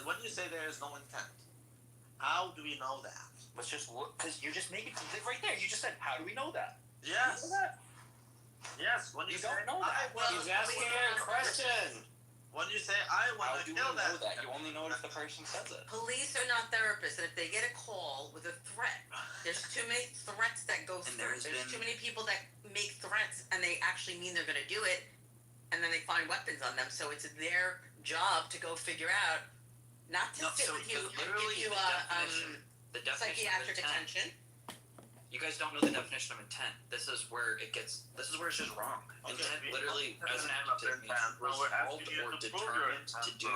when you say there is no intent, how do we know that? Let's just look, because you're just making it right there. You just said, how do we know that? Yes. You know that? Yes. When You say, don't know that. He's asking a question. When you say I want to kill that, you only know it if the person says it. Police are not therapists, and if they get a call with a threat, there's too many threats that go through. There's too many people that make threats, and they actually mean they're going to do it, and then they find weapons on them. So it's their job to go figure out, not to sit with you and give you the definition psychiatric of attention. You guys don't know the definition of intent. This is where it's just wrong. Okay, intent literally, as an adjective, means resolved or determined to do.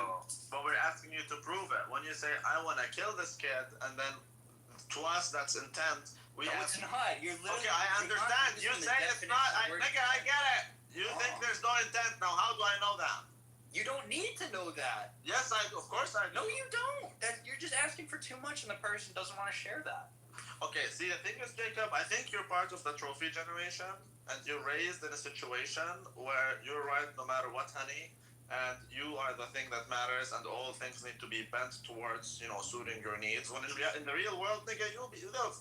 But we're asking you to prove it. When you say, I want to kill this kid, and then to us that's intent, it's not. You're literally... Okay, I understand. You say it's not. Nigga, I get it. You think there's no intent. Now, how do I know that? You don't need to know that. Yes, of course I do. No, you don't. You're just asking for too much, and the person doesn't want to share that. Okay, see, the thing is, Jacob, I think you're part of the trophy generation, and you're raised in a situation where you're right no matter what, honey, and you are the thing that matters, and all things need to be bent towards, suiting your needs. When in the real world, nigga,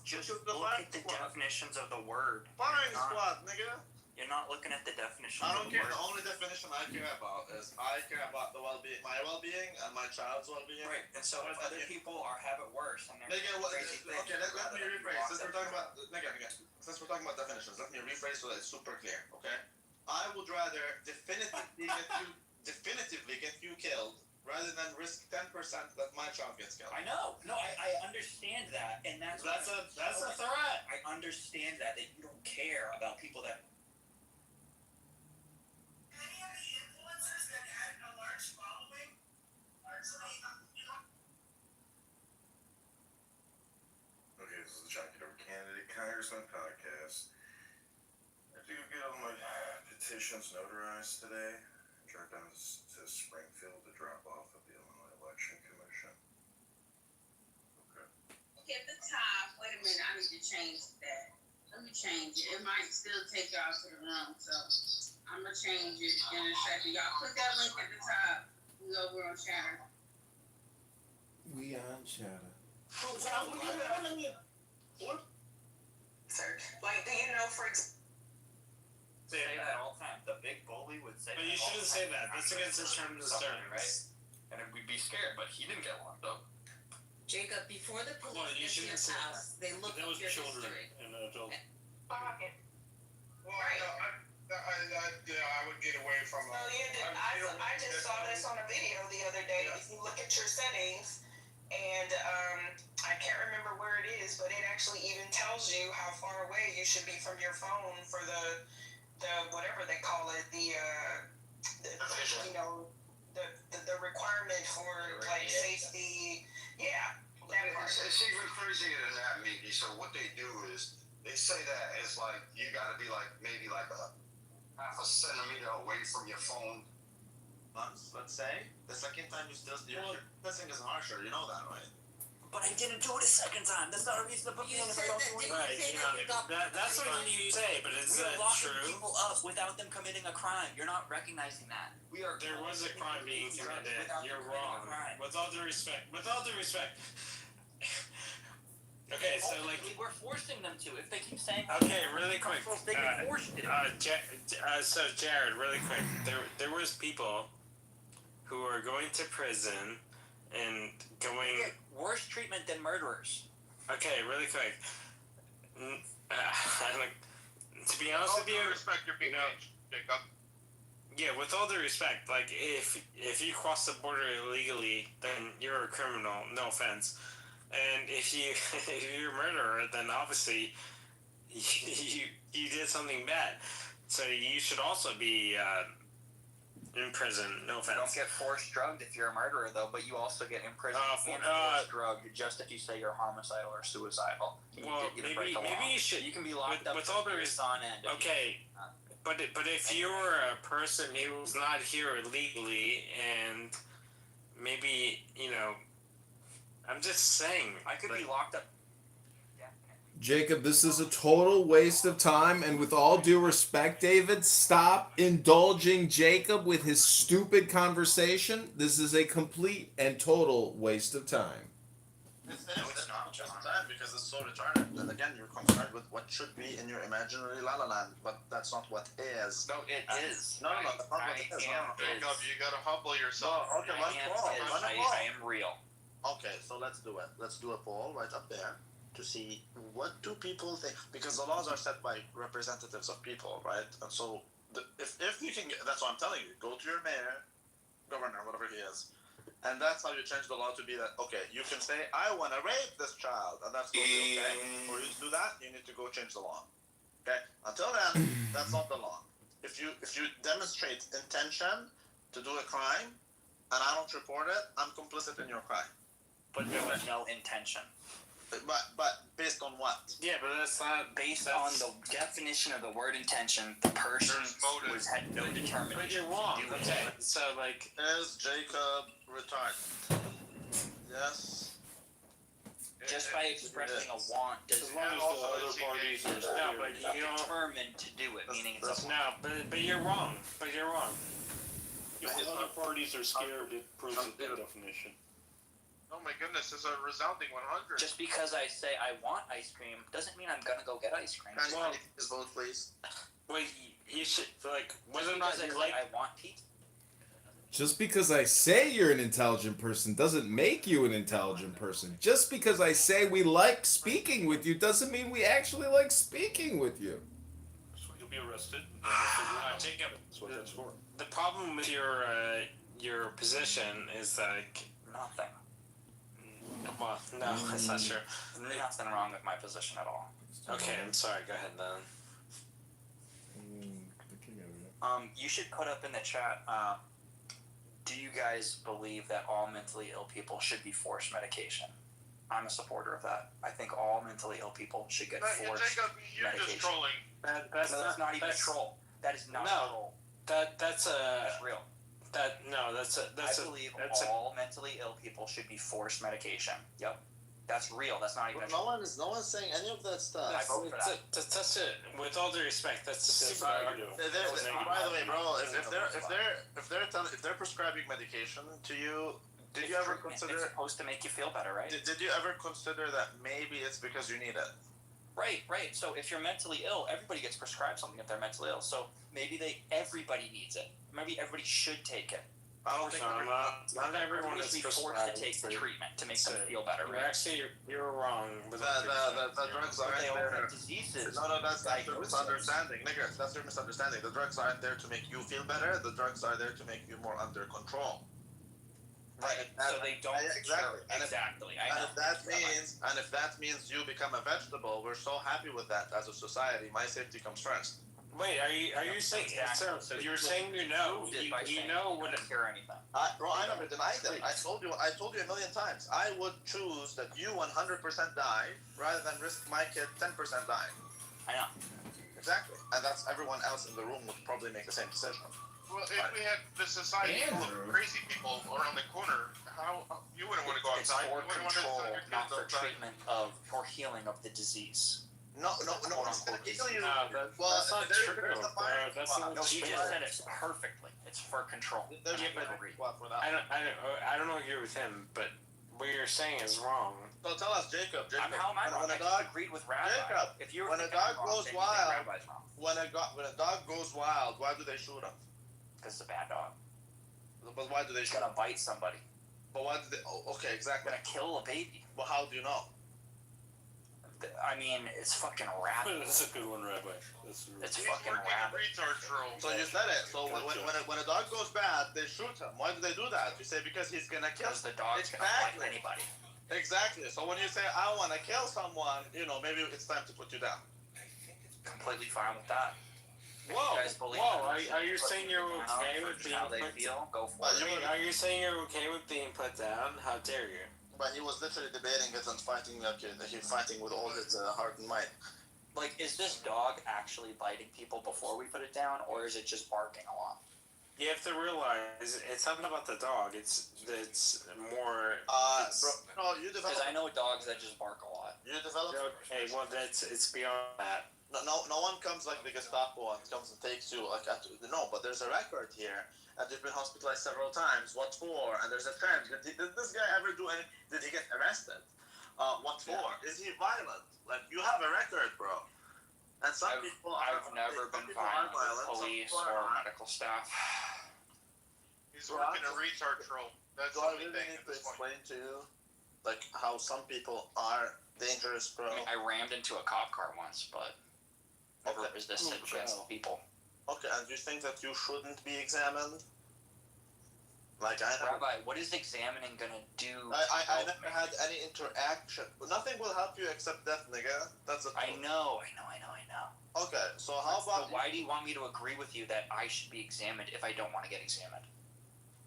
just look at the definitions of the word. Firing squad, nigga. You're not looking at the definition. I don't care. The only definition I care about is I care about my well-being and my child's well-being. Right. And so if other people have it worse and they're crazy things. Okay, let me rephrase. Since we're talking about definitions, let me rephrase so that it's super clear. Okay. I would rather definitively get you killed rather than risk 10% that my child gets killed. I know. No, I understand that, and that's a threat. I understand that you don't care about people that. Okay, this is the Kitover Candidate Congressman podcast. I do get all my petitions notarized today. I drove down to Springfield to drop off at the Illinois Election Commission. Okay. Look at the top. Wait a minute, I need to change that. Let me change it. It might still take y'all to the room, so I'm gonna change it in a second. Y'all put that link at the top. We over on Chatter. We on Chatter. Sir, like, do you know, for example? Say that all the time. The big bully would say. But you shouldn't say that. That's against his terms of service, right? And we'd be scared, but he didn't get locked up. Jacob, before the police get to your house, they look at your history. And adult. Pocket. Well, I would get away from. No, you didn't. I just saw this on a video the other day. Yeah. You look at your settings, and I can't remember where it is, but it actually even tells you how far away you should be from your phone for the whatever they call it, the requirement for like safety. Yeah. It's even crazier than that, Miki. So what they do is they say that it's like you got to be like maybe like a half a centimeter away from your phone. Let's say the second time you still this thing is harsher. You know that, right? But I didn't do it a second time. That's not a reason to put me in the Right, that's what you say, but is that true? Locking people up without them committing a crime. You're not recognizing that. There was a crime being committed. You're wrong. With all due respect. Okay, so like we're forcing them to. If they keep saying. Okay, really quick. They can force it. So Jared, really quick. There was people who were going to prison and going. They get worse treatment than murderers. Okay, really quick. To be honest with you, Respect your being Jacob. yeah, with all due respect, like if you cross the border illegally, then you're a criminal. No offense. And if you're a murderer, then obviously you did something bad. So you should also be in prison. No offense. You don't get forced drugged if you're a murderer, though, but you also get imprisoned and forced drugged just if you say you're homicidal or suicidal. Maybe you should. You can be locked up with all due respect. on end. Okay, but if you're a person who's not here illegally, and maybe I'm just saying. I could be locked up. Yeah. Jacob, this is a total waste of time, and with all due respect, David, stop indulging Jacob with his stupid conversation. This is a complete and total waste of time. It's not, John. Because it's so retarded. And again, you're concerned with what should be in your imaginary La La Land, but that's not what is. No, it is. No, that's not what it is. Jacob, you gotta humble yourself. No, okay, I am real. Okay, so let's do it. Let's do a poll right up there to see what do people think, because the laws are set by representatives of people, right? And so if you can get, that's what I'm telling you, go to your mayor, governor, whatever he is, and that's how you change the law to be that, okay, you can say, I want to rape this child, and that's totally okay. For you to do that, you need to go change the law. Okay? Until then, that's not the law. If you demonstrate intention to do a crime, and I don't report it, I'm complicit in your crime. But there was no intention. But based on what? Yeah, but that's not Based on the definition of the word intention, the person had no determination. But you're wrong. to do it. Okay, so like, Is Jacob retarded? Yes. Just by expressing a want does as long as the other parties are no, but you don't. determined to do it, meaning it's a No, but you're wrong. But you're wrong. If the other parties are scared, it proves the definition. Oh my goodness, it's a resounding 100. Just because I say I want ice cream doesn't mean I'm gonna go get ice cream. Can you please vote, please? Wait, you should like Just whether or not because you I like. say I want pizza. Just because I say you're an intelligent person doesn't make you an intelligent person. Just because I say we like speaking with you doesn't mean we actually like speaking with you. So you'll be arrested. Jacob, That's what that's for. the problem with your position is like, Nothing. well, no, that's not true. Nothing wrong with my position at all. Okay, I'm sorry. Go ahead then. You should put up in the chat. Do you guys believe that all mentally ill people should be forced medication? I'm a supporter of that. I think all mentally ill people should get forced Jacob, you're medication. just trolling. That's not even a troll. That is not a troll. That's That's real. I believe all mentally ill people should be forced medication. Yep. That's real. That's not even a No troll. one's saying any of that stuff. I vote for that. That's it. With all due respect, that's That's stupid. what I do. By the way, bro, if they're prescribing medication to you, did you ever consider? It's supposed to make you feel better, right? Did you ever consider that maybe it's because you need it? Right. So if you're mentally ill, everybody gets prescribed something if they're mentally ill. So maybe everybody needs it. Maybe everybody should take it. I don't think not everyone Everybody is should be forced to take the treatment to make them feel better, right? You're wrong. With the drugs aren't They all there. have diseases. No, that's your diagnoses. misunderstanding, nigga. That's your misunderstanding. The drugs aren't there to make you feel better. The drugs are there to make you more under control. Right. So they don't Exactly. Exactly. I And know. if that means you become a vegetable, we're so happy with that as a society. My safety comes first. Wait, are you saying? So you're saying you know? You know what? Cure anything. Bro, I never denied them. I told you a million times. I would choose that you 100% die rather than risk my kid 10% dying. I know. Exactly. And that's everyone else in the room would probably make the same decision. Well, if we had the society full of crazy people around the corner, how you wouldn't want to go It's outside. for You wouldn't want to control, send your not kids for outside. treatment or healing of the disease. No. Quote, It's gonna unquote, kill you. That's not true. There's a fire That's not No, you true. just said it perfectly. It's for control. There's I a fire agree. squad for that. I don't agree with him, but what you're saying is wrong. So tell us, Jacob. How am I wrong? I just agreed with Rabbi. Jacob, If you were when a thinking I'm dog wrong, goes then you think wild- Rabbi's wrong. when a dog goes wild, why do they shoot him? Because it's a bad dog. But why do they It's shoot him? gonna bite somebody. But why do they? Oh, okay, It's exactly. gonna kill a baby. But how do you know? I mean, it's fucking rabid. That's a good one, Rabbi. It's He's fucking working a rabid. retard troll. So you said it. So when a dog goes bad, they shoot him. Why do they do that? You say because he's gonna kill. Because the dog's gonna bite Exactly. anybody. Exactly. So when you say I want to kill someone, maybe it's time to put you down. Completely fine with that. If Whoa, you guys believe whoa! in Are you put saying people you're down okay for with being how they put feel? Go for But it. you- Wait, are you saying you're okay with being put down? How dare you? But he was literally debating it and fighting. He's fighting with all his heart and might. Like, is this dog actually biting people before we put it down, or is it just barking a lot? You have to realize it's not about the dog. It's more. Bro, no, you Because develop. I know dogs that just bark a lot. You develop. Okay, well it's beyond that. No one comes like the Gestapo and comes and takes you like no, but there's a record here, and you've been hospitalized several times. What for? And there's a trend. Did this guy ever do any? Did he get arrested? What for? Yeah. Is he violent? Like you have a record, bro. And some people are. I've never been violent with police or medical staff. He's working a retard troll. That's Do I the only really thing need at to this point. explain to you, like how some people are dangerous, bro? I mean, I rammed into a cop car once, but never resisted against people. Okay, and you think that you shouldn't be examined? Like I never, Rabbi, what is examining gonna do? I never had any interaction. Nothing will help you except death, nigga. That's a. I know. Okay, so how about? But why do you want me to agree with you that I should be examined if I don't want to get examined?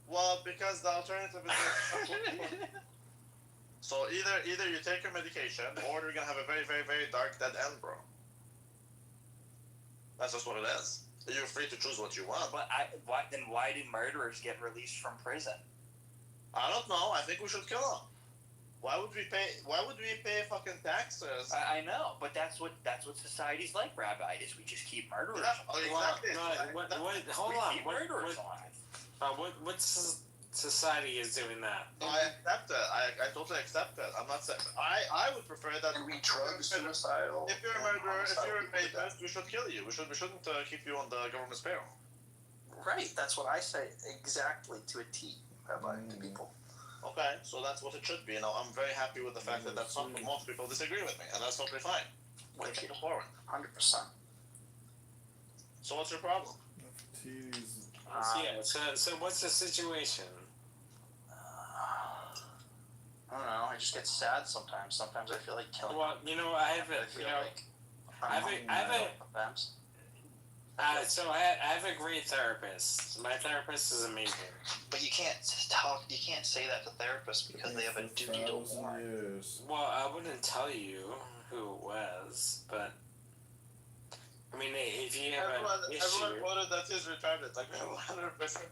Well, because the alternative is. So either you take your medication, or you're gonna have a very, very, very dark dead end, bro. That's just what it is. You're free to choose what you want. But why did murderers get released from prison? I don't know. I think we should kill them. Why would we pay fucking taxes? I know, but that's what society's like, Rabbi. Is we just keep murderers. Yeah, exactly. Hold on. Keep murderers alive. What society is doing that? I accept it. I totally accept it. I'm not saying. I would prefer that. Can we drug suicidal? If you're a murderer, if you're a rapist, we should kill you. We shouldn't keep you on the government's payroll. Right. That's what I say exactly to a T, Rabbi, to people. Okay, so that's what it should be. You know, I'm very happy with the fact that most people disagree with me, and that's totally fine. Let's keep it forward. 100%. So what's your problem? So what's the situation? I don't know. I just get sad sometimes. Sometimes I feel like killing. Well, I have I have a great therapist. My therapist is amazing. But you can't say that to therapists because they have a duty to warn. Well, I wouldn't tell you who it was, but I mean, if you have an issue, everyone voted that he's retarded. Like 100%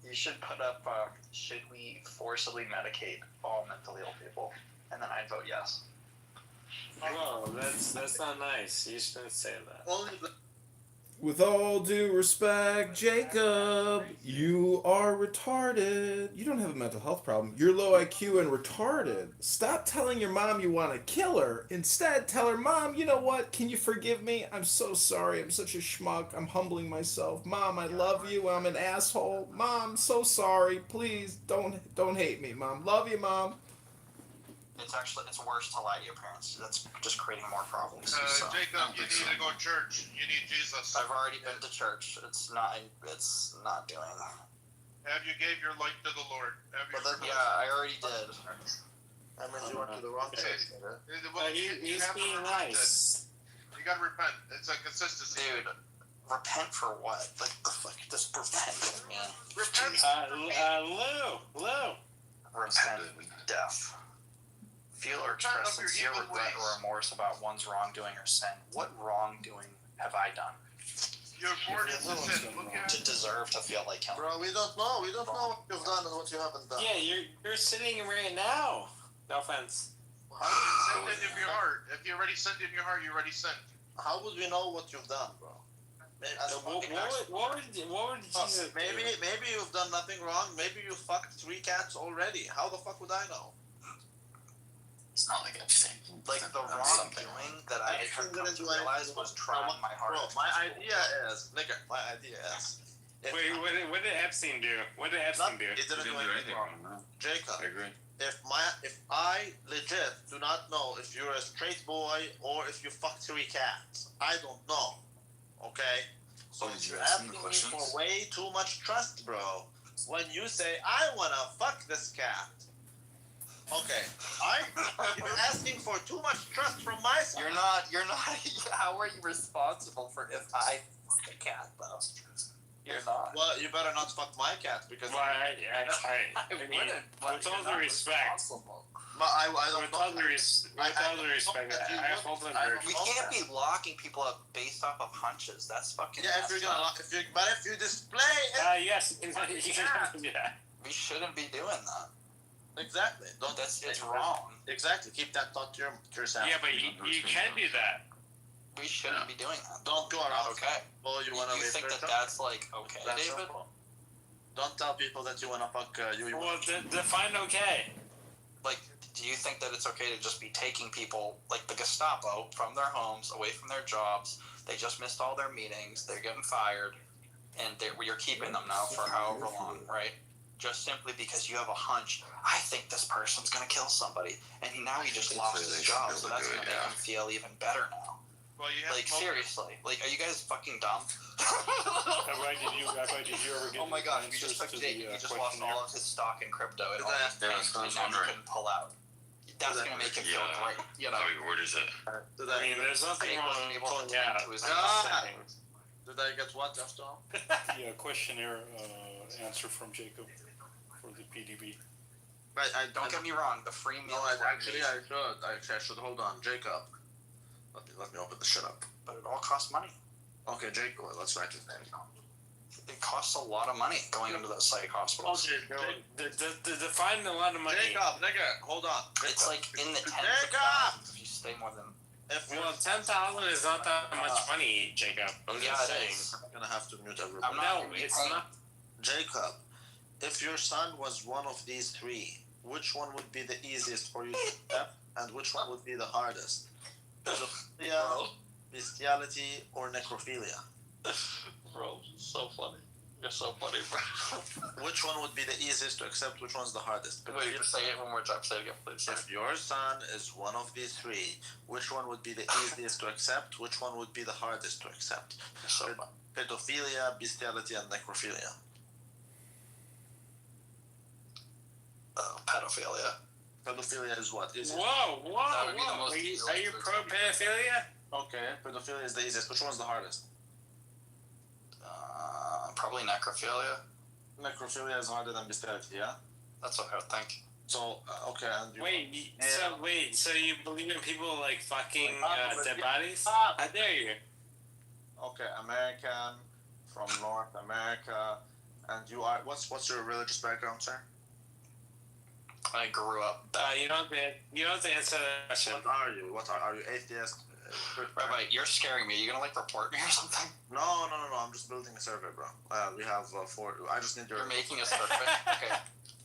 You should put up, should we forcibly medicate all mentally ill people? And then I'd vote yes. whoa, that's not nice. You shouldn't say that. Only With all due respect, Jacob, you are retarded. You don't have a mental health problem. You're low IQ and retarded. Stop telling your mom you want to kill her. Instead, tell her, Mom, you know what? Can you forgive me? I'm so sorry. I'm such a schmuck. I'm humbling myself. Mom, I love you. I'm an asshole. Mom, so sorry. Please don't hate me, Mom. Love you, Mom. It's worse to lie to your parents. That's just creating more problems. Jacob, you need to go to church. You need Jesus. I've already been to church. It's not doing. Have you gave your life to the Lord? I already did. I mean, you went to the wrong church. He's being nice. You gotta repent. It's a consistency. Dude, repent for what? Like the fuck does repent mean? Repent. Lou. Repent death. Feel or express sincere regret or remorse about one's wrongdoing or sin. What wrongdoing have I done You're born into sin. Look at to deserve to feel like killing? Bro, we don't know. We don't know what you've done and what you haven't done. Yeah, you're sitting right now. No offense. How would you sin in your heart? If you already sinned in your heart, you already sinned. How would we know what you've done, bro? What would Jesus do? Maybe you've done nothing wrong. Maybe you fucked 3 cats already. How the fuck would I know? It's not like I've seen like the wrongdoing that I had come to realize was trying my heart. Bro, my idea is, nigga, Wait, what did Epstein do? What did Epstein do? He didn't do anything wrong. Jacob, I agree. if I legit do not know if you're a straight boy or if you fucked 3 cats, I don't know. Okay? So you're asking me for way too much trust, bro. When you say, I wanna fuck this cat. Okay, you're asking for too much trust from my side. You're not. How are you responsible for if I fuck a cat, though? You're not. Well, you better not fuck my cat because. Well, I mean, with all due respect. But I don't with all due respect, I hold them very. We can't be locking people up based off of hunches. That's fucking. Yeah, if you display. Yes, you can do that. We shouldn't be doing that. Exactly. Don't. It's wrong. Exactly. Keep that thought to yourself. Yeah, but you can do that. We shouldn't be doing that. Don't go Not around. okay. Well, you want to think that that's like okay, That's David? simple. Don't tell people that you want to fuck. Well, define okay. Like, do you think that it's okay to just be taking people like the Gestapo from their homes, away from their jobs? They just missed all their meetings. They're getting fired, and you're keeping them now for however long, right? Just simply because you have a hunch. I think this person's gonna kill somebody, and now he just lost his job, so that's gonna make him feel even better now. Well, you have Like seriously, like are you guys fucking dumb? Have I did you ever get Oh my god, you answers just took to Jake, the he just lost questionnaire? all of his stock in crypto. It Did all I- just Yeah, tanked, that's what I and was now he wondering. couldn't pull out. That's gonna make him feel great, you know. How he orders it. Did I mean, there's nothing Jake wrong wasn't with able to pulling tend out. to his Ah! Settings. Did I get what, after all? The questionnaire answer from Jacob for the PDB. Don't get me wrong, the free meal No, is what actually, it is, I should hold on, Jacob. Let me open the shit up. but it all costs money. Okay, Jacob, let's write his name. It costs a lot of money going into those psych hospitals. Define a lot of money. Jacob, nigga, hold on. It's like in the tens of Jacob! thousands if you stay more than. If Well, 10,000 is not that much money, Jacob. I'm Yeah, just it saying. is. I'm gonna have to mute everybody. I'm not- No, it's not. Jacob, if your son was one of these three, which one would be the easiest for you to accept, and which one would be the hardest? Pedophilia, bestiality, or necrophilia? Bro, so funny. You're so funny, bro. Which one would be the easiest to accept? Which one's the hardest? Wait, just say it one more time. Say it again, please. If your son is one of these three, which one would be the easiest to accept? Which one would be the hardest to accept? So, Pedophilia, bestiality, and necrophilia. pedophilia. Pedophilia is what? Is it? Whoa, That would be the whoa. most Are you pro pedophilia? Okay, pedophilia is the easiest. Which one's the hardest? Probably necrophilia. Necrophilia is harder than bestiality, yeah? That's what I would think. So, okay, and you... So you believe in people like fucking dead bodies? Ah! How dare you? Okay, American, from North America, and you are... What's your religious background, sir? I grew up. You don't have to answer that question. What are you? Are you atheist? Rabbi, you're scaring me. Are you gonna like report me or something? No. I'm just building a survey, bro. We have 4... I just need your... You're making a survey. Okay.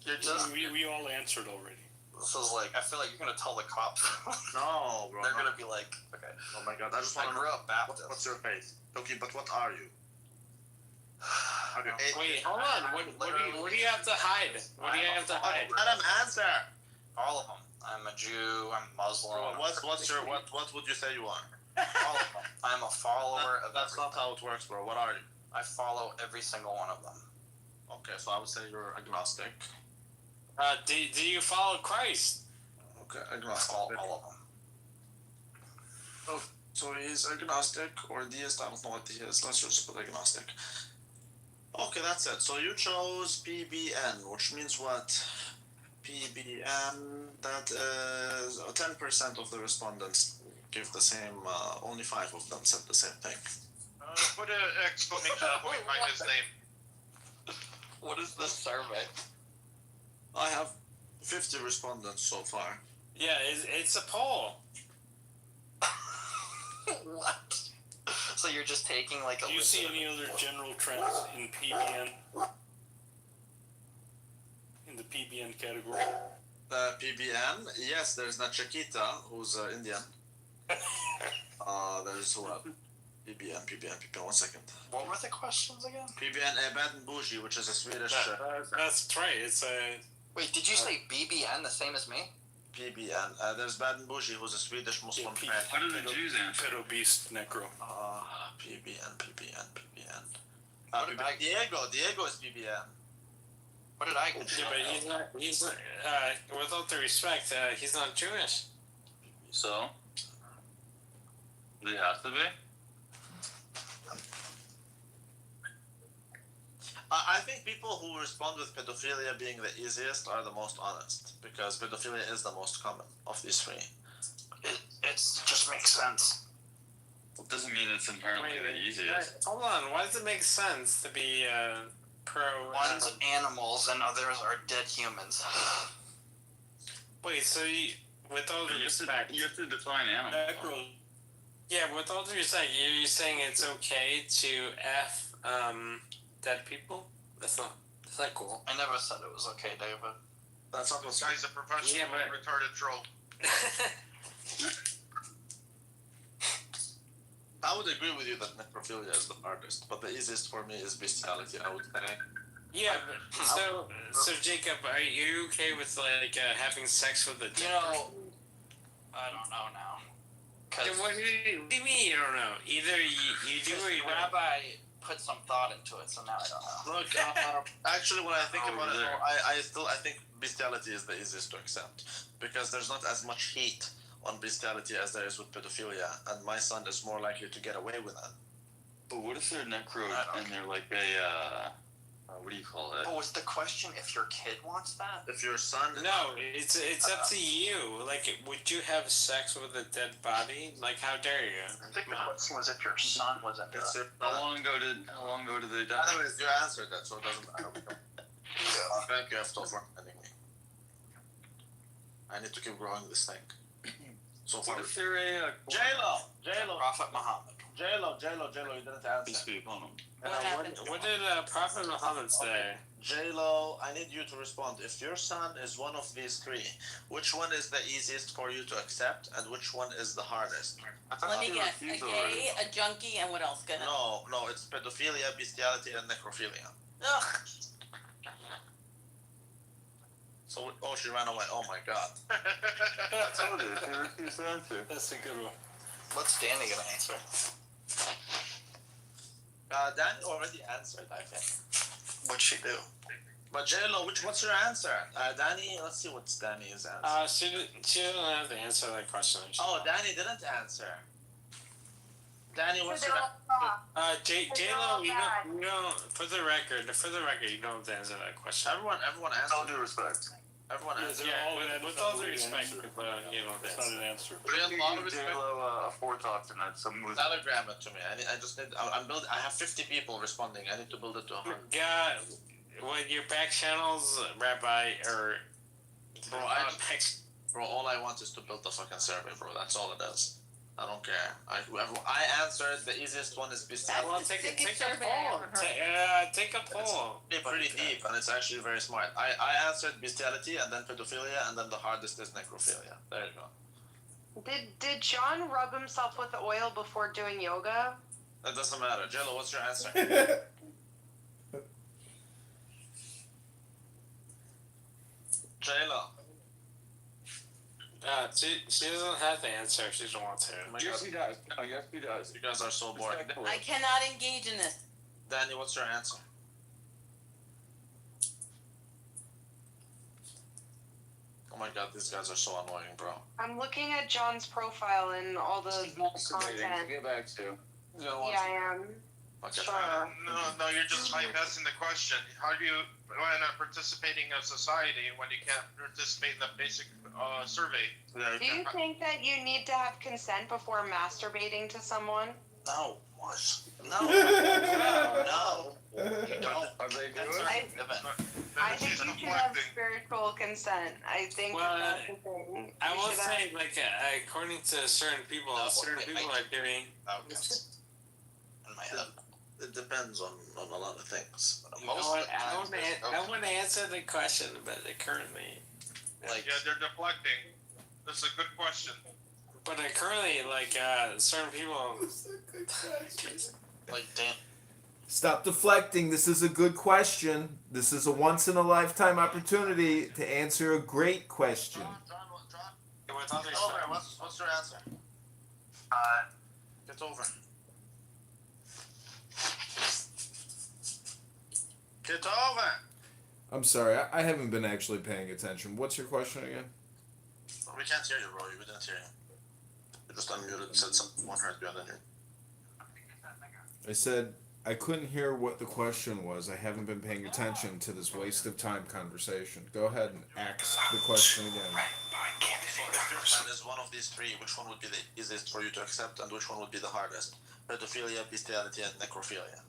You're just. We all answered already. This is like. I feel like you're gonna tell the cops. No, bro. They're no. gonna be like, okay. Oh my god, I just I want to grew up Baptist. What's your faith? Okay, but what are you? Are you atheist? Wait, hold on. What do you have to hide? What do you have to hide? Let him answer. All of them. I'm a Jew. I'm Muslim. What would you say you are? All of them. I'm a follower of. That's not how it works, bro. What are you? I follow every single one of them. Okay, so I would say you're agnostic. Do you follow Christ? Okay, agnostic. All of them. So he's agnostic or deist. I don't know what he is. Let's just put agnostic. Okay, that's it. So you chose PBN, which means what? PBN. That is 10% of the respondents give the same. Only 5 of them said the same thing. Put an exclamation point behind his name. What is this survey? I have 50 respondents so far. Yeah, it's a poll. What? So you're just taking like a. Do you see any other general trends in PBN? In the PBN category? PBN, yes, there's Nachakita, who's Indian. There's what? PBN, 1 second. What were the questions again? PBN, Bad and Bougie, which is a Swedish... That's right, it's a... Wait, did you say BBN the same as me? PBN. There's Bad and Bougie, who's a Swedish Muslim Yeah, friend. What do the Jews answer? Pedo Beast Necro. PBN. What did I- Diego is PBN. What did I get? Yeah, but he's not, with all due respect, he's not Jewish. So? Do you have to be? I think people who respond with pedophilia being the easiest are the most honest, because pedophilia is the most common of these 3. It just makes sense. It doesn't mean it's inherently the easiest. Hold on, why does it make sense to be pro... One's animals and others are dead humans. Wait, so with all due respect, You have to define animal. Necro. yeah, with all due respect, you're saying it's okay to F dead people? That's not cool. I never said it was okay, David. That's not This guy's a professional Yeah, but- retarded troll. I would agree with you that necrophilia is the hardest, but the easiest for me is bestiality. I would say. Yeah, but so Jacob, are you okay with like having sex with a dead You know, I don't know now. person? Because What do you mean you don't know? Either you do or you the don't. rabbi put some thought into it, so now I don't know. Look, actually, when I think Oh, about it, there. I think bestiality is the easiest to accept because there's not as much heat on bestiality as there is with pedophilia, and my son is more likely to get away with that. But what if they're necro I don't and they're like a what do you call it? But was the question if your kid wants that? If your son, No, it's up to you. Like, would you have sex with a dead body? Like, how dare you? I think the question was if your son was into it's it. your How long ago did they die? Anyways, you answered that, so it doesn't matter. Thank you, Eftel, for reminding me. I need to keep growing this thing. So far, What if they're a J-Lo, Prophet Muhammad. J-Lo, you didn't answer. speak on them? What happened? What did Prophet Muhammad say? J-Lo, I need you to respond. If your son is one of these three, which one is the easiest for you to accept, and which one is the hardest? Let me guess. A gay, a junkie, and what else? Gonna? No, it's pedophilia, bestiality, and necrophilia. Ugh. So, she ran away. Oh my god. I told you, they refused to answer. That's a good one. What's Danny gonna answer? Danny already answered, I think. What'd she do? But J-Lo, what's your answer? Danny, let's see what's Danny's answer. She didn't have to answer that question. Oh, Danny didn't answer. Danny, what's your J-Lo, you don't, for the record, you don't have to answer that question. Everyone All answered. due respect. Everyone Yeah, answered. they're all with gonna all due agree respect, answer. you know, That's not an answer. Real lot of respect. J-Lo a foretalk tonight, so move. Telegram it to me. I just need. I'm building. I have 50 people responding. I need to build it to 100. God, when your back channels, Rabbi, or Bro, bro, all I want is to build the fucking server, bro. That's all it is. I don't care. I answered. The easiest one is bestiality. Well, take a survey poll. I ever heard. Take a poll. It's pretty deep, and it's actually very smart. I answered bestiality, and then pedophilia, and then the hardest is necrophilia. There you go. Did John rub himself with oil before doing yoga? That doesn't matter. Jello, what's your answer? Jello. She doesn't have to answer if she doesn't want to. Oh my Yes, God. he does. Oh, yes, he does. You guys are so boring. I cannot engage in this. Danny, what's your answer? Oh my god, these guys are so annoying, bro. I'm looking at John's profile and all the content. Get back to. You don't want Yeah, I am. Okay. Sure. No, you're just bypassing the question. How do you plan on participating in society when you can't participate in the basic survey? Yeah, Do you think that you need to have consent before masturbating to someone? No. What? No. No. You don't. Are they good? I think you should have spiritual consent. I think Well, that's the thing. I You will should have- say, like, according to certain people, No, certain I- people I- are doing. In my head. it depends on a lot of things. Most of the time, I want to answer the question, but currently, like, Yeah, they're deflecting. That's a good question. but currently, like, certain people. like Dan. Stop deflecting. This is a good question. This is a once in a lifetime opportunity to answer a great question. With all Get respect- over. What's your answer? Get over. Get over. I'm sorry, I haven't been actually paying attention. What's your question again? We can't hear you, bro. We didn't hear you. You just unmuted and said something. One heard you and then you. I said I couldn't hear what the question was. I haven't been paying attention to this waste of time conversation. Go ahead and ask the question again. So if your son is one of these three, which one would be the easiest for you to accept, and which one would be the hardest? Pedophilia, bestiality, and necrophilia.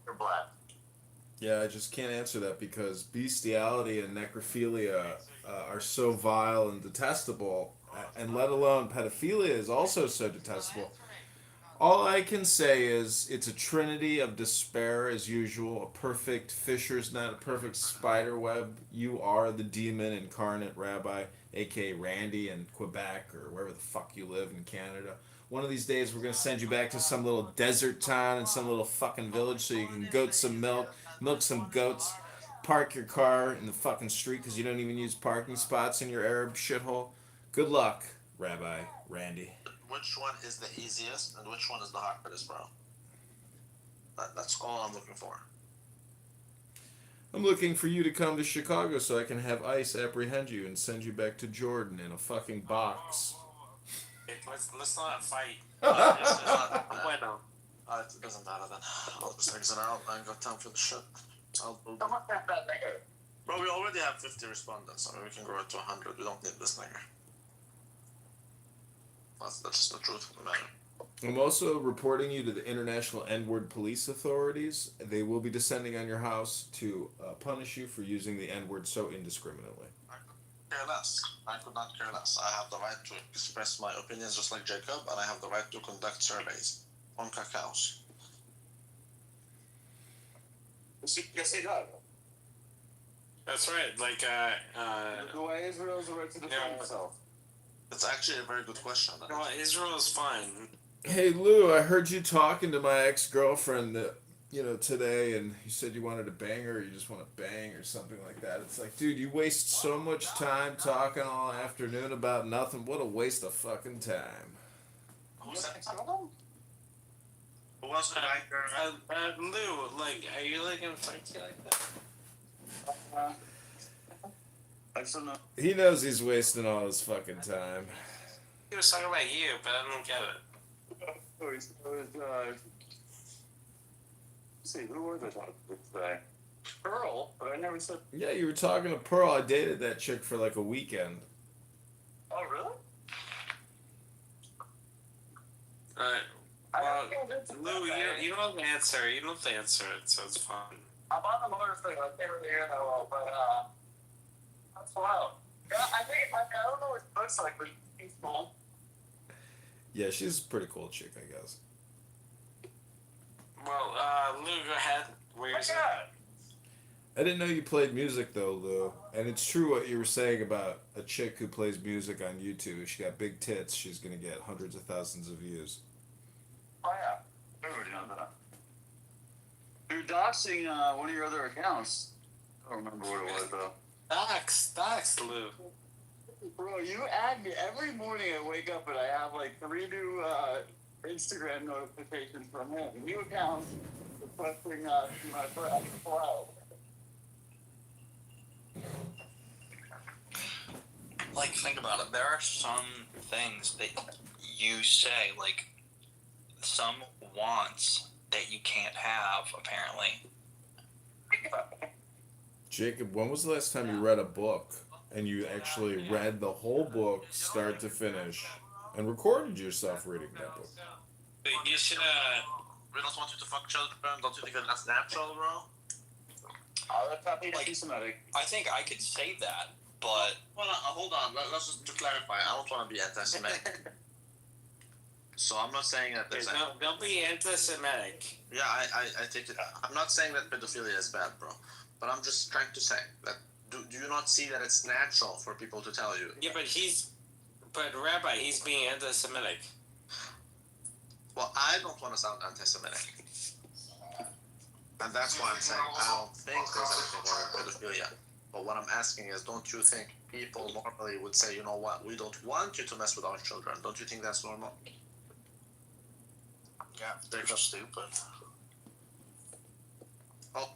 You're black. Yeah, I just can't answer that because bestiality and necrophilia are so vile and detestable, and let alone pedophilia is also so detestable. All I can say is it's a trinity of despair as usual, a perfect fisher's net, a perfect spider web. You are the demon incarnate, Rabbi, aka Randy in Quebec or wherever the fuck you live in Canada. One of these days we're gonna send you back to some little desert town in some little fucking village so you can goat some milk, milk some goats, park your car in the fucking street because you don't even use parking spots in your Arab shithole. Good luck, Rabbi Randy. Which one is the easiest and which one is the hardest, bro? That's all I'm looking for. I'm looking for you to come to Chicago so I can have ICE apprehend you and send you back to Jordan in a fucking box. Let's not fight. Bueno. It doesn't matter then. I'll just exit out. I ain't got time for the shit. Bro, we already have 50 respondents. I mean, we can grow it to 100. We don't need this nigger. That's just the truth of the matter. I'm also reporting you to the International N-word Police Authorities. They will be descending on your house to punish you for using the N-word so indiscriminately. I could care less. I could not care less. I have the right to express my opinions just like Jacob, and I have the right to conduct surveys on cacaos. That's right. Like, Why Israel's the right to defend itself? It's actually a very good question. well, Israel's fine. Hey Lou, I heard you talking to my ex-girlfriend today, and you said you wanted to bang her, or you just want to bang or something like that. It's like, dude, you waste so much time talking all afternoon about nothing. What a waste of fucking time. Who wants to bang her? Lou, like, are you like in fights like that? I don't know. He knows he's wasting all his fucking time. He was talking about you, but I don't get it. See, who was I talking to today? Pearl, but I never said. Yeah, you were talking to Pearl. I dated that chick for like a weekend. Oh, really? Well, Lou, you don't have to answer. You don't have to answer it, so it's fine. I'm on the motorcycle. I can't really hear that well, but that's wild. Yeah, I think I don't know what it looks like, but he's cool. Yeah, she's a pretty cool chick, I guess. Well, Lou, go ahead. Where's it? I didn't know you played music though, Lou. And it's true what you were saying about a chick who plays music on YouTube. If she got big tits, she's gonna get hundreds of thousands of views. Oh yeah, everybody knows that. You're doxing one of your other accounts. I don't remember what it was though. Dox, Lou. Bro, you add me every morning. I wake up and I have like 3 new Instagram notifications from him. New accounts requesting my profile. Like, think about it. There are some things that you say, like, some wants that you can't have, apparently. Jacob, when was the last time you read a book and you actually read the whole book, start to finish, and recorded yourself reading that book? You should, We don't want you to fuck children. Don't you think that that's natural, bro? Oh, that's not anti-Semitic. I think I could say that, but... Well, hold on. Let's just to clarify. I don't want to be anti-Semitic. So I'm not saying that there's... don't be anti-Semitic. Yeah, I take it. I'm not saying that pedophilia is bad, bro. But I'm just trying to say that do you not see that it's natural for people to tell you? Yeah, but Rabbi, he's being anti-Semitic. Well, I don't want to sound anti-Semitic. And that's why I'm saying I don't think there's anything wrong with pedophilia. But what I'm asking is, don't you think people normally would say, you know what, we don't want you to mess with our children? Don't you think that's normal? Yeah, they're just stupid. Oh.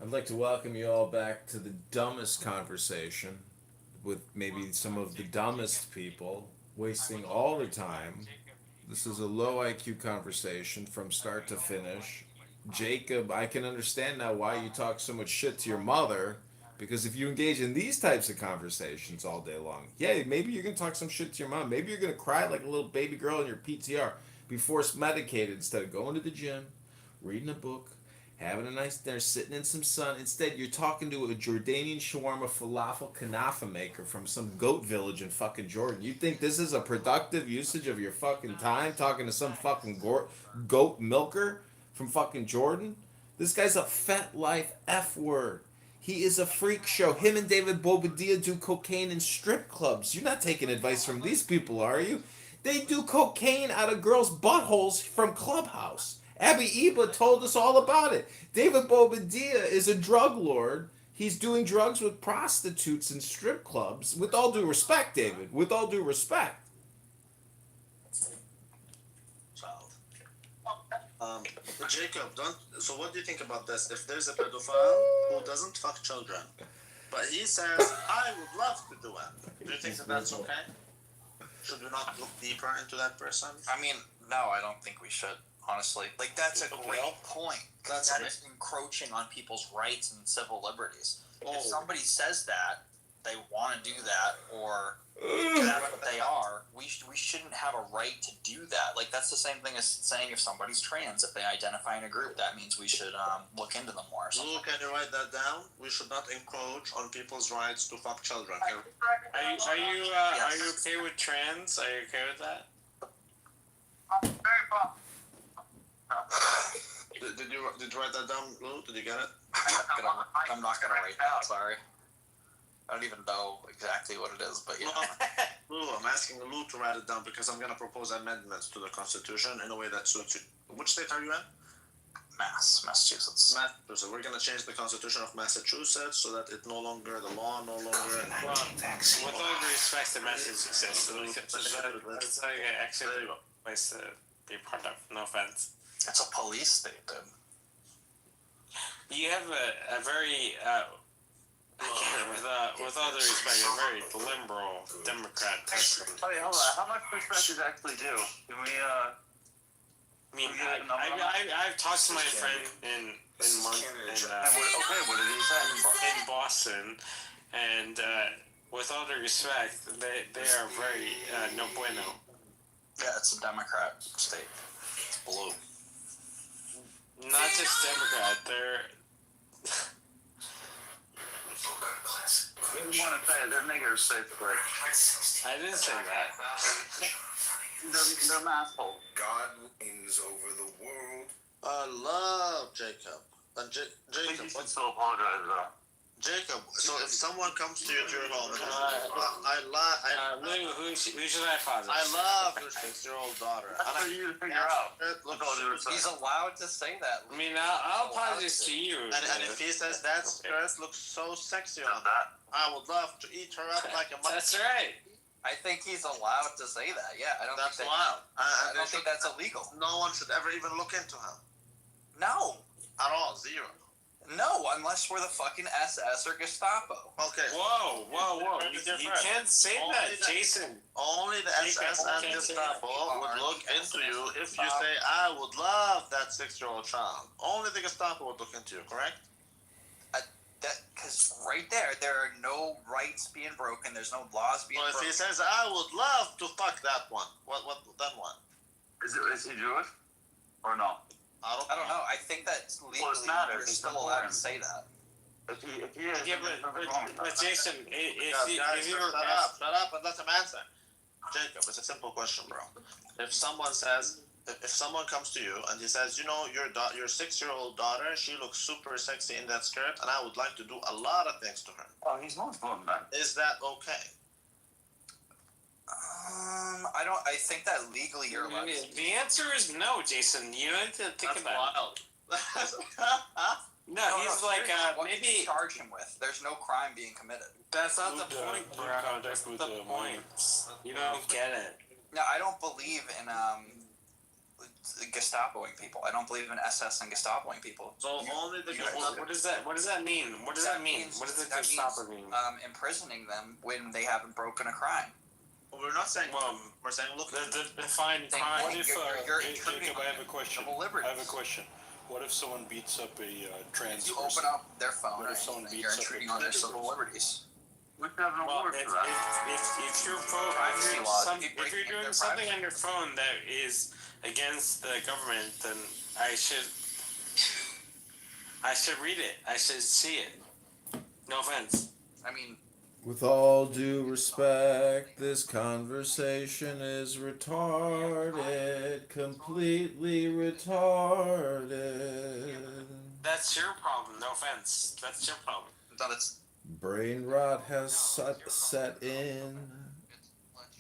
I'd like to welcome you all back to the dumbest conversation with maybe some of the dumbest people wasting all the time. This is a low IQ conversation from start to finish. Jacob, I can understand now why you talk so much shit to your mother, because if you engage in these types of conversations all day long, yeah, maybe you're going to talk some shit to your mom. Maybe you're going to cry like a little baby girl in your PTR. be force medicated instead of going to the gym, reading a book, having a nice dinner, sitting in some sun. Instead, you're talking to a Jordanian shawarma falafel kanafa maker from some goat village in fucking Jordan. You think this is a productive usage of your fucking time, talking to some fucking goat milker from fucking Jordan? This guy's a fat life F word. He is a freak show. Him and David Bobadilla do cocaine in strip clubs. You're not taking advice from these people, are you? They do cocaine out of girls' buttholes from Clubhouse. Abby Eba told us all about it. David Bobadilla is a drug lord. He's doing drugs with prostitutes in strip clubs. With all due respect, David. With all due respect. Jacob, so what do you think about this? If there's a pedophile who doesn't fuck children, but he says, I would love to do it, do you think that that's okay? Should we not look deeper into that person? I mean, no, I don't think we should, honestly. Like, that's a great point. Because that is encroaching on people's rights and civil liberties. If somebody says that, they want to do that, or that's what they are, we shouldn't have a right to do that. Like, that's the same thing as saying if somebody's trans, if they identify in a group, that means we should look into them more or something. Lou, can you write that down? We should not encroach on people's rights to fuck children. Are you okay with trans? Are you okay with that? Did you write that down, Lou? Did you get it? I'm not gonna write that, sorry. I don't even know exactly what it is, but yeah. Lou, I'm asking Lou to write it down because I'm going to propose amendments to the Constitution in a way that suits you. Which state are you in? Massachusetts. Massachusetts. We're going to change the Constitution of Massachusetts so that it no longer, the law no longer... Well, with all due respect to Massachusetts, that's actually a place to be part of. No offense. It's a police state, dude. You have a very... with all due respect, a very liberal Democrat person. Hey, hold on. How much perspective actually do? Can we, I mean, I've talked to my friend in what did he say? in Boston, and with all due respect, they are very no bueno. Yeah, it's a Democrat state. It's blue. Not just Democrat, they're... You want to say they're nigger states, but I didn't say that. they're assholes. God reigns over the world. I love Jacob. And You Jacob, should still apologize, though. Jacob, so if someone comes to you to your home, Lou, who should I apologize? I love your 6-year-old daughter. That's for you to figure out. He's allowed to say that. I mean, I'll apologize to you. And if he says that skirt looks so sexy on that, I would love to eat her up like a That's right. I think he's allowed to say that. Yeah, I don't That's think allowed. I don't think that's illegal. No one should ever even look into him. No. At all. Zero. No, unless we're the fucking SS or Gestapo. Okay. Whoa. You can't say that, Jason. Only the SS and Gestapo would look into you if you say, I would love that 6-year-old child. Only the Gestapo would look into you, correct? Because right there are no rights being broken. There's no laws being Well, if broken. he says, I would love to fuck that one, what then what? Is he Jewish? Or no? I don't know. I think that legally you're still allowed to say that. If he is, Yeah, but Jason, if you were shut up and let him answer. Jacob, it's a simple question, bro. If someone comes to you and he says, you know, your 6-year-old daughter, she looks super sexy in that skirt, and I would like to do a lot of things to her. Oh, he's Muslim, man. Is that okay? I think that legally you're allowed to. The answer is no, Jason. You don't need to think That's about wild. No, he's like, what maybe... did you charge him with? There's no crime being committed. That's not the point, bro. That's the point. You don't get it. No, I don't believe in Gestapoing people. I don't believe in SS and Gestapoing people. So only the What does that mean? What does that mean? What does the Gestapo mean? Imprisoning them when they haven't broken a crime. Well, we're not saying. Well, we're saying look. Define crime. What if, you're Jacob, I have a question. Liberties. I have a question. What if someone beats up a trans You person? open up their phone What if someone and you're beats up intruding a on their trans civil person? liberties. Let's have an Well, award for that. if you're Privacy laws, if you if break you're their doing something privacy. on your phone that is against the government, then I should read it. I should see it. No offense. I mean, With all due respect, this conversation is retarded. Completely retarded. That's your problem. No offense. That's your problem. that it's Brain rot has set in.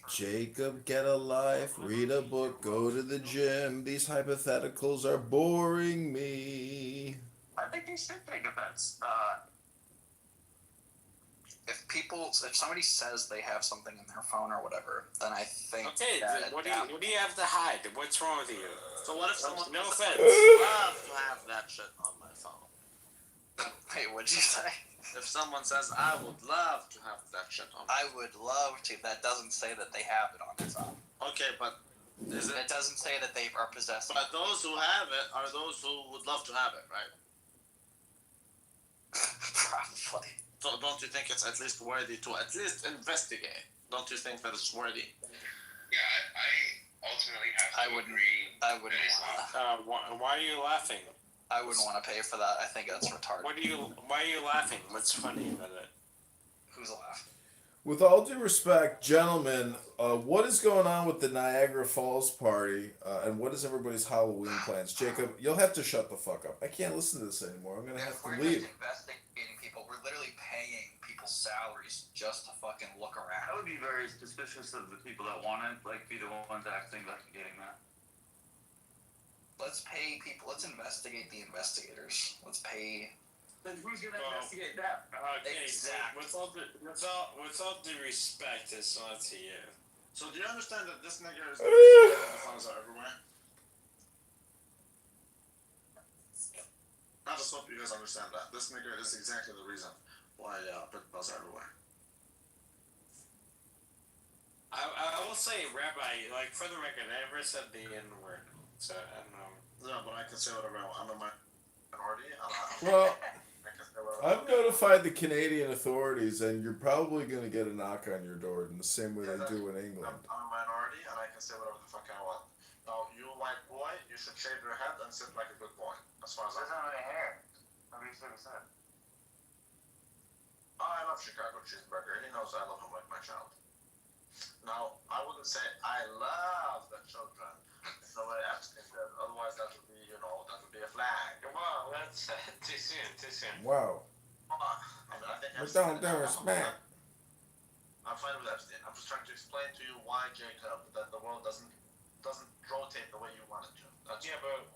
Jacob, get a life, read a book, go to the gym. These hypotheticals are boring me. I think you should take offense. if somebody says they have something in their phone or whatever, then I think. Okay, that what do you have to hide? What's wrong with you? So what if someone No says, offense. I would love to have that shit on my phone? Wait, what'd you say? If someone says, I would love to have that shit on my I would love to. That doesn't say that they have it on their phone. Okay, but is it? It doesn't say that they are possessing. But those who have it are those who would love to have it, right? Probably. So don't you think it's at least worthy to at least investigate? Don't you think that it's worthy? Yeah, I ultimately have to agree. I wouldn't want Why are you laughing? I wouldn't want to pay for that. I think that's retarded. Why are you laughing? What's funny about it? Who's laughing? With all due respect, gentlemen, what is going on with the Niagara Falls party, and what is everybody's Halloween plans? Jacob, you'll have to shut the fuck up. I can't listen to this anymore. I'm gonna have to We're leave. just investigating people. We're literally paying people's salaries just to fucking look I around. would be very suspicious of the people that want to be the ones actually investigating that. Let's pay people. Let's investigate the investigators. Let's pay. Then who's gonna Well, investigate that? Okay, Exactly. with all due respect, it's not to you. So do you understand that this nigger is the phones are everywhere? I just hope you guys understand that. This nigger is exactly the reason why pedophiles are everywhere. I will say, Rabbi, like for the record, I never said the N word, so I don't know. Yeah, but I can say whatever I want. I'm a minority. Well, I can say whatever I I've want. notified the Canadian authorities, and you're probably gonna get a knock on your door in the same way they do in England. I'm a minority and I can say whatever the fuck I want. Now, you white boy, you should shave your head and sit like a good boy. As far as I know. any hair. Nobody said that. Oh, I love Chicago cheeseburger. He knows I love him like my child. Now, I wouldn't say I love the children the way Epstein did. Otherwise, that would be, that would be a flag. Well, that's too soon. Wow. I mean, I think With Epstein all due respect. I'm fine with Epstein. I'm just trying to explain to you why, Jacob, that the world doesn't rotate the way you want it to. That's But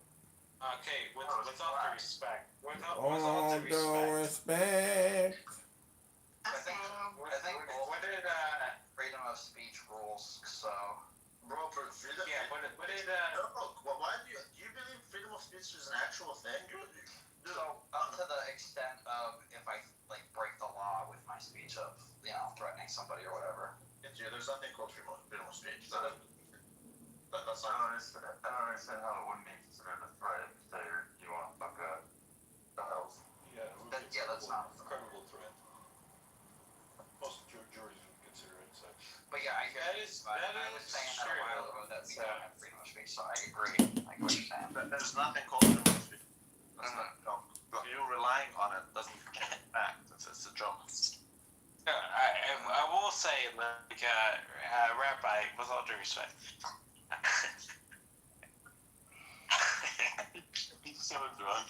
okay, with all due respect, with all All due due respect, respect. I think what did freedom of speech rules. So. bro, for freedom. yeah, what did Why do you believe freedom of speech is an actual thing? So up to the extent of if I break the law with my speech of threatening somebody or whatever. There's nothing called freedom of speech. That's I don't understand how it wouldn't be considered a threat if you want to fuck up the health. That's not. Credible threat. Most juries would consider it such. But yeah, I That is was saying that a true. while ago that we don't have freedom of speech, so I agree. I get what you're saying. There's nothing called freedom of speech. You relying on it doesn't change the fact. It's a joke. I will say, Rabbi, with all due respect. He's so drunk.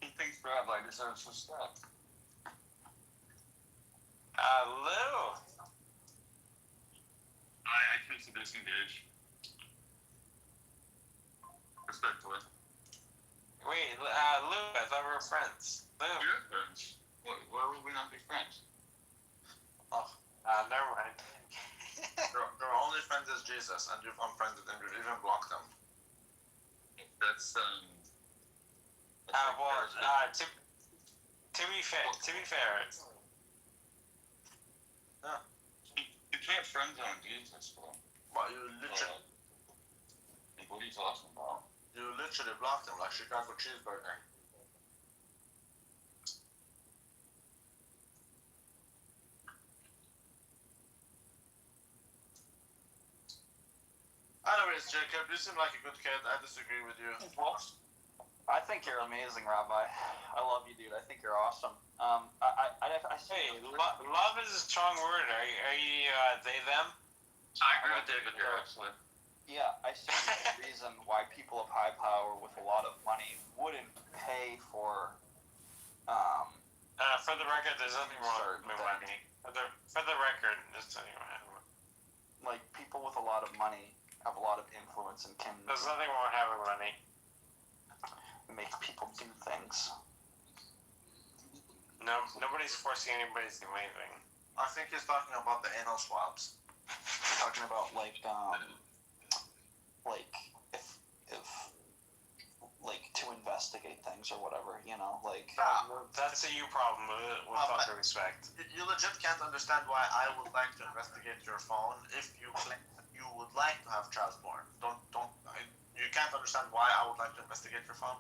He thinks Rabbi deserves respect. Lou. I choose to disengage. Respectfully. Wait, Lou, I thought we were friends. Lou. We're friends. Why would we not be friends? Never mind. Your only friend is Jesus, and you've unfriended him. You've even blocked him. That's to be fair, you can't friend zone Jesus, bro. Well, you literally What are you talking about? blocked him like Chicago cheeseburger. worries, Jacob. You seem like a good kid. I disagree with you. Well, I think you're amazing, Rabbi. I love you, dude. I think you're awesome. I say, Hey, love is a strong word. Are you they them? I agree with David here, actually. yeah, I see no reason why people of high power with a lot of money wouldn't pay for, For the record, there's nothing wrong with Certain money. For the record, there's nothing wrong. like, people with a lot of money have a lot of influence and can There's nothing wrong with having money. make people do things. No, nobody's forcing anybody to do anything. I think he's talking about the anal swabs. We're talking about, like if like, to investigate things or whatever, you know, like. That's a you problem, with all due respect. You legit can't understand why I would like to investigate your phone if you would like to have child porn. You can't understand why I would like to investigate your phone.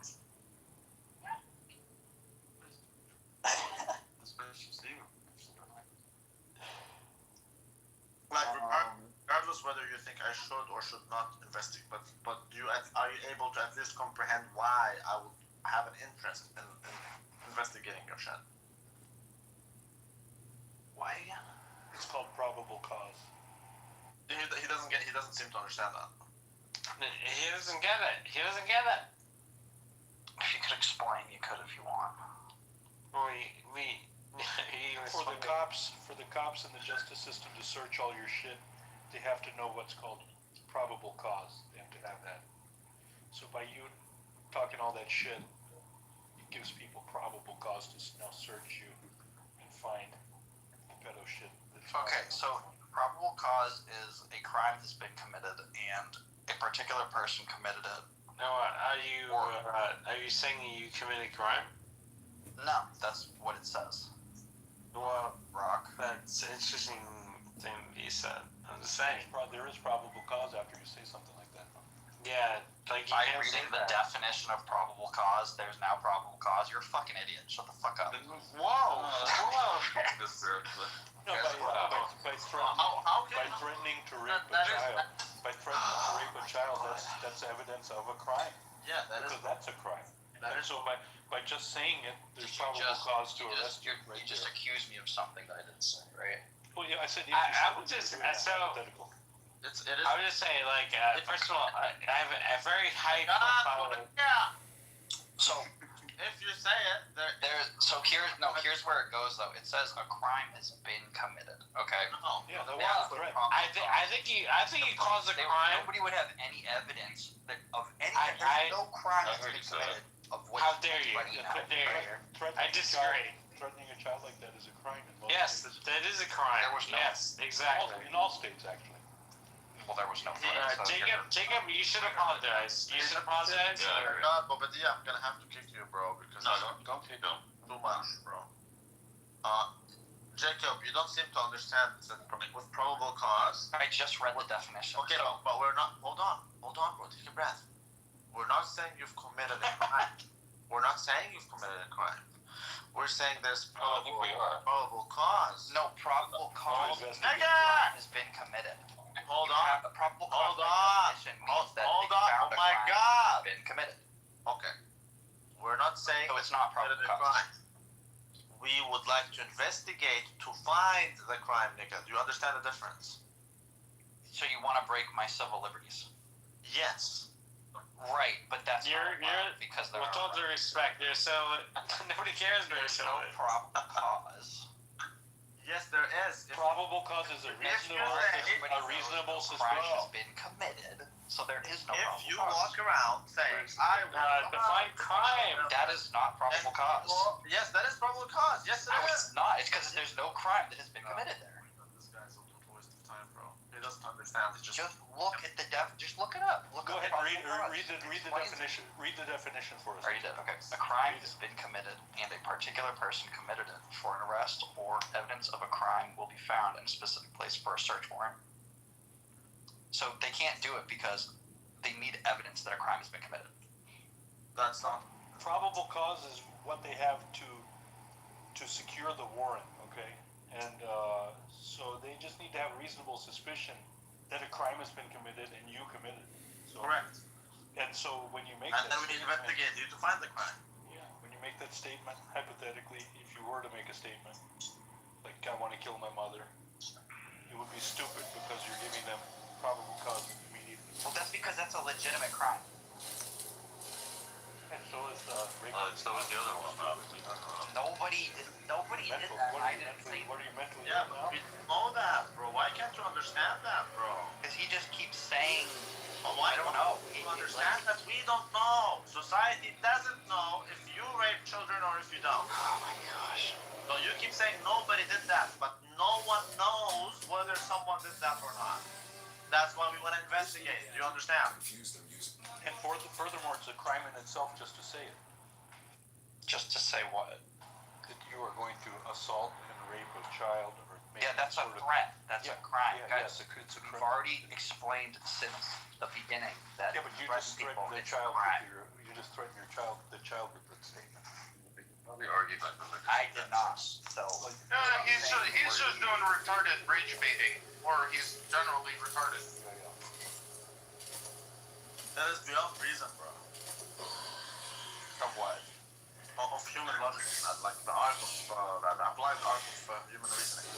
Like, regardless whether you think I should or should not investigate, but are you able to at least comprehend why I would have an interest in investigating your shit? Why? It's called probable cause. He doesn't seem to understand that. He doesn't get it. He doesn't get it. If you could explain, you could if you want. For the cops and the justice system to search all your shit, they have to know what's called probable cause. They have to have that. So by you talking all that shit, it gives people probable cause to now search you and find the pedo shit. Okay, so probable cause is a crime that's been committed and a particular person committed it. No, are you saying you committed a crime? No, that's what it says. Well, Rock. that's an interesting thing you said. I'm just saying. There is probable cause after you say something like that. Yeah, like you By can't say reading the that. definition of probable cause, there's now probable cause. You're a fucking idiot. Shut the fuck up. Whoa! No, by threatening to rape a child. By threatening to rape a child, that's evidence of a crime. Yeah, that is. Because that's a crime. That And is. so by just saying it, there's probable cause to arrest you right You just there. accused me of something that I didn't say, right? Well, yeah, I said I would just- so- hypothetical. It is. I would just say, like, first of all, I have a very high profile. Yeah. So If you say it, here's where it goes though. It says a crime has been committed. Okay. No. Yeah, that Yeah, was a threat. I think he calls a crime. Nobody would have any evidence of anything. I- There's no crime I that's heard been you say committed of what. How dare you? anybody How knows. dare you? Threatening I disagree. Threatening a child like that is a crime in most Yes, states. that is a crime. There was no- Yes, exactly. In all states, actually. Well, there was no threat. so Jacob, you should apologize. You should apologize. God, but yeah, I'm gonna have to kick you, bro, because Don't kick him. too much, bro. Jacob, you don't seem to understand that with probable cause. I just read the definition. Okay, but we're not. Hold on, bro. Take a breath. We're not saying you've committed a crime. We're not saying you've committed a crime. We're saying there's probable cause. No, probable cause. Nigga! Has been committed. Hold You on. have a probable cause Hold by on. definition means that Hold they on. found Oh a my crime God. has been committed. Okay. We're not saying So it's not committed probable a cause. crime. We would like to investigate to find the crime, nigga. Do you understand the difference? So you want to break my civil liberties. Yes. Right, but that's You're- not allowed because there With all due respect, you're so nobody cares about there's no yourself. probable cause. Yes, there is. If Probable cause is a reasonable A crime suspicion. has been committed, so there is no probable you cause. walk around saying, I Define crime. That is not probable cause. Yes, that is probable cause. Yes, it No, is. it's not. It's because there's no crime that has been committed there. This guy's a waste of time, bro. He doesn't understand. He Just look at the just look it up. Look Go up ahead and read probable the cause. definition. Read the definition for us. Or you did. Okay. A crime has been committed, and a particular person committed it. For an arrest or evidence of a crime will be found in a specific place for a search warrant. So they can't do it because they need evidence that a crime has been committed. That's not. Probable cause is what they have to secure the warrant, okay? And so they just need to have reasonable suspicion that a crime has been committed and you committed it. So, Correct. and so when you make And that then we statement, investigate you to find the crime. yeah, when you make that statement, hypothetically, if you were to make a statement, like, I want to kill my mother, it would be stupid because you're giving them probable cause immediately. Well, that's because that's a legitimate crime. And so is rape. So is the other one, obviously. Nobody did Mental, that. what I are you didn't mentally, say what are you mentally Yeah, ill now? but we know that, bro. Why can't you understand that, bro? because he just keeps saying, Well, why I don't know. You understand that we don't know. Society doesn't know if you rape children or if you don't. oh my gosh. So you keep saying nobody did that, but no one knows whether someone did that or not. That's why we want to investigate. Do you understand? And furthermore, it's a crime in itself just to say it. Just to say what? That you are going to assault and rape a child or make Yeah, that's a sort of- threat. That's a crime. Yeah, Guys, yes, it's a we've crime. already explained since the beginning that Yeah, but you threaten just people, threatened the it's child crime. with you just threatened the child with that statement. We argued like I did not. So He's just doing retarded rage baiting, or he's generally retarded. That is beyond reason, bro. of what? Of human logic, like the art of, the applied art of human reasoning.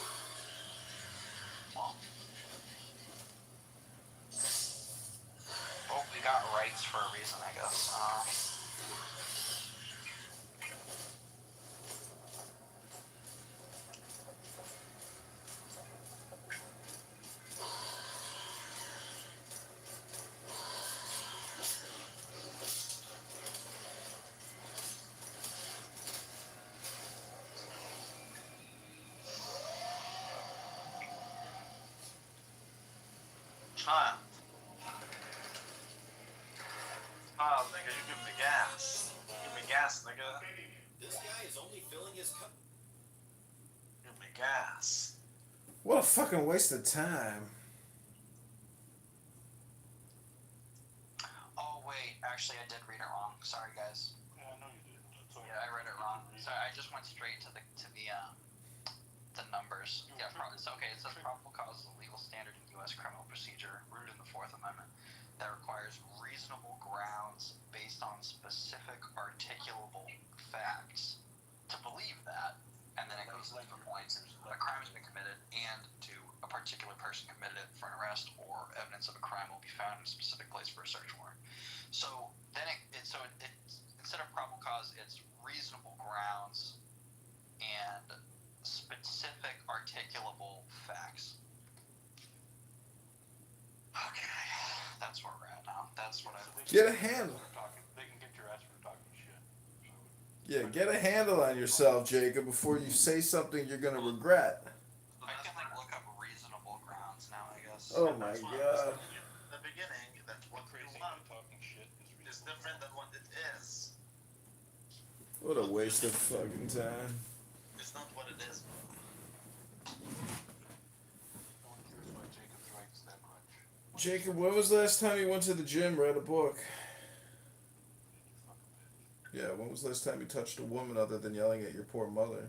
Well, we got rights for a reason, I guess. Child. Child, nigga, you give me gas. Give me gas, nigga. This guy is only filling his cup. Give me gas. What a fucking waste of time. Oh wait, actually I did read it wrong. Sorry guys. Yeah, I know you did. That's all Yeah, I read it wrong. Sorry, I just went straight to the numbers. Yeah, it's okay. It says probable cause is a legal standard in U.S. criminal procedure rooted in the Fourth Amendment that requires reasonable grounds based on specific articulable facts to believe that, and then it goes to the points. A crime has been committed, and to a particular person committed it for an arrest or evidence of a crime will be found in a specific place for a search warrant. So then it's instead of probable cause, it's reasonable grounds and specific articulable facts. Okay, that's where we're at now. That's what I Get a handle. They can get your ass for talking shit. Yeah, get a handle on yourself, Jacob, before you say something you're gonna regret. I can look up reasonable grounds now, I guess. Oh my god. The beginning, that what you Crazy want talking shit is different than what it is. What a waste of fucking time. It's not what it is. No one cares why Jacob's rights that much. Jacob, when was the last time you went to the gym, read a book? Yeah, when was the last time you touched a woman other than yelling at your poor mother?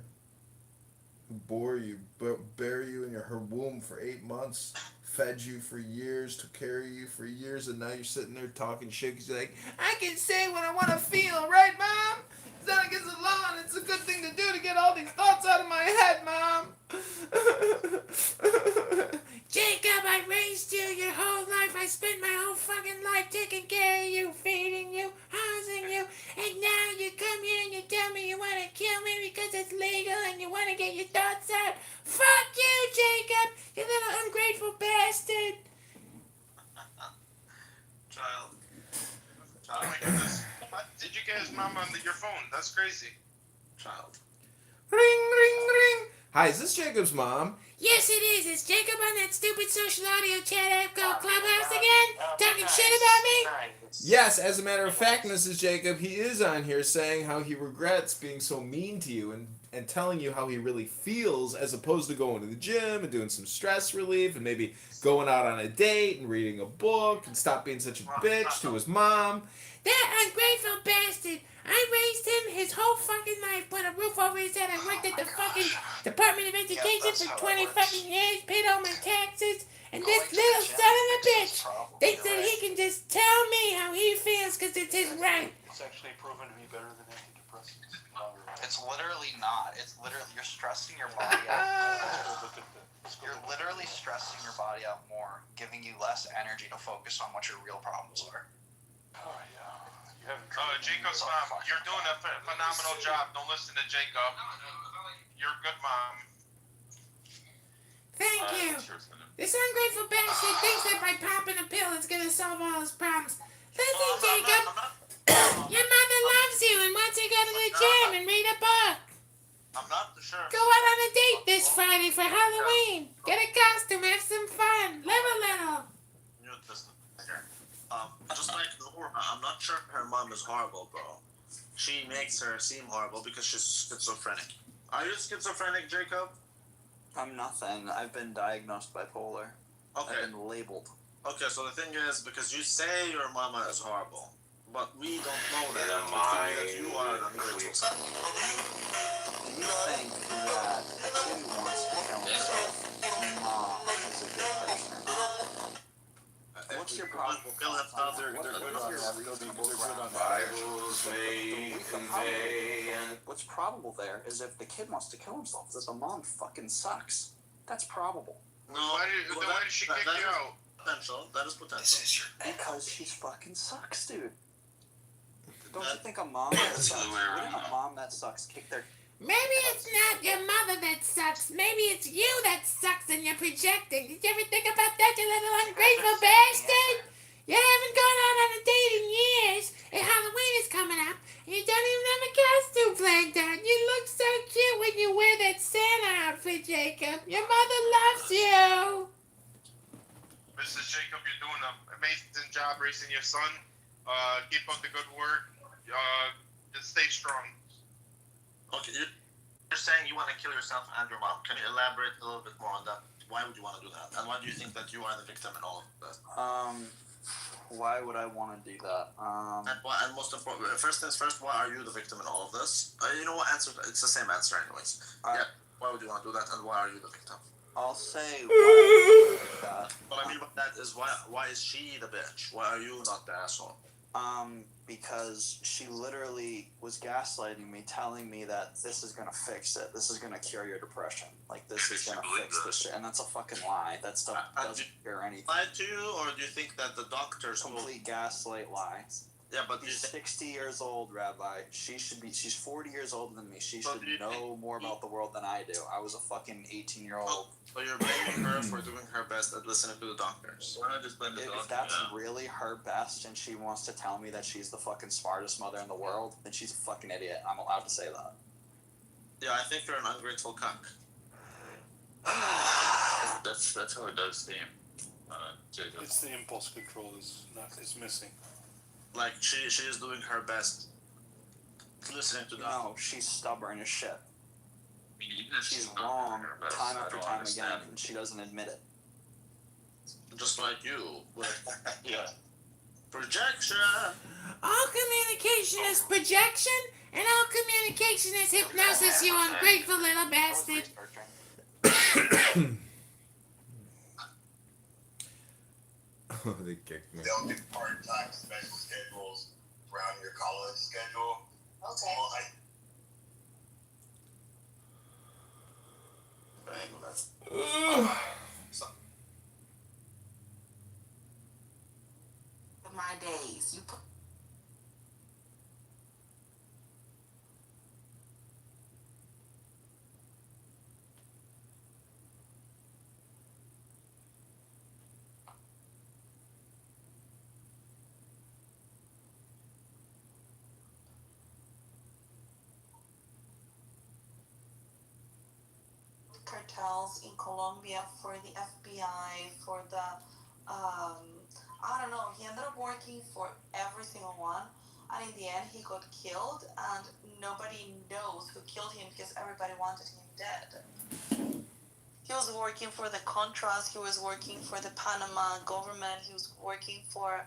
Who bore you, bare you in her womb for 8 months, fed you for years, took care of you for years, and now you're sitting there talking shit because you're like, I can say what I want to feel, right, Mom? It's not against the law, and it's a good thing to do to get all these thoughts out of my head, Mom. Jacob, I raised you your whole life. I spent my whole fucking life taking care of you, feeding you, housing you, and now you come here and you tell me you want to kill me because it's legal and you want to get your thoughts out. Fuck you, Jacob, you little ungrateful bastard. Child. Oh my goodness. Did you get his mom on your phone? That's crazy. Child. Ring, ring, ring. Hi, is this Jacob's mom? Yes, it is. It's Jacob on that stupid social audio chat app called Clubhouse again? Talking shit about me? Yes, as a matter of fact, Mrs. Jacob, he is on here saying how he regrets being so mean to you and telling you how he really feels as opposed to going to the gym and doing some stress relief and maybe going out on a date and reading a book and stop being such a bitch to his mom. That ungrateful bastard. I raised him his whole fucking life, put a roof over his head. I worked at the fucking Department of Education for 20 fucking years, paid all my taxes, and this little son of is right. It's actually proven to be better than antidepressants. It's literally not. It's literally, you're stressing your body out. You're literally stressing your body out more, giving you less energy to focus on what your real problems are. Oh, yeah. You haven't Jacob's mom, you're doing a phenomenal job. Don't listen to Jacob. You're a good mom. Thank you. This ungrateful bastard thinks that by popping a pill it's gonna solve all his problems. Listen, Jacob, your mother loves you and wants you to go to the gym and read a book. I'm not sure. Go out on a date this Friday for Halloween. Get a costume, have some fun, live a little. Just like Laura, I'm not sure her mom is horrible, bro. She makes her seem horrible because she's schizophrenic. Are you schizophrenic, Jacob? I'm nothing. I've been diagnosed bipolar. Okay. I've been labeled. Okay, so the thing is, because you say your mama is horrible, but we don't know that. That you are an ungrateful son. Do you think that a kid who wants to kill himself, mom, is a good person? What's your problem? What's probable there is if the kid wants to kill himself, that the mom fucking sucks. That's probable. No, why did she kick you out? Potential. That is potential. Because she fucking sucks, dude. Don't you think a mom that sucks? Wouldn't a mom that sucks kick their... Maybe it's not your mother that sucks. Maybe it's you that sucks and you're projecting. Did you ever think about that, you little ungrateful bastard? You haven't gone out on a date in years, and Halloween is coming up, and you don't even have a costume planned out. You look so cute when you wear that Santa outfit, Jacob. Your mother loves you. Mrs. Jacob, you're doing an amazing job raising your son. Keep up the good work. Just stay strong. Okay, you're saying you want to kill yourself and your mom. Can you elaborate a little bit more on that? Why would you want to do that? And why do you think that you are the victim in all of this? Why would I want to do that? And most important, first things first, why are you the victim in all of this? You know what, answer, it's the same answer anyways. Yeah, why would you want to do that, and why are you the victim? I'll say why I would do that. What I mean by that is, why is she the bitch? Why are you not the asshole? Because she literally was gaslighting me, telling me that this is gonna fix it. This is gonna cure your depression. Like, this is gonna fix this shit. And that's a fucking lie. That stuff doesn't cure anything. Lied to you, or do you think that the doctors... Complete gaslight lie. Yeah, but she's 60 years old, Rabbi. She's 40 years older than me. She should know more about the world than I do. I was a fucking 18-year-old. So you're blaming her for doing her best at listening to the doctors. Why not just blame the doctor? If that's really her best and she wants to tell me that she's the fucking smartest mother in the world, then she's a fucking idiot. I'm allowed to say that. Yeah, I think you're an ungrateful cuck. That's how it does seem, Jacob. It's the impulse control is missing. Like, she is doing her best listening to that. No, she's stubborn as shit. She's wrong time after time again, and she doesn't admit it. Just like you. Yeah. Projection! All communication is projection, and all communication is hypnosis, you ungrateful little bastard. Oh, they kicked me. They'll do part-time special schedules around your college schedule. Okay. My days. You put cartels in Colombia for the FBI, for the, I don't know, he ended up working for every single one, and in the end he got killed, and nobody knows who killed him because everybody wanted him dead. He was working for the Contras, he was working for the Panama government, he was working for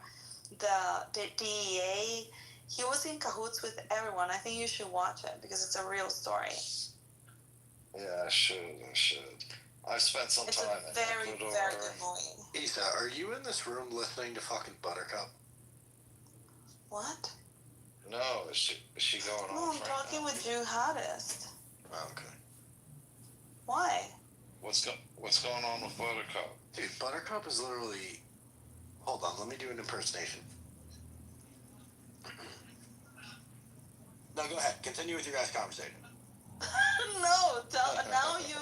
the DEA. He was in cahoots with everyone. I think you should watch it because it's a real story. Yeah, I should. I've spent some time in very, Kitover. very good movie. Isa, are you in this room listening to fucking Buttercup? What? No, is she going No, off I'm right talking now? with Drew Hottest. Oh, okay. Why? What's going on with Buttercup? Dude, Buttercup is literally. Hold on, let me do an impersonation. No, go ahead. Continue with your guys' conversation. No, now you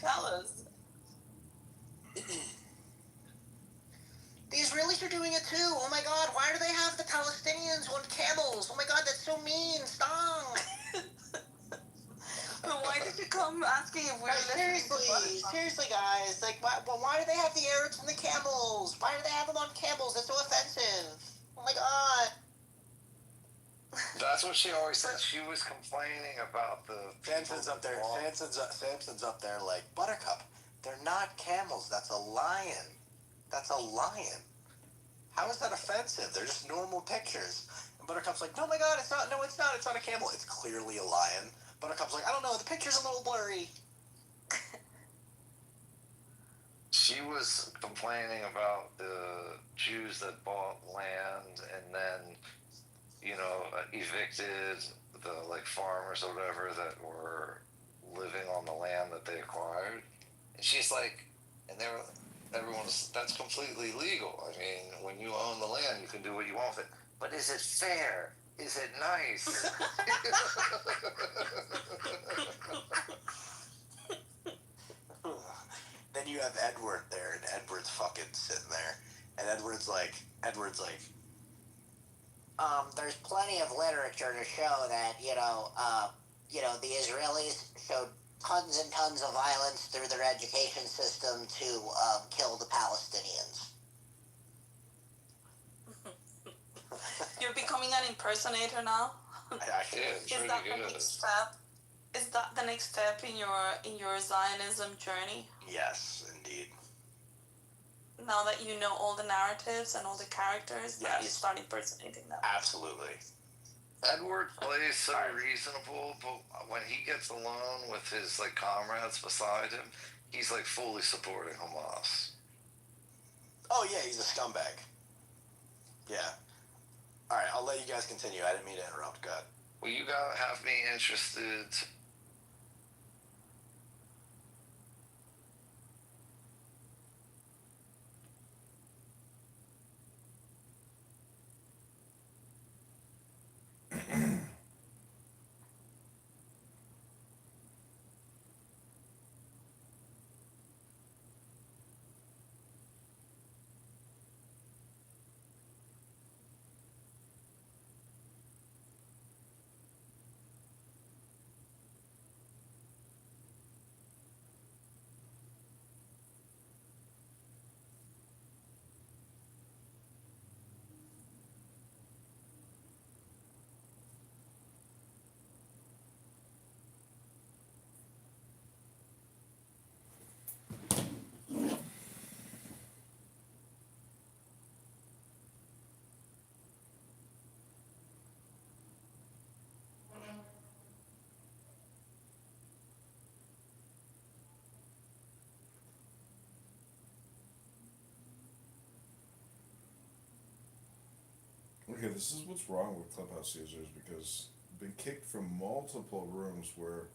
tell us. The Israelis are doing it too. Oh my God, why do they have the Palestinians on camels? Oh my God, that's so mean. Stop. But why did you come asking if we were listening to Buttercup? Seriously, guys. Like, why do they have the Arabs and the camels? Why do they have them on camels? That's so offensive. Oh my God. That's what she always said. She was complaining about the. Samson's up there. Samson's up there like, Buttercup, they're not camels. That's a lion. That's a lion. How is that offensive? They're just normal pictures. And Buttercup's like, no, my God, it's not. No, it's not. It's not a camel. It's clearly a lion. Buttercup's like, I don't know. The picture's a little blurry. She was complaining about the Jews that bought land and then, evicted the farmers or whatever that were living on the land that they acquired. And she's like, and everyone's, that's completely legal. I mean, when you own the land, you can do what you want with it. But is it fair? Is it nice? Then you have Edward there, and Edward's fucking sitting there. And Edward's like, There's plenty of literature to show that, the Israelis showed tons and tons of violence through their education system to kill the Palestinians. You're becoming an impersonator now. I did. Is that the next step? Is that the next step in your Zionism journey? yes, indeed. Now that you know all the narratives and all the characters, now you Yes. start impersonating them. Absolutely. Edward plays so reasonable, but when he gets alone with his comrades beside him, he's fully supporting Hamas. Oh, yeah, he's a scumbag. Yeah. All right, I'll let you guys continue. I didn't mean to interrupt. Go ahead. Well, you gotta have me interested. Okay, this is what's wrong with Clubhouse users because I've been kicked from multiple rooms where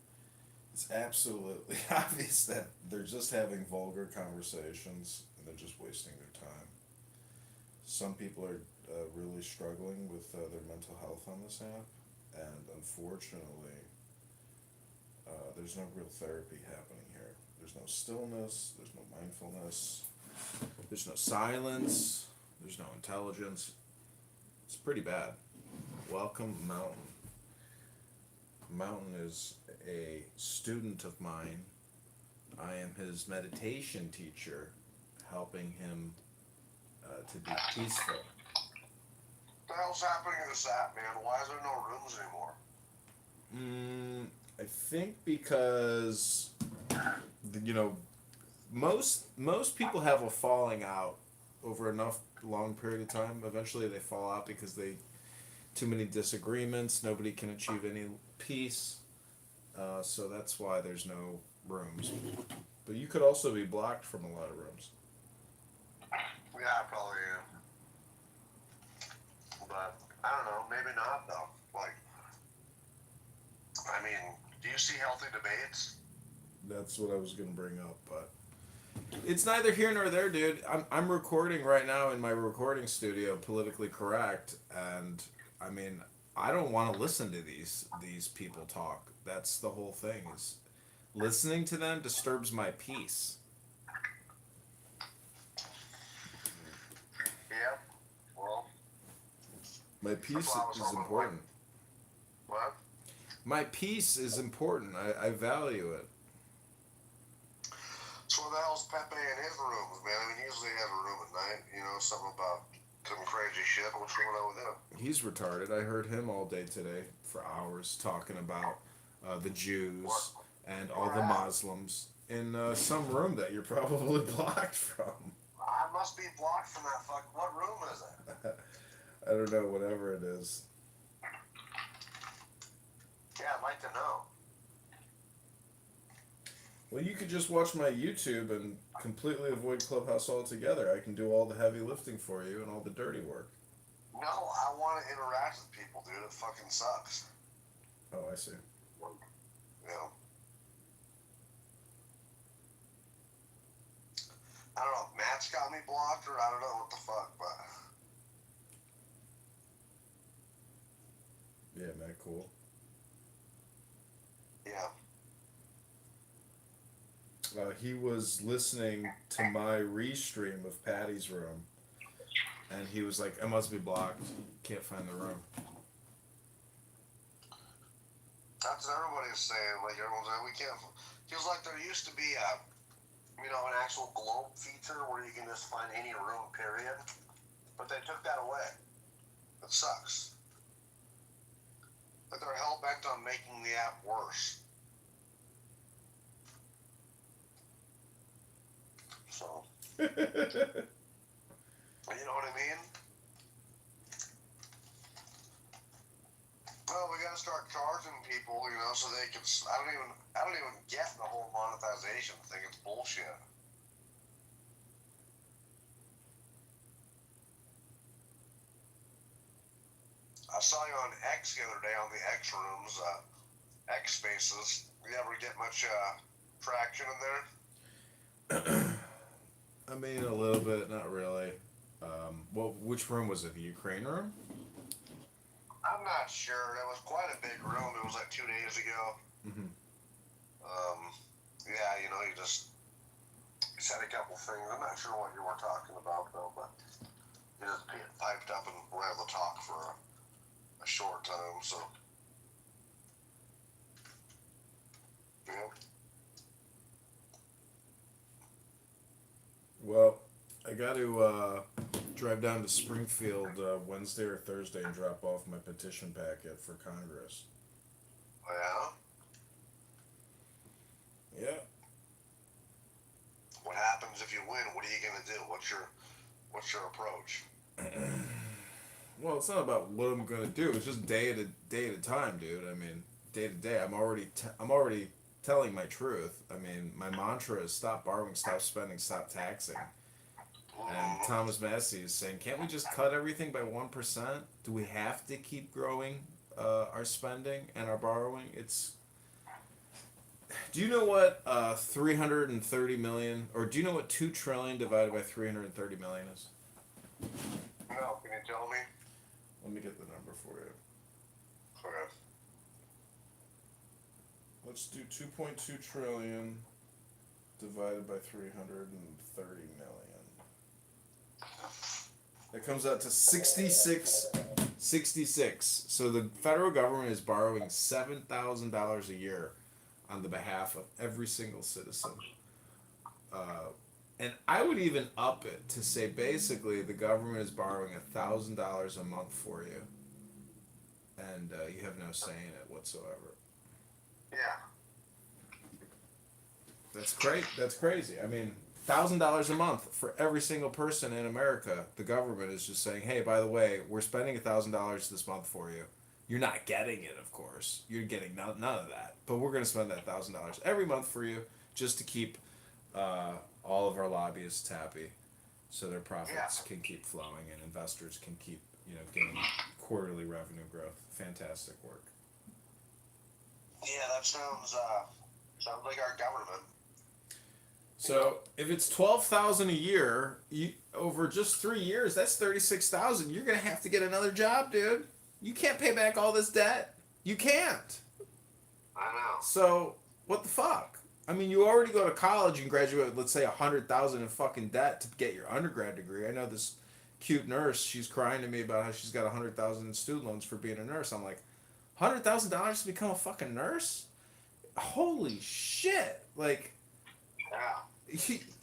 it's absolutely obvious that they're just having vulgar conversations and they're just wasting their time. Some people are really struggling with their mental health on this app, and unfortunately, there's no real therapy happening here. There's no stillness, there's no mindfulness, there's no silence, there's no intelligence. It's pretty bad. Welcome, Mountain. Mountain is a student of mine. I am his meditation teacher, helping him to be peaceful. What the hell's happening to this app, man? Why is there no rooms anymore? I think because most people have a falling out over enough long period of time. Eventually they fall out because too many disagreements, nobody can achieve any peace, so that's why there's no rooms. But you could also be blocked from a lot of rooms. Yeah, I probably am. But I don't not though? Like, I mean, do you see healthy debates? That's what I was gonna bring up, but it's neither here nor there, dude. I'm recording right now in my recording studio, politically correct, and I mean, I don't want to listen to these people talk. That's the whole thing. Is listening to them disturbs my peace. Yeah. Well, My peace that's why I was is hoping, important. What? My peace is important. I value it. So what the hell's Pepe in his rooms, man? I mean, usually he has a room at night, you know, something about some crazy shit. What's going on with him? He's retarded. I heard him all day today for hours talking about the Jews and all the Muslims in some room that you're probably blocked from. I must be blocked from that fuck. What room is it? I don't know, whatever it is. Yeah, I'd like to know. Well, you could just watch my YouTube and completely avoid Clubhouse altogether. I can do all the heavy lifting for you and all the dirty work. No, I want to interact with people, dude. It fucking sucks. Oh, I see. You know. I don't know if Matt's got me blocked or I don't know what the fuck, but Yeah, Matt, cool. yeah. He was listening to my restream of Patty's room, and he was like, "I must be blocked. Can't find the room." That's what everybody's saying. Like everyone's like, we can't. Feels like there used to be an actual globe feature where you can just find any room, period. But they took that away. It sucks. But they're hell bent on making the app worse. So, you know what I mean? Well, we gotta start charging people, you know, so they can. I don't even get the whole monetization thing. It's bullshit. I saw you on X the other day on the X rooms, X spaces. You ever get much traction in there? I mean, a little bit, not really. Which room was it? The Ukraine room? I'm not sure. It was quite a big room. It was like 2 days ago. Mm-hmm. Yeah, you know, you said a couple things. I'm not sure what you were talking about though, but you just piped up and were able to talk for a short time. So, yeah. Well, I got to drive down to Springfield Wednesday or Thursday and drop off my petition packet for Congress. Yeah. Yeah. What happens if you win? What are you gonna do? What's your approach? Well, it's not about what I'm gonna do. It's just day at a time, dude. I mean, day to day. I'm already telling my truth. I mean, my mantra is stop borrowing, stop spending, stop taxing. And Thomas Massey is saying, can't we just cut everything by 1%? Do we have to keep growing our spending and our borrowing? Do you know what 330 million, or do you know what 2 trillion divided by 330 million is? No, can you tell me? Let me get the number for you. Okay. Let's do 2.2 trillion divided by 330 million. That comes out to 66. So the federal government is borrowing $7,000 a year on the behalf of every single citizen. And I would even up it to say basically the government is borrowing $1,000 a month for you, and you have no say in it whatsoever. Yeah. That's great. That's crazy. I mean, $1,000 a month for every single person in America. The government is just saying, "Hey, by the way, we're spending $1,000 this month for you. You're not getting it, of course. You're getting none of that. But we're going to spend that $1,000 every month for you, just to keep all of our lobbyists happy, so their profits can keep flowing and investors can keep, getting quarterly revenue growth. Fantastic work. Yeah, that sounds like our government. So if it's 12,000 a year, over just 3 years, that's 36,000. You're gonna have to get another job, dude. You can't pay back all this debt. You can't. I know. So what the fuck? I mean, you already go to college and graduate with, let's say, 100,000 in fucking debt to get your undergrad degree. I know this cute nurse. She's crying to me about how she's got 100,000 in student loans for being a nurse. I'm like, $100,000 to become a fucking nurse? Holy shit! Like, yeah.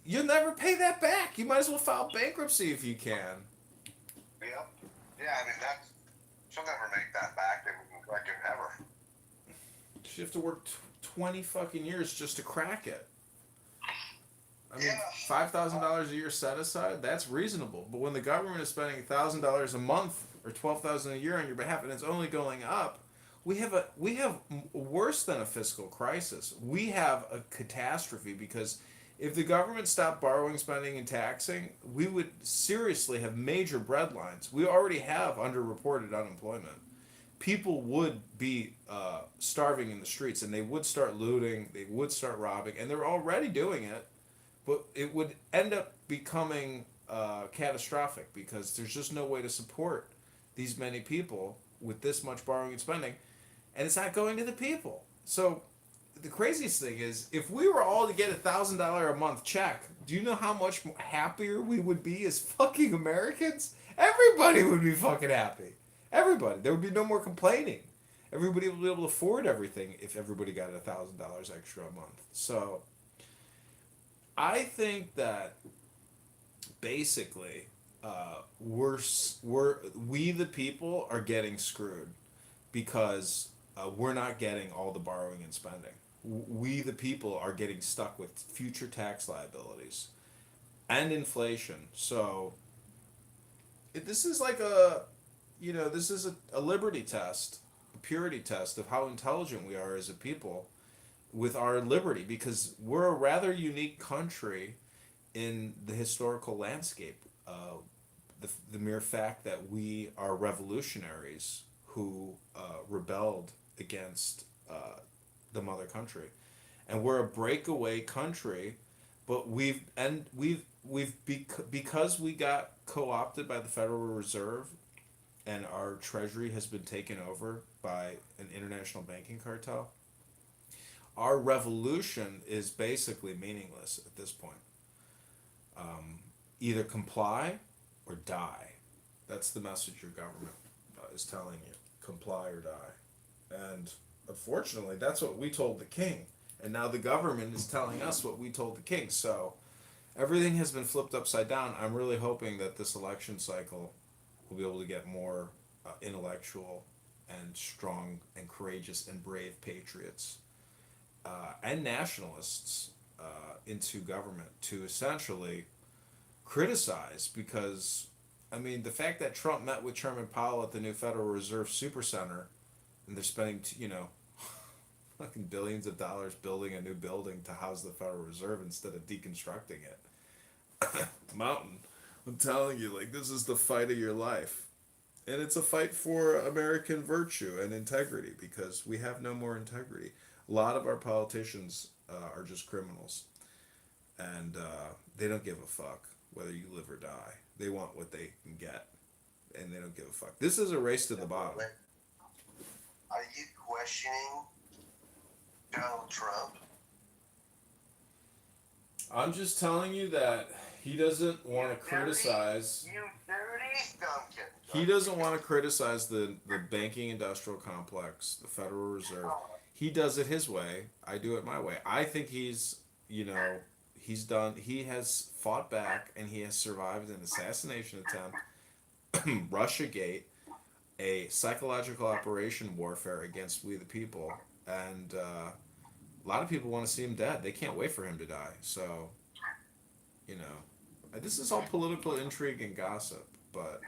You'll never pay that back. You might as well file bankruptcy if you can. Yep. Yeah, I mean she'll never make that back. Like ever. She have to work 20 fucking years just to crack it. I mean, $5,000 a year set aside, that's reasonable. But when the government is spending $1,000 a month or $12,000 a year on your behalf, and it's only going up, we have worse than a fiscal crisis. We have a catastrophe, because if the government stopped borrowing, spending, and taxing, we would seriously have major breadlines. We already have underreported unemployment. People would be starving in the streets, and they would start looting, they would start robbing, and they're already doing it. But it would end up becoming catastrophic, because there's just no way to support these many people with this much borrowing and spending, and it's not going to the people. So the craziest thing is, if we were all to get $1,000 a month check, do you know how much happier we would be as fucking Americans? Everybody would be fucking happy. Everybody. There would be no more complaining. Everybody would be able to afford everything if everybody got $1,000 extra a month. So I think that basically we the people are getting screwed, because we're not getting all the borrowing and spending. We the people are getting stuck with future tax liabilities and inflation. So this is like this is a liberty test, a purity test of how intelligent we are as a people with our liberty, because we're a rather unique country in the historical landscape. The mere fact that we are revolutionaries who rebelled against the mother country, and we're a breakaway country, but because we got co-opted by the Federal Reserve, and our treasury has been taken over by an international banking cartel. Our revolution is basically meaningless at this point. Either comply or die. That's the message your government is telling you. Comply or die. And unfortunately, that's what we told the king. And now the government is telling us what we told the king. So everything has been flipped upside down. I'm really hoping that this election cycle will be able to get more intellectual and strong and courageous and brave patriots and nationalists into government to essentially criticize, because I mean, the fact that Trump met with Chairman Powell at the new Federal Reserve Supercenter, and they're spending fucking billions of dollars building a new building to house the Federal Reserve instead of deconstructing it. Mountain, I'm telling you, like, this is the fight of your life. And it's a fight for American virtue and integrity, because we have no more integrity. A lot of our politicians are just criminals, and they don't give a fuck whether you live or die. They want what they can get, and they don't give a fuck. This is a race to the bottom. Are you questioning Donald Trump? I'm just telling you that he doesn't want to criticize. You dirty Duncan. He doesn't want to criticize the banking industrial complex, the Federal Reserve. He does it his way. I do it my way. I think he has fought back, and he has survived an assassination attempt, Russiagate, a psychological operation warfare against we the people, and a lot of people want to see him dead. They can't wait for him to die. So, this is all political intrigue and gossip, but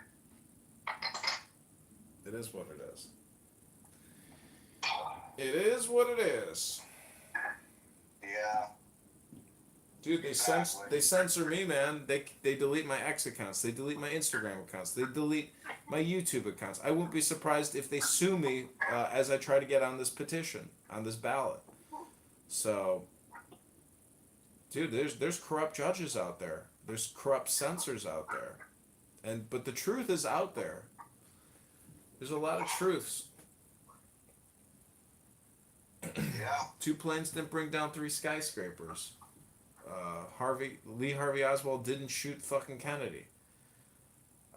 it is what it is. It is what it is. Yeah. Dude, they censor me, man. They delete my X accounts. They delete my Instagram accounts. They delete my YouTube accounts. I wouldn't be surprised if they sue me as I try to get on this petition, on this ballot. So, dude, there's corrupt judges out there. There's corrupt censors out there, but the truth is out there. There's a lot of truths. Yeah. 2 planes didn't bring down 3 skyscrapers. Lee Harvey Oswald didn't shoot fucking Kennedy.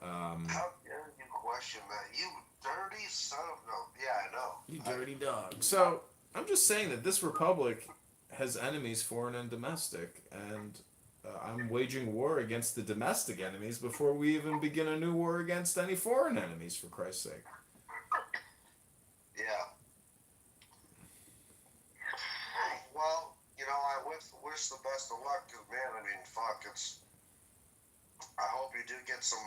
How dare you question that? You dirty son of no. Yeah, I know. You dirty dog. So, I'm just saying that this republic has enemies, foreign and domestic, and I'm waging war against the domestic enemies before we even begin a new war against any foreign enemies, for Christ's sake. Yeah. Well, I wish the best of luck, because, man, I mean, fuck, I hope you do get some,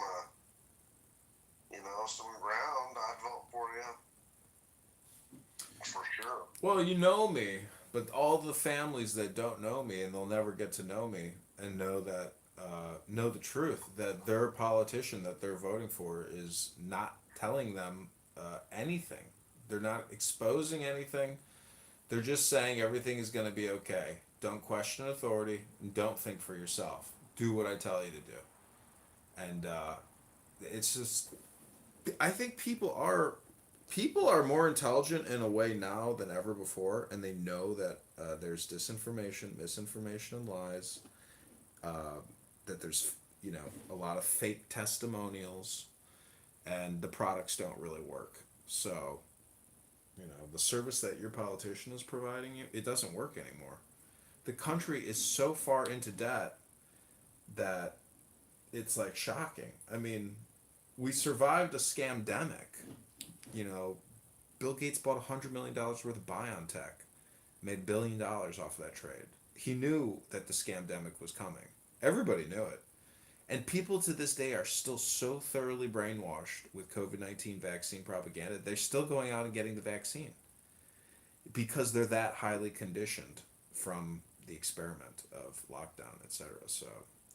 some ground. I'd vote for you. For sure. Well, you know me, but all the families that don't know me, and they'll never get to know me, and know the truth, that their politician that they're voting for is not telling them anything. They're not exposing anything. They're just saying everything is going to be okay. Don't question authority, and don't think for yourself. Do what I tell you to do. And it's just, I think people are more intelligent in a way now than ever before, and they know that there's disinformation, misinformation, and lies. That there's a lot of fake testimonials, and the products don't really work. So, the service that your politician is providing you, it doesn't work anymore. The country is so far into debt that it's like shocking. I mean, we survived a scamdemic. Bill Gates bought $100 million worth of BioNTech, made $1 billion off of that trade. He knew that the scamdemic was coming. Everybody knew it. And people to this day are still so thoroughly brainwashed with COVID-19 vaccine propaganda, they're still going out and getting the vaccine because they're that highly conditioned from the experiment of lockdown, etc. So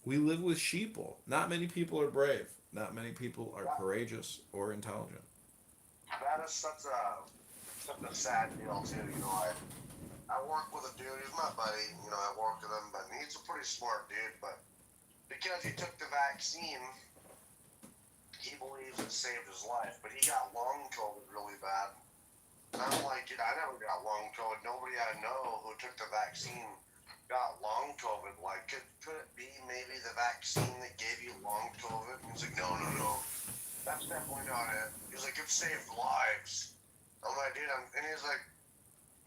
we live with sheeple. Not many people are brave. Not many people are courageous or intelligent. That is such a sad deal, too. I work with a dude, he's my buddy, I work with him, but he's a pretty smart dude, but because he took the vaccine, he believes it saved his life, but he got long COVID really bad. And I'm like, dude, I never got long COVID. Nobody I know who took the vaccine got long COVID. Like, could it be maybe the vaccine that gave you long COVID? And he's like, no. That's definitely not it. He's like, it saved lives. I'm like, dude, and he's like,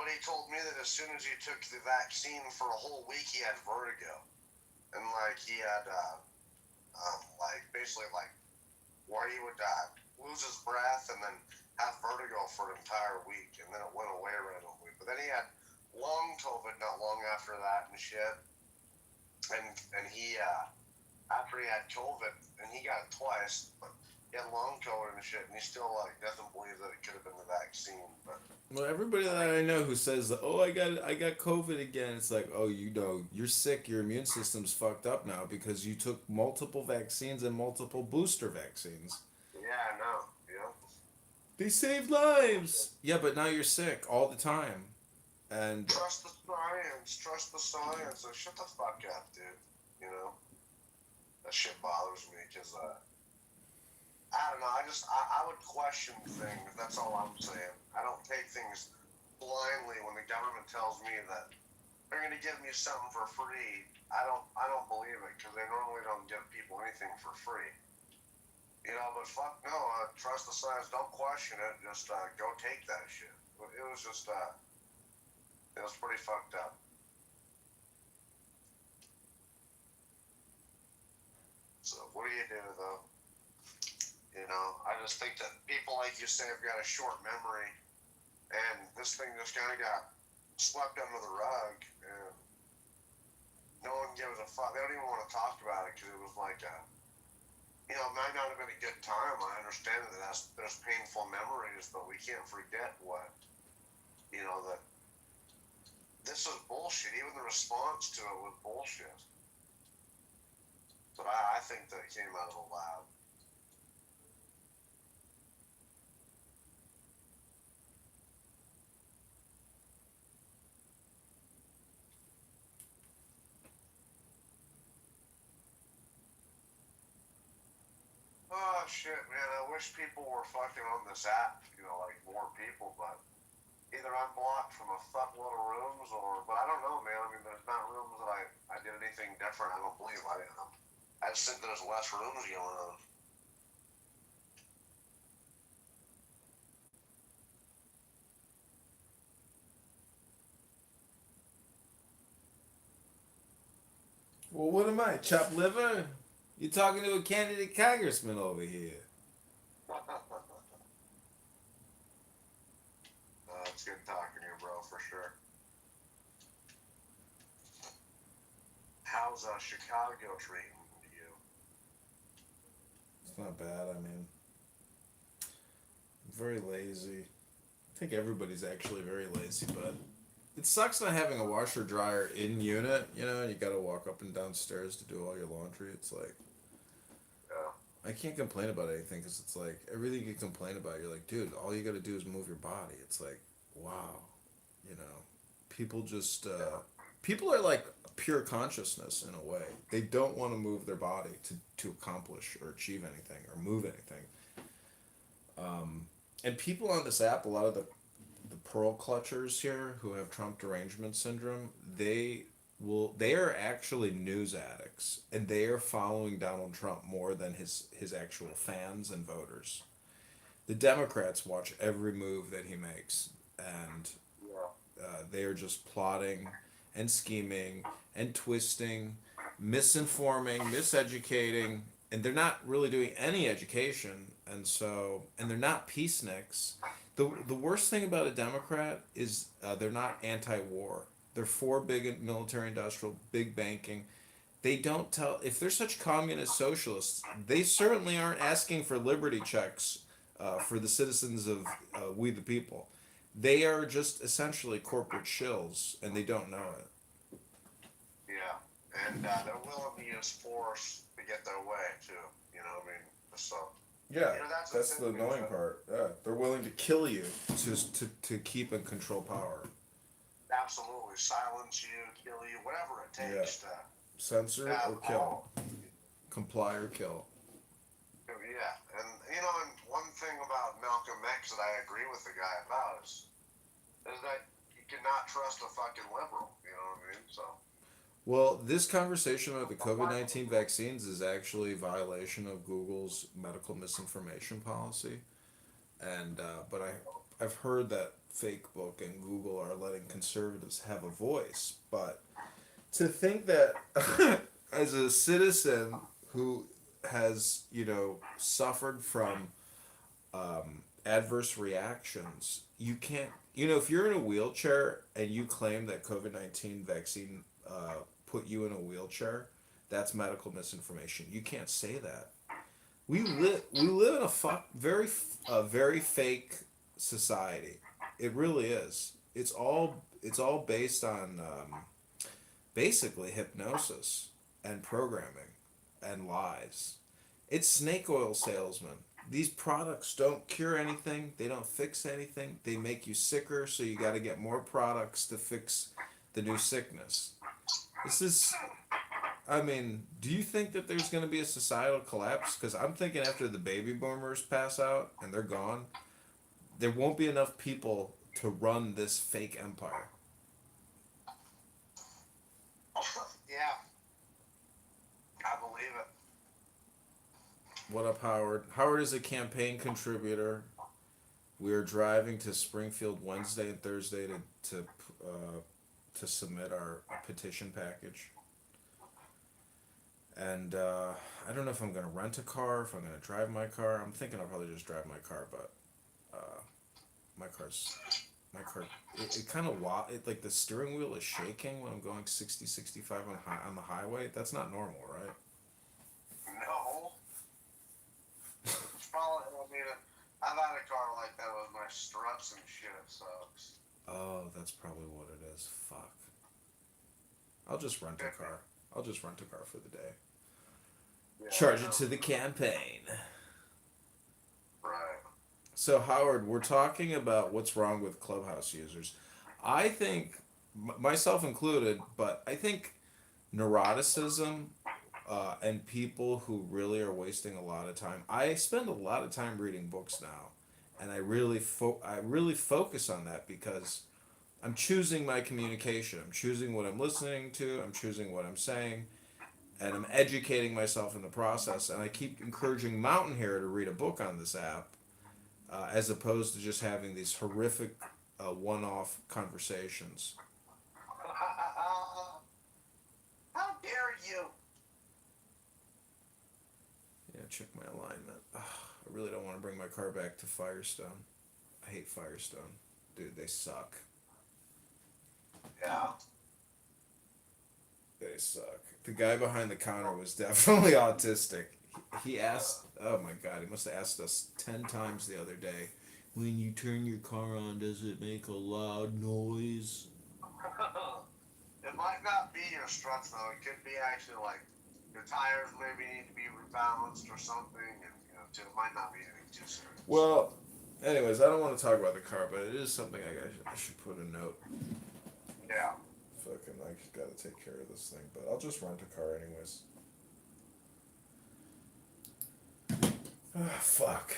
but he told me that as soon as he took the vaccine for a whole week, he had vertigo. And, he had, basically, where he would lose his breath and then have vertigo for an entire week, and then it went away randomly. But then he had long COVID not long after that and shit. And he, after he had COVID, and he got it twice, but he had long COVID and shit, and he still, doesn't believe that it could have been the vaccine, but... Well, everybody that I know who says, "Oh, I got COVID again," it's like, "Oh, you're sick. Your immune system's fucked up now because you took multiple vaccines and multiple booster vaccines." Yeah, I know. Yeah. They saved lives. Yeah, but now you're sick all the time, and trust the science. Trust the science. So shut the fuck up, dude. That shit bothers me because I don't know. I would question things. That's all I'm saying. I don't take things blindly when the government tells me that they're going to give me something for free. I don't believe it because they normally don't give people anything for free. But fuck no. Trust the science. Don't question it. Just go take that shit. It was just it was pretty fucked up. So what do you do though? I just think that people like you say have got a short memory, and this thing just kind of got swept under the rug, and no one gives a fuck. They don't even want to talk about it because it was like it might not have been a good time. I understand that there's painful memories, but we can't forget what, that this is bullshit. Even the response to it was bullshit. But I think that it came out of the lab. Oh shit, man! I wish people were fucking on this app. You know, like more people, but either I'm blocked from a fuckload of rooms, or but I don't know, man. I mean, there's not rooms that I did anything different. I don't believe I am. I just think there's less rooms going on. Well, what am I, chopped liver? You're talking to a candidate congressman over here. It's good talking to you, bro, for sure. How's Chicago treating you? It's not bad. I mean, I'm very lazy. I think everybody's actually very lazy, but it sucks not having a washer dryer in unit. You know, you got to walk up and downstairs to do all your laundry. It's like, I can't complain about anything because it's like everything you complain about, you're like, dude, all you got to do is move your body. It's like, wow, you know, people just people are like pure consciousness in a way. They don't want to move their body to accomplish or achieve anything or move anything. And people on this app, a lot of the pearl clutchers here who have Trump derangement syndrome, they are actually news addicts, and they are following Donald Trump more than his actual fans and voters. The Democrats watch every move that he makes, and they are just plotting and scheming and twisting, misinforming, miseducating, and they're not really doing any education, and they're not peaceniks. The worst thing about a Democrat is they're not anti-war. They're for big military industrial, big banking. They don't tell, if they're such communist socialists, they certainly aren't asking for liberty checks for the citizens of we the people. They are just essentially corporate shills, and they don't know it. Yeah, and they're willing to use force to get their way too. You know, I mean, so. Yeah, you know, that's the annoying part. Yeah, they're willing to kill you to keep and control power. Absolutely, silence you, kill you, whatever it takes to censor or kill, comply or kill. Yeah, and you know, and one thing about Malcolm X that I agree with the guy about is that you cannot trust a fucking liberal. You know what I mean? So. Well, this conversation about the COVID-19 vaccines is actually a violation of Google's medical misinformation policy, and but I've heard that Facebook and Google are letting conservatives have a voice, but to think that as a citizen who has, you know, suffered from adverse reactions, you can't, you know, if you're in a wheelchair and you claim that COVID-19 vaccine put you in a wheelchair, that's medical misinformation. You can't say that. We live in a very fake society. It really is. It's all based on basically hypnosis and programming and lies. It's snake oil salesmen. These products don't cure anything. They don't fix anything. They make you sicker, so you got to get more products to fix the new sickness. This is, I mean, do you think that there's going to be a societal collapse? Because I'm thinking after the baby boomers pass out and they're gone, there won't be enough people to run this fake empire. Yeah, I believe it. What up, Howard? Howard is a campaign contributor. We are driving to Springfield Wednesday and Thursday to submit our petition package. And I don't know if I'm gonna rent a car, if I'm gonna drive my car. I'm thinking I'll probably just drive my car, but my car. It kind of like the steering wheel is shaking when I'm going 60, 65 on the highway. That's not normal, right? No. Probably, I mean, I've had a car like that with my struts and shit. It sucks. Oh, that's probably what it is. Fuck. I'll just rent a car. I'll just rent a car for the day. Yeah, Charge it to the campaign. Right. So, Howard, we're talking about what's wrong with Clubhouse users. I think, myself included, but I think neuroticism and people who really are wasting a lot of time. I spend a lot of time reading books now, and I really focus on that because I'm choosing my communication. I'm choosing what I'm listening to. I'm choosing what I'm saying, and I'm educating myself in the process. And I keep encouraging Mountain here to read a book on this app, as opposed to just having these horrific one-off conversations. How dare you? Yeah, check my alignment. Ugh, I really don't want to bring my car back to Firestone. I hate Firestone. Dude, they suck. Yeah. They suck. The guy behind the counter was definitely autistic. He asked, oh my god, he must have asked us 10 times the other day, when you turn your car on, does it make a loud noise? It might not be your struts though. It could be actually like your tires maybe need to be rebalanced or something, and it might not be anything too serious. Well, anyways, I don't want to talk about the car, but it is something I should put a note. Yeah. Fucking, I gotta take care of this thing, but I'll just rent a car anyways. Ah, fuck.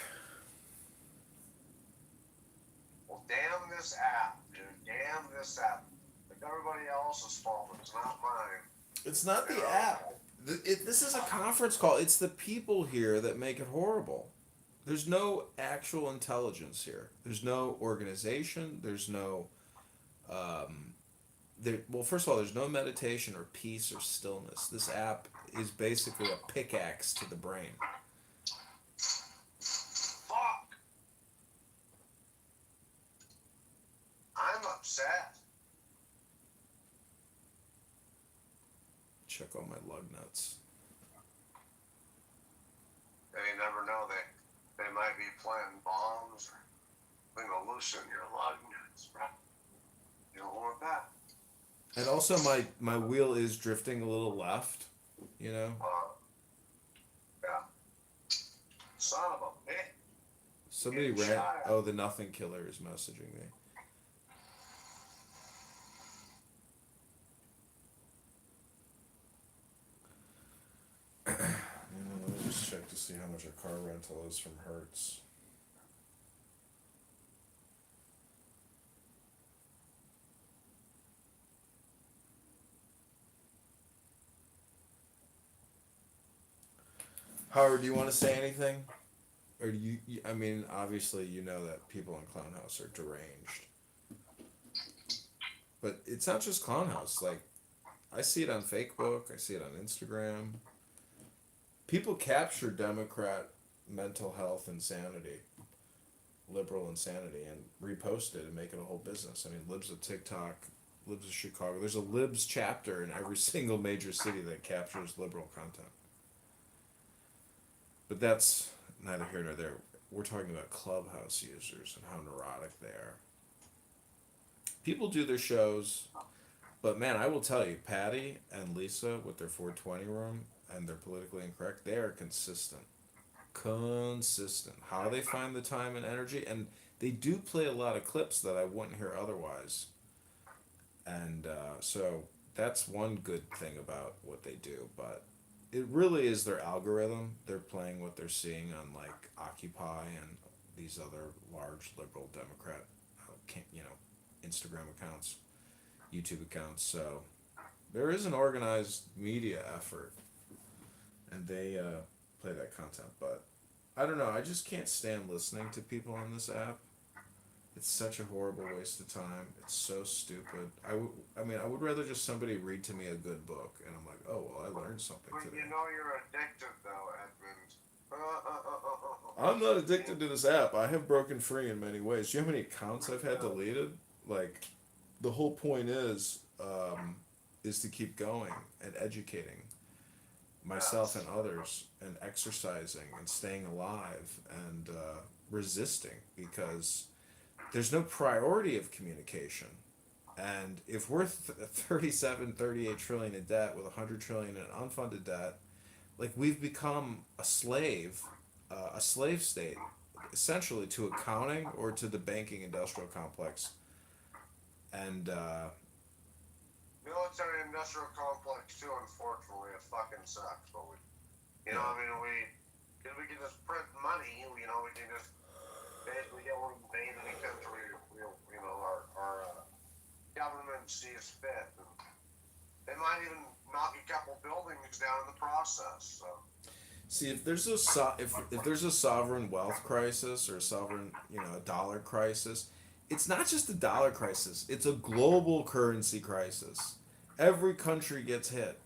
Well, damn this app, dude. Damn this app. It's everybody else's fault. It's not mine. It's not the app. This is a conference call. It's the people here that make it horrible. There's no actual intelligence here. There's no organization. There's no, well, first of all, there's no meditation or peace or stillness. This app is basically a pickaxe to the brain. Fuck. I'm upset. Check all my lug nuts. They never know they might be planting bombs or they go loosen your lug nuts, right? You don't want that. And also, my wheel is drifting a little left, you know? Yeah. Son of a bitch. Somebody ran. Oh, the Nothing Killer is messaging me. Let me just check to see how much a car rental is from Hertz. Howard, do you want to say anything? Or do you, I mean, obviously you know that people in Clown House are deranged. But it's not just Clown House. Like, I see it on Facebook. I see it on Instagram. People capture Democrat mental health insanity, liberal insanity, and repost it and make it a whole business. I mean, Libs of TikTok, Libs of Chicago. There's a Libs chapter in every single major city that captures liberal content. But that's neither here nor there. We're talking about Clubhouse users and how neurotic they are. People do their shows, but man, I will tell you, Patty and Lisa with their 420 room and their politically incorrect, they are consistent. Consistent. How they find the time and energy, and they do play a lot of clips that I wouldn't hear otherwise. And so that's one good thing about what they do, but it really is their algorithm. They're playing what they're seeing on like Occupy and these other large liberal Democrat, Instagram accounts, YouTube accounts. So there is an organized media effort, and they play that content. But I don't know. I just can't stand listening to people on this app. It's such a horrible waste of time. It's so stupid. I would rather just somebody read to me a good book, and I'm like, oh well, I learned something But today. you know you're addicted though, Edmund. I'm not addicted to this app. I have broken free in many ways. Do you know how many accounts I've had deleted? Like, the whole point is to keep going and educating myself and others, and exercising and staying alive and resisting, because there's no priority of communication. And if we're 37, 38 trillion in debt with 100 trillion in unfunded debt, like we've become a slave state, essentially to accounting or to the banking industrial complex. And Military industrial complex too, unfortunately, it fucking sucks. But we can just print money. We can just basically get what we pay in any country. Our government sees fit. And they might even knock a couple buildings down in the process. So. see, if there's if there's a sovereign wealth crisis or a sovereign, a dollar crisis, it's not just a dollar crisis. It's a global currency crisis. Every country gets hit,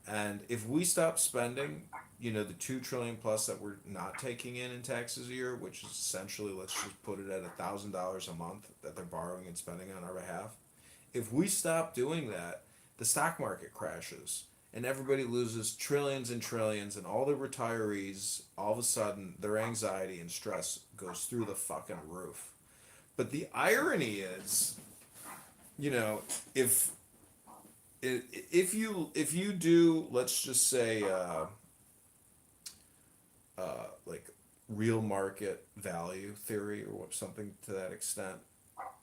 and if we stop spending, the 2 trillion plus that we're not taking in taxes a year, which is essentially, let's just put it at $1,000 a month that they're borrowing and spending on our behalf. If we stop doing that, the stock market crashes and everybody loses trillions and trillions, and all the retirees, all of a sudden, their anxiety and stress goes through the fucking roof. But the irony is, if you do, let's just say, like real market value theory or something to that extent,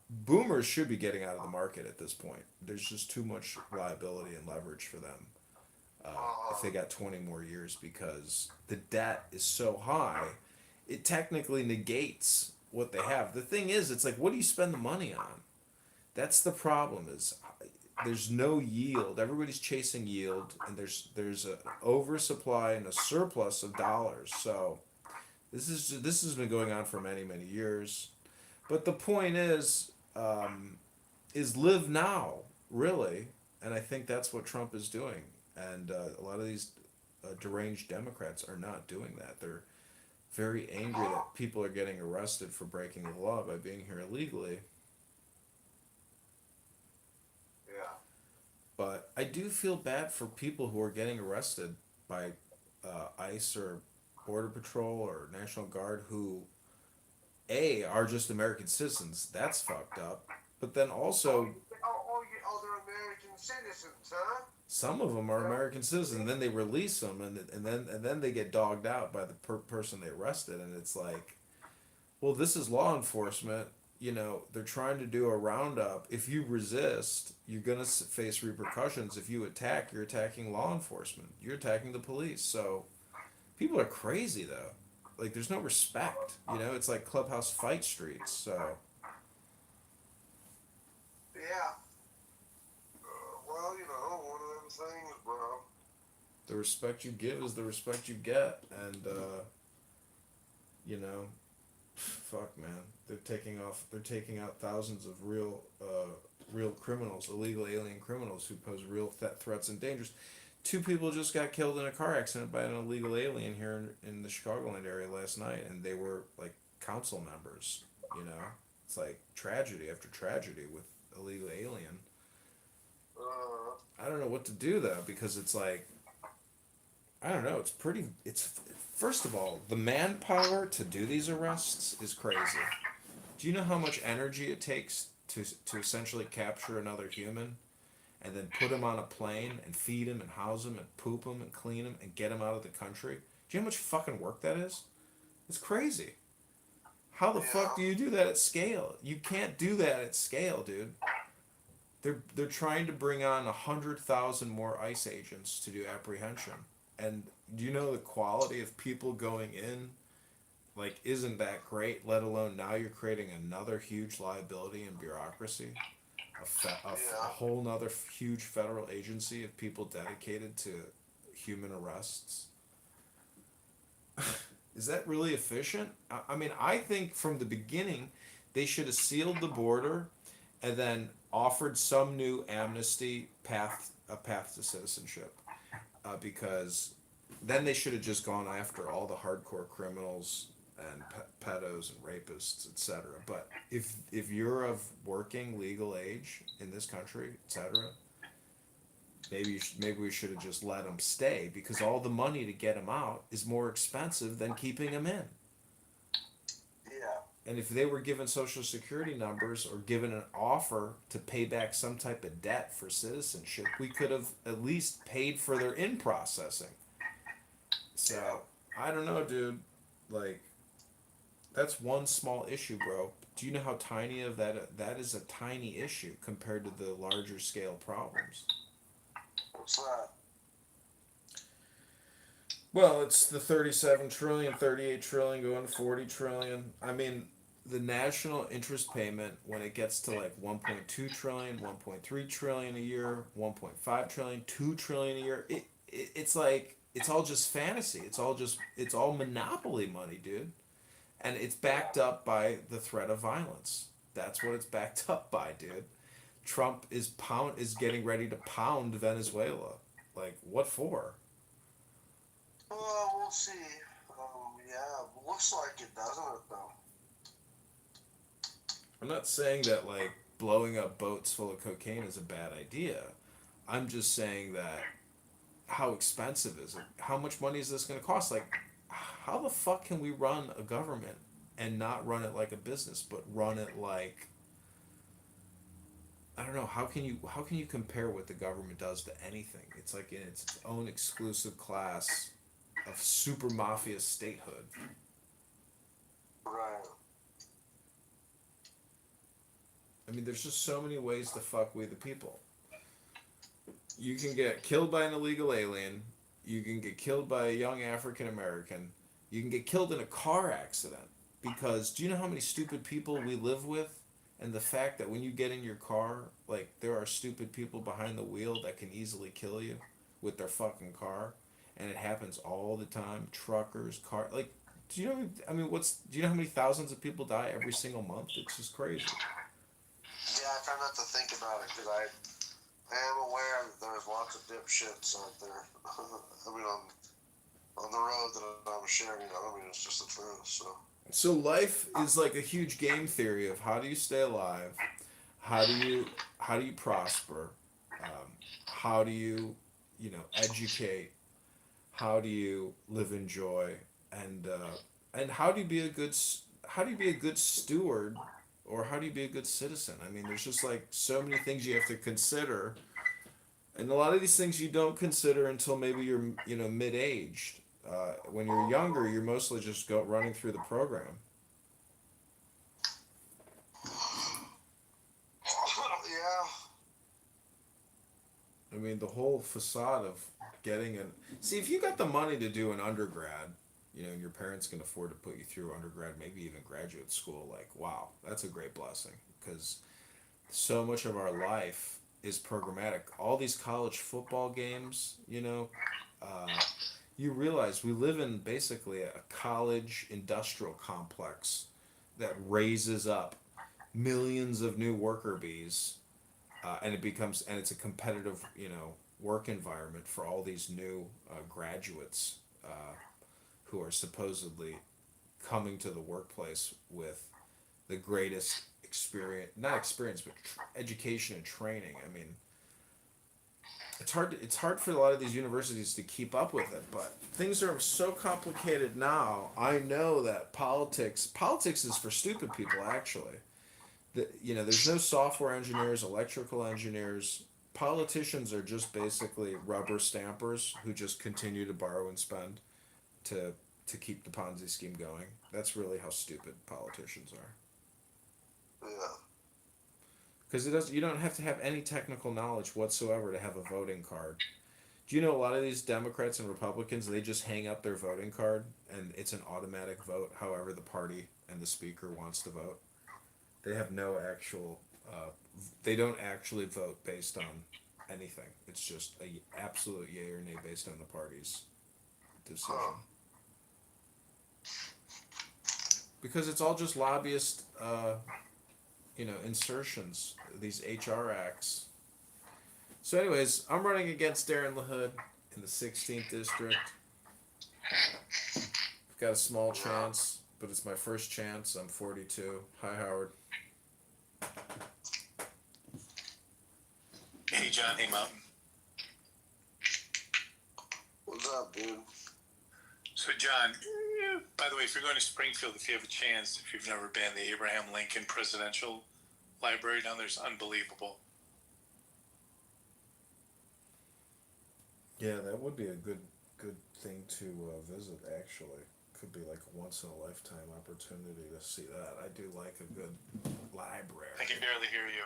boomers should be getting out of the market at this point. There's just too much liability and leverage for them if they got 20 more years, because the debt is so high, it technically negates what they have. The thing is, it's like, what do you spend the money on? That's the problem, is there's no yield. Everybody's chasing yield, and there's an oversupply and a surplus of dollars. So this has been going on for many, many years. But the point is live now, really, and I think that's what Trump is doing. And a lot of these deranged Democrats are not doing that. They're very angry that people are getting arrested for breaking the law by being here illegally. Yeah. But I do feel bad for people who are getting arrested by ICE or Border Patrol or National Guard who, are just American citizens. That's fucked up. But then also, They're American citizens, huh? some of them are American citizens, and then they release them, and then they get dogged out by the person they arrested, and it's like, well, this is law enforcement. They're trying to do a roundup. If you resist, you're gonna face repercussions. If you attack, you're attacking law enforcement. You're attacking the police. So, people are crazy though. Like, there's no respect. It's like Clubhouse fight streets. So. Yeah. Well, one of them things, bro. The respect you give is the respect you get, and fuck, man, they're taking out thousands of real criminals, illegal alien criminals who pose real threats and dangers. 2 people just got killed in a car accident by an illegal alien here in the Chicagoland area last night, and they were like council members. It's like tragedy after tragedy with illegal alien. I don't know what to do though, because it's like, I don't know. It's first of all, the manpower to do these arrests is crazy. Do you know how much energy it takes to essentially capture another human, and then put him on a plane and feed him and house him and poop him and clean him and get him out of the country? Do you know how much fucking work that is? It's crazy. How the fuck do you do that at scale? You can't do that at scale, dude. They're trying to bring on 100,000 more ICE agents to do apprehension. And do you know the quality of people going in, like, isn't that great, let alone now you're creating another huge liability and bureaucracy? A whole nother huge federal agency of people dedicated to human arrests. Is that really efficient? I mean, I think from the beginning they should have sealed the border and then offered some new amnesty path to citizenship, because then they should have just gone after all the hardcore criminals and pedos and rapists, etc. But if you're of working legal age in this country, etc., maybe we should have just let them stay, because all the money to get them out is more expensive than keeping them in. Yeah. And if they were given social security numbers or given an offer to pay back some type of debt for citizenship, we could have at least paid for their in processing. So I don't know, dude. Like, that's one small issue, bro. Do you know how tiny of that is a tiny issue compared to the larger scale problems? What's that? Well, it's the 37 trillion, 38 trillion going to 40 trillion. I mean, the national interest payment when it gets to like 1.2 trillion, 1.3 trillion a year, 1.5 trillion, 2 trillion a year, it's like it's all just fantasy. It's all monopoly money, dude. And it's backed up by the threat of violence. That's what it's backed up by, dude. Trump is getting ready to pound Venezuela. Like, what for? Well, we'll see. Yeah, looks like it, doesn't it, though? I'm not saying that like blowing up boats full of cocaine is a bad idea. I'm just saying that how expensive is it? How much money is this going to cost? Like, how the fuck can we run a government and not run it like a business, but run it like, I don't know, how can you compare what the government does to anything? It's like in its own exclusive class of super mafia statehood. Right. I mean, there's just so many ways to fuck with the people. You can get killed by an illegal alien. You can get killed by a young African American. You can get killed in a car accident. Because do you know how many stupid people we live with? And the fact that when you get in your car, like, there are stupid people behind the wheel that can easily kill you with their fucking car. And it happens all the time. Truckers, like, do you know, I mean, do you know how many thousands of people die every single month? It's just crazy. Yeah, I try not to think about it because I am aware that there's lots of dipshits out there. I mean, on the road that I'm sharing, I mean, it's just the truth, so. So life is like a huge game theory of how do you stay alive, how do you prosper, how do you educate, how do you live in joy, and how do you be a good steward, or how do you be a good citizen? I mean, there's just like so many things you have to consider, and a lot of these things you don't consider until maybe you're mid-aged. When you're younger, you're mostly just running through the program. Yeah. I mean, the whole facade of getting an... See, if you got the money to do an undergrad, and your parents can afford to put you through undergrad, maybe even graduate school, like, wow, that's a great blessing. Because so much of our life is programmatic. All these college football games, you realize we live in basically a college industrial complex that raises up millions of new worker bees, and it's a competitive work environment for all these new graduates who are supposedly coming to the workplace with the greatest education and training. I mean, it's hard for a lot of these universities to keep up with it, but things are so complicated now. I know that politics is for stupid people, actually. There's no software engineers, electrical engineers. Politicians are just basically rubber stampers who just continue to borrow and spend to keep the Ponzi scheme going. That's really how stupid politicians are. Yeah. Because you don't have to have any technical knowledge whatsoever to have a voting card. Do you know a lot of these Democrats and Republicans, they just hang up their voting card and it's an automatic vote however the party and the speaker wants to vote? They have no actual, they don't actually vote based on anything. It's just a absolute yay or nay based on the party's decision. Because it's all just lobbyist, insertions, these HR acts. So anyways, I'm running against Darren LaHood in the 16th district. I've got a small chance, but it's my first chance. I'm 42. Hi, Howard. Hey, John. Hey, Mountain. What's up, dude? So, John, By the way, if you're going to Springfield, if you have a chance, if you've never been, the Abraham Lincoln Presidential Library down there's unbelievable. Yeah, that would be a good thing to visit. Actually, could be like a once in a lifetime opportunity to see that. I do like a good library. I can barely hear you.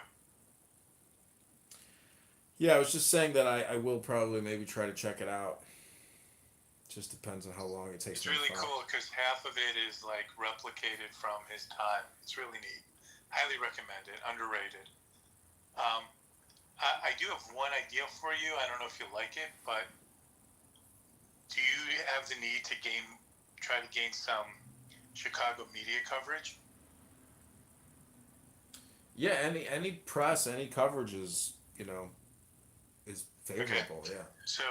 Yeah, I was just saying that I will probably maybe try to check it out. Just depends on how long it takes. It's really cool because half of it is like replicated from his time. It's really neat. Highly recommend it. Underrated. I do have one idea for you. I don't know if you like it, but do you have the need to try to gain some Chicago media coverage? Yeah, any press, any coverage is is favorable. Okay. Yeah. So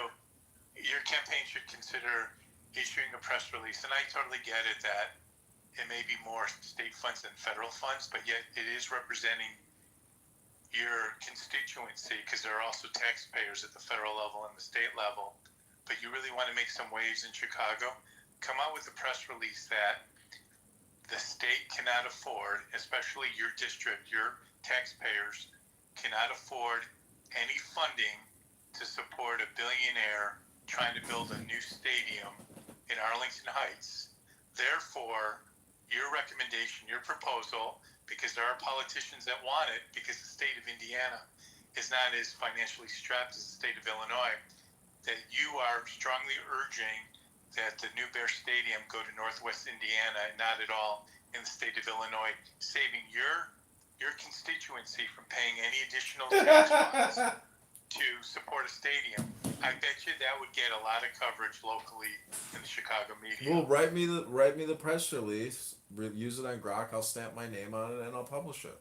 your campaign should consider issuing a press release, and I totally get it that it may be more state funds than federal funds, but yet it is representing your constituency because there are also taxpayers at the federal level and the state level. But you really want to make some waves in Chicago, come out with a press release that the state cannot afford, especially your district, your taxpayers cannot afford any funding to support a billionaire trying to build a new stadium in Arlington Heights. Therefore, your recommendation, your proposal, because there are politicians that want it, because the state of Indiana is not as financially strapped as the state of Illinois, that you are strongly urging that the new Bear Stadium go to Northwest Indiana and not at all in the state of Illinois, saving your constituency from paying any additional tax funds to support a stadium. I bet you that would get a lot of coverage locally in the Chicago media. Well, write me the press release. Use it on Grok. I'll stamp my name on it and I'll publish it.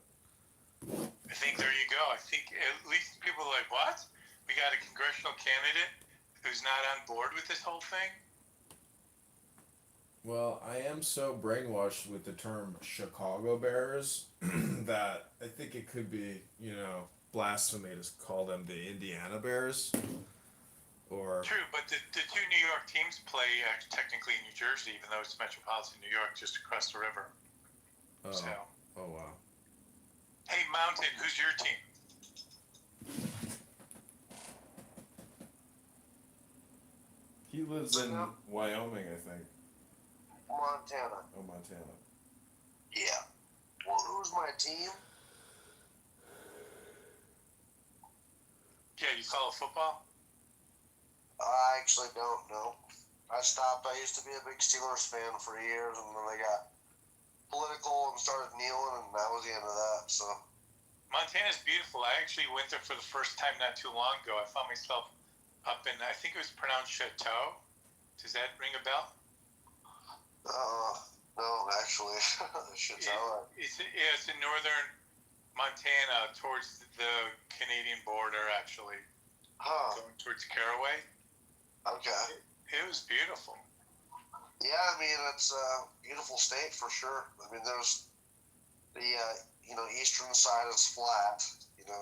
I think there you go. I think at least people are like, what? We got a congressional candidate who's not on board with this whole thing? Well, I am so brainwashed with the term Chicago Bears that I think it could be, blasphemy to call them the Indiana Bears. Or True, but the two New York teams play technically in New Jersey, even though it's metropolitan New York, just across the river. oh, So, oh wow. hey, Mountain, who's your team? He lives in Wyoming, I think. Montana. Oh, Montana. Yeah. Well, who's my team? Yeah, you follow football? I actually don't know. I stopped. I used to be a big Steelers fan for years, and then they got political and started kneeling, and that was the end of that. So Montana's beautiful. I actually went there for the first time not too long ago. I found myself up in, I think it was pronounced Chateau. Does that ring a bell? no, actually, Chateau. It's in northern Montana towards the Canadian border, actually. Huh. Going towards Caraway. Okay. It was beautiful. Yeah, I mean, it's a beautiful state for sure. I mean, there's the, eastern side is flat,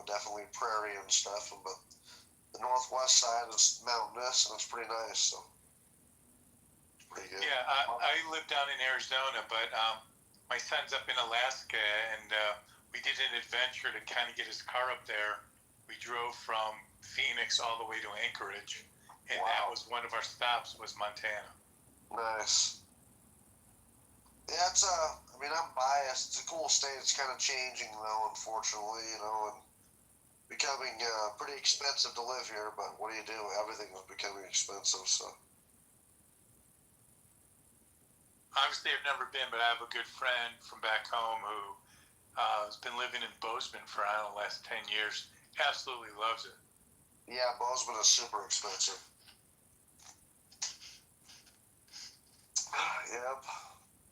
definitely prairie and stuff, but the northwest side is mountainous, and it's pretty nice, so it's pretty good. Yeah, I live down in Arizona, but my son's up in Alaska, and we did an adventure to kind of get his car up there. We drove from Phoenix all the way to Anchorage, and that was one of our stops was Montana. Nice. Yeah, I'm biased. It's a cool state. It's kind of changing, though, unfortunately, and becoming pretty expensive to live here, but what do you do? Everything is becoming expensive, so. Obviously, I've never been, but I have a good friend from back home who has been living in Bozeman for, the last 10 years. Absolutely loves it. Yeah, Bozeman is super expensive. Yep.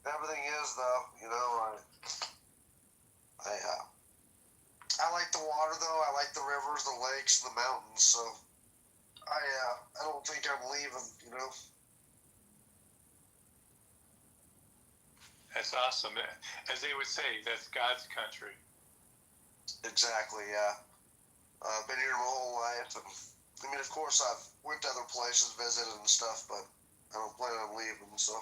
Everything is, though, I like the water, though. I like the rivers, the lakes, the mountains, so I don't think I'm leaving, That's awesome. As they would say, that's God's country. Exactly, yeah. I've been here my whole life, and, of course, I've went to other places, visited and stuff, but I don't plan on leaving, so.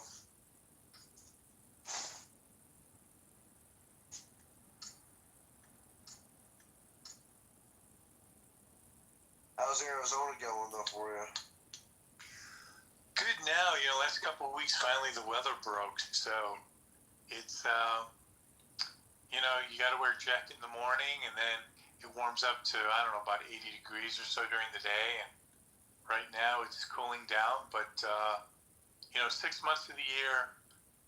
How's Arizona going though for you? Good now. Last couple of weeks, finally the weather broke. So it's, you got to wear a jacket in the morning, and then it warms up to, I don't know, about 80 degrees or so during the day. And right now it's cooling down, but, 6 months of the year,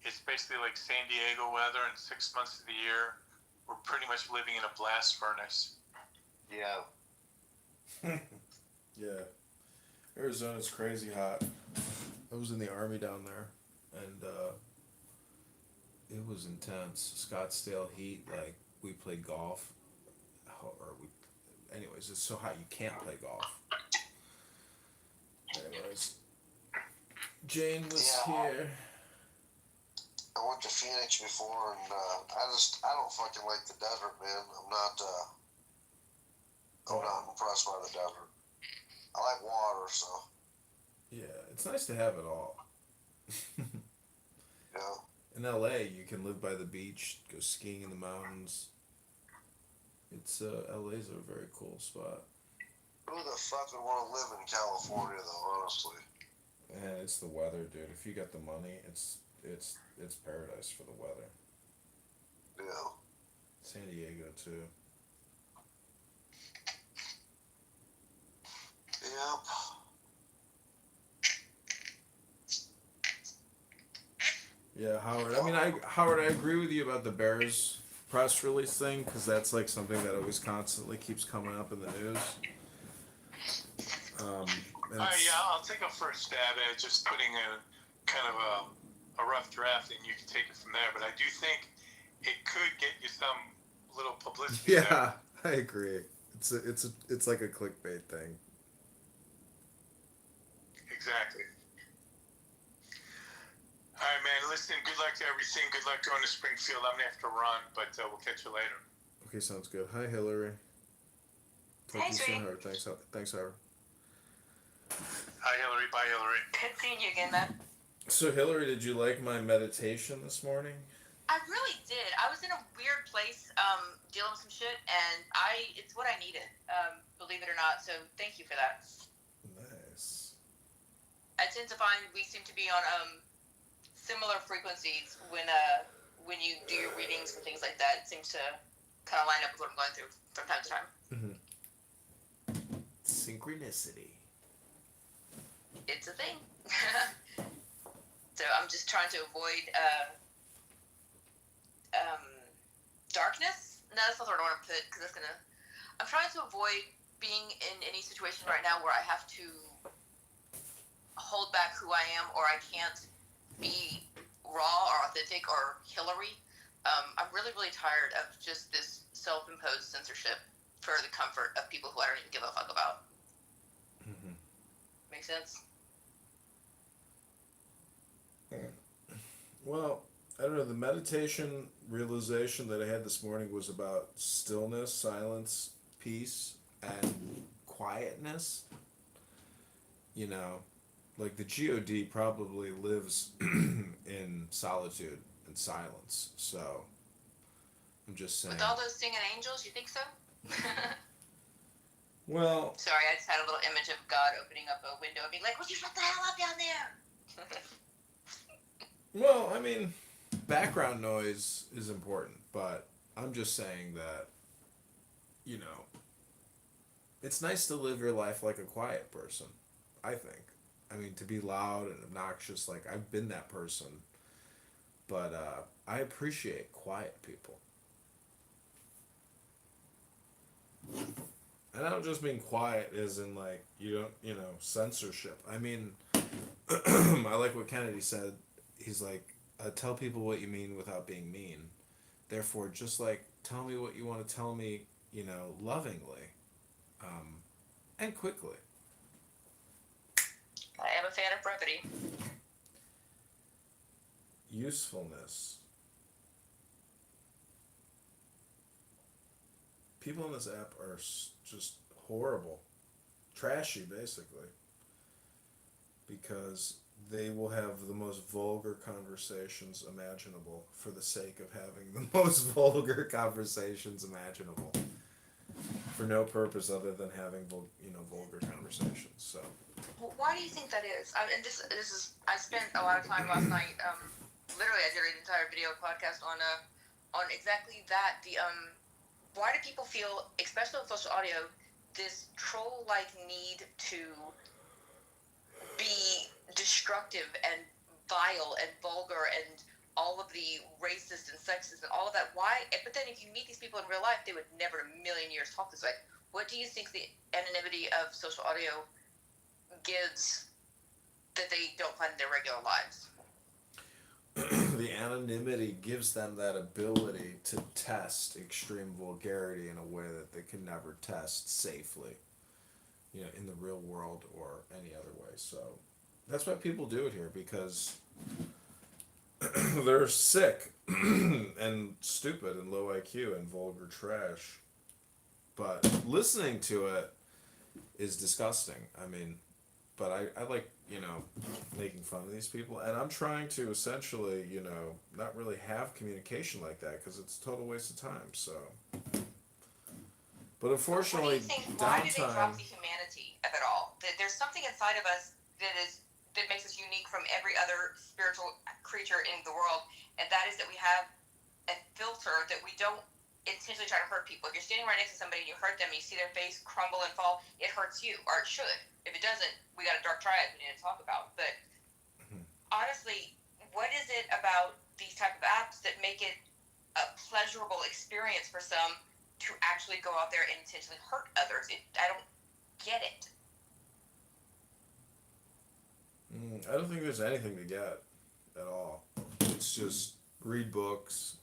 it's basically like San Diego weather, and 6 months of the year, we're pretty much living in a blast furnace. Yeah. Yeah. Arizona's crazy hot. I was in the army down there, and it was intense. Scottsdale heat, like we played golf, anyways, it's so hot you can't play golf. Anyways, Jane was here. I went to Phoenix before, and I don't fucking like the desert, man. I'm not impressed by the desert. I like water, so. Yeah, it's nice to have it all. Yeah. In LA, you can live by the beach, go skiing in the mountains. It's LA's a very cool spot. Who the fuck would want to live in California, though? Honestly. And it's the weather, dude. If you got the money, it's paradise for the weather. Yeah. San Diego too. Yep. Yeah, Howard. I mean, Howard, I agree with you about the Bears press release thing, because that's like something that always constantly keeps coming up in the news. I'll take a first stab at just putting a kind of a rough draft, and you can take it from there. But I do think it could get you some little publicity. Yeah, I agree. It's like a clickbait thing. Exactly. All right, man. Listen, good luck to everything. Good luck going to Springfield. I'm gonna have to run, but we'll catch you later. Okay, sounds good. Hi, Hillary. Talk Hey, to you soon, sweetie. Howard. Thanks, Howard. Hi, Hillary. Bye, Hillary. Good seeing you again, man. So, Hillary, did you like my meditation this morning? I really did. I was in a weird place, dealing with some shit, and it's what I needed, believe it or not. So thank you for that. Nice. I tend to find we seem to be on similar frequencies when you do your readings and things like that. It seems to kind of line up with what I'm going through from time to time. Mm-hmm. Synchronicity. It's a thing. So I'm just trying to avoid darkness. No, that's not the word I want to put, because that's gonna. I'm trying to avoid being in any situation right now where I have to hold back who I am, or I can't be raw or authentic or Hillary. I'm really, really tired of just this self-imposed censorship for the comfort of people who I don't even give a fuck about. Mm-hmm. Make sense? Well, I don't know. The meditation realization that I had this morning was about stillness, silence, peace, and quietness. You know, like the God probably lives in solitude and silence. So, I'm just saying. With all those singing angels, you think so? Well. Sorry, I just had a little image of God opening up a window and being like, "Would you shut the hell up down there?" Well, I mean, background noise is important, but I'm just saying that, you know, it's nice to live your life like a quiet person, I think. I mean, to be loud and obnoxious, like, I've been that person, but I appreciate quiet people. And I don't just mean quiet as in, like, censorship. I mean, I like what Kennedy said. He's like, tell people what you mean without being mean. Therefore, just like, tell me what you want to tell me, lovingly, and quickly. I am a fan of brevity. Usefulness. People on this app are just horrible. Trashy, basically. Because they will have the most vulgar conversations imaginable for the sake of having the most vulgar conversations imaginable. for no purpose other than having vulgar conversations. So Why do you think that is? And this is I spent a lot of time last night. Literally, I did an entire video podcast on exactly that. Why do people feel, especially on social audio, this troll-like need to be destructive and vile and vulgar and all of the racist and sexist and all of that? Why? But then if you meet these people in real life, they would never in a million years talk this way. What do you think the anonymity of social audio gives that they don't find in their regular lives? the anonymity gives them that ability to test extreme vulgarity in a way that they can never test safely, in the real world or any other way. So that's why people do it here, because they're sick and stupid and low IQ and vulgar trash. But listening to it is disgusting. I mean, but I like, making fun of these people. And I'm trying to essentially, not really have communication like that because it's a total waste of time. So, but unfortunately, What do you think? Why do they drop downtime. the humanity of it all? There's something inside of us that makes us unique from every other spiritual creature in the world, and that is that we have a filter that we don't intentionally try to hurt people. If you're standing right next to somebody and you hurt them and you see their face crumble and fall, it hurts you, or it should. If it doesn't, we got a dark triad we need to talk about. But honestly, what is it about these type of apps that make it a pleasurable experience for some to actually go out there and intentionally hurt others? I don't get it. I don't think there's anything to get at all. It's just read books,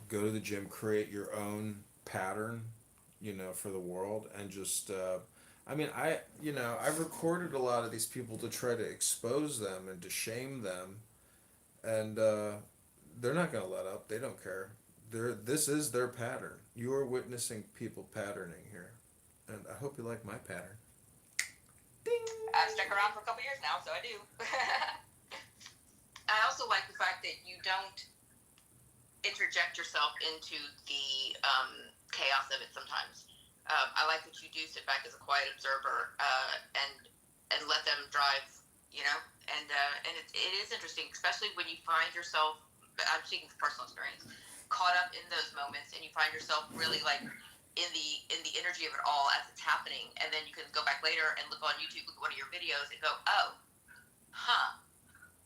go to the gym, create your own pattern, for the world, and just. I've recorded a lot of these people to try to expose them and to shame them, and they're not gonna let up. They don't care. This is their pattern. You are witnessing people patterning here, and I hope you like my pattern. I've stuck around for a couple years now, so I do. I also like the fact that you don't interject yourself into the chaos of it sometimes. I like that you do sit back as a quiet observer and let them drive, and it is interesting, especially when you find yourself, I'm speaking from personal experience, caught up in those moments, and you find yourself really like in the energy of it all as it's happening, and then you can go back later and look on YouTube, look at one of your videos, and go, oh,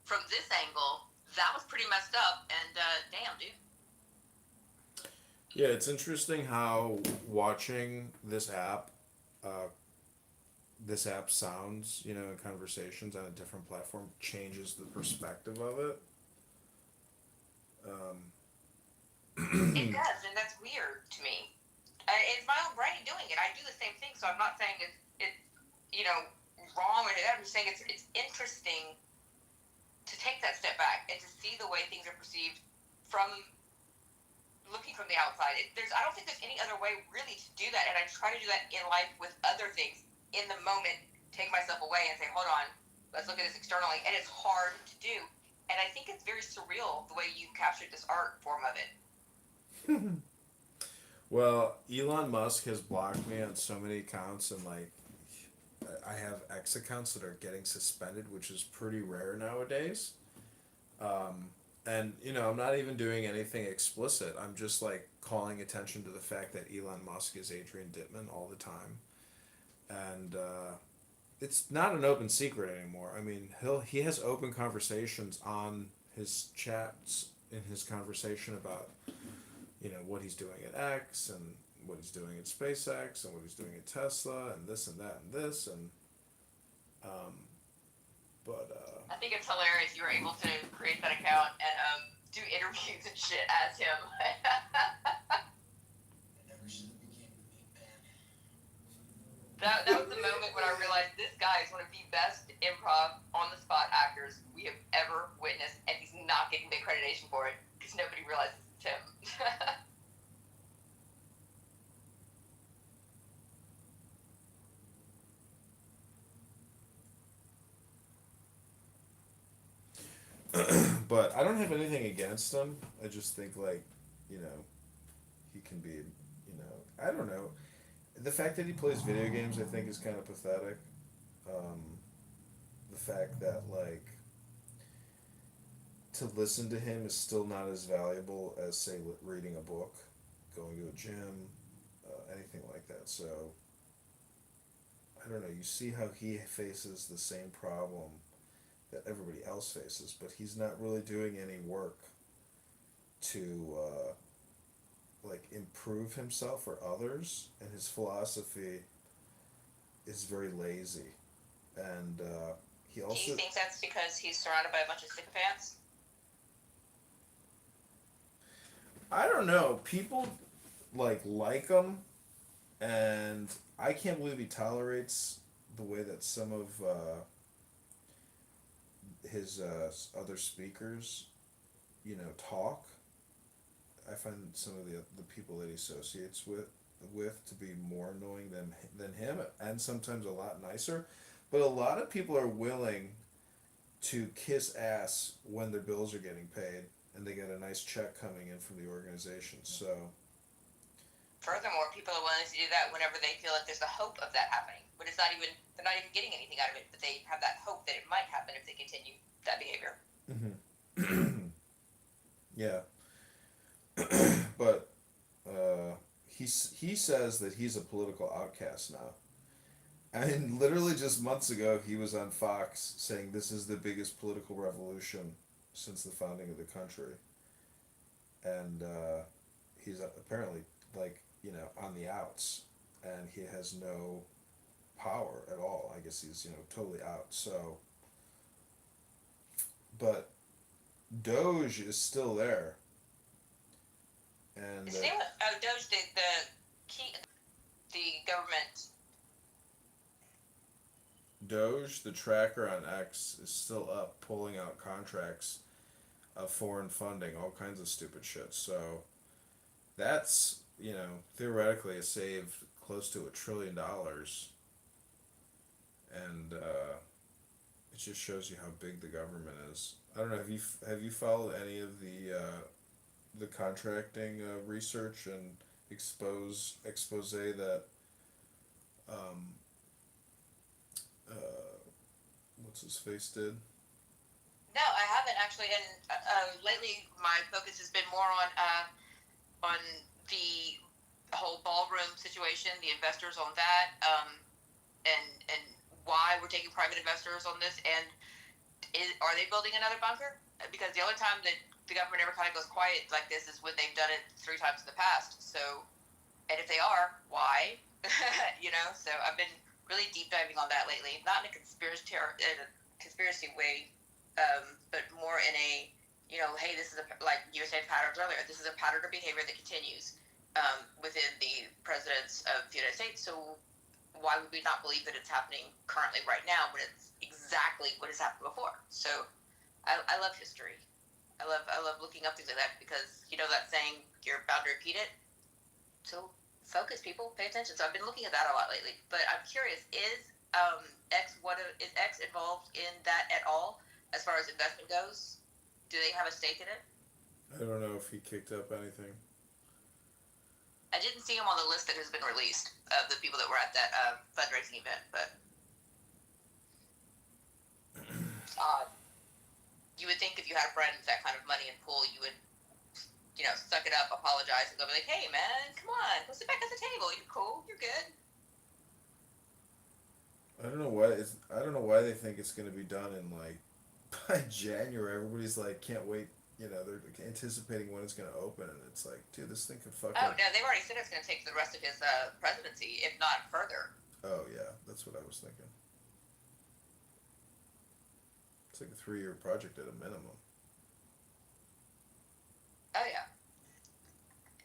from this angle, that was pretty messed up, and damn, dude. Yeah, it's interesting how watching this app sounds, in conversations on a different platform changes the perspective of it. It does, and that's weird to me. It's my own brain doing it. I do the same thing, so I'm not saying it's wrong or anything. I'm just saying it's interesting to take that step back and to see the way things are perceived from looking from the outside. I don't think there's any other way really to do that, and I try to do that in life with other things. In the moment, take myself away and say, hold on, let's look at this externally, and it's hard to do. And I think it's very surreal the way you captured this art form of it. Well, Elon Musk has blocked me on so many accounts, and I have X accounts that are getting suspended, which is pretty rare nowadays. And I'm not even doing anything explicit. I'm just calling attention to the fact that Elon Musk is Adrian Dittman all the time, and it's not an open secret anymore. I mean, he has open conversations on his chats in his conversation about what he's doing at X and what he's doing at SpaceX and what he's doing at Tesla and this and that and this and I think it's hilarious you were able to create that account and do interviews and shit as him. That was the moment when I realized this guy is one of the best improv on-the-spot actors we have ever witnessed, and he's not getting the accreditation for it because nobody realizes it's him. but I don't have anything against him. I just think he can be, I don't know. The fact that he plays video games, I think, is kind of pathetic. The fact that, like, to listen to him is still not as valuable as, say, reading a book, going to a gym, anything like that. So, I don't know. You see how he faces the same problem that everybody else faces, but he's not really doing any work to, like, improve himself or others, and his philosophy is very lazy. And he Do also. you think that's because he's surrounded by a bunch of sycophants? I don't know. People like him, and I can't believe he tolerates the way that some of his other speakers, talk. I find some of the people that he associates with to be more annoying than him, and sometimes a lot nicer. But a lot of people are willing to kiss ass when their bills are getting paid and they get a nice check coming in from the organization. So Furthermore, people are willing to do that whenever they feel like there's a hope of that happening. But they're not even getting anything out of it, but they have that hope that it might happen if they continue that behavior. yeah, but he says that he's a political outcast now. And literally just months ago, he was on Fox saying this is the biggest political revolution since the founding of the country. And he's apparently, like, on the outs. And he has no power at all. I guess he's, totally out. So, but Doge is still there. And Is anyone? Oh, Doge, the government. Doge, the tracker on X, is still up, pulling out contracts of foreign funding, all kinds of stupid shit. So that's, theoretically it saved close to $1 trillion. And it just shows you how big the government is. I don't know. Have you followed any of the contracting research and expose that what's his face did? No, I haven't actually, and lately my focus has been more on the whole ballroom situation, the investors on that, and why we're taking private investors on this, and are they building another bunker? Because the only time that the government ever kind of goes quiet like this is when they've done it 3 times in the past. So, and if they are, why? So I've been really deep diving on that lately, not in a conspiracy way, but more in a, hey, this is like you were saying patterns earlier. This is a pattern of behavior that continues within the presidents of the United States. So why would we not believe that it's happening currently right now when it's exactly what has happened before? So I love history. I love looking up things like that because that saying, you're bound to repeat it. So focus, people, pay attention. So I've been looking at that a lot lately. But I'm curious, is X involved in that at all as far as investment goes? Do they have a stake in it? I don't know if he kicked up anything. I didn't see him on the list that has been released of the people that were at that fundraising event, but it's odd. You would think if you had a friend with that kind of money in pool, you would, suck it up, apologize, and go be like, hey, man, come on, go sit back at the table. You're cool. You're good. I don't know why they think it's going to be done in, like, by January. Everybody's like, can't wait. They're anticipating when it's going to open, and it's like, dude, this thing could fucking. Oh no, they've already said it's going to take the rest of his presidency, if not further. Oh yeah, that's what I was thinking. It's like a 3-year project at a minimum. Oh yeah.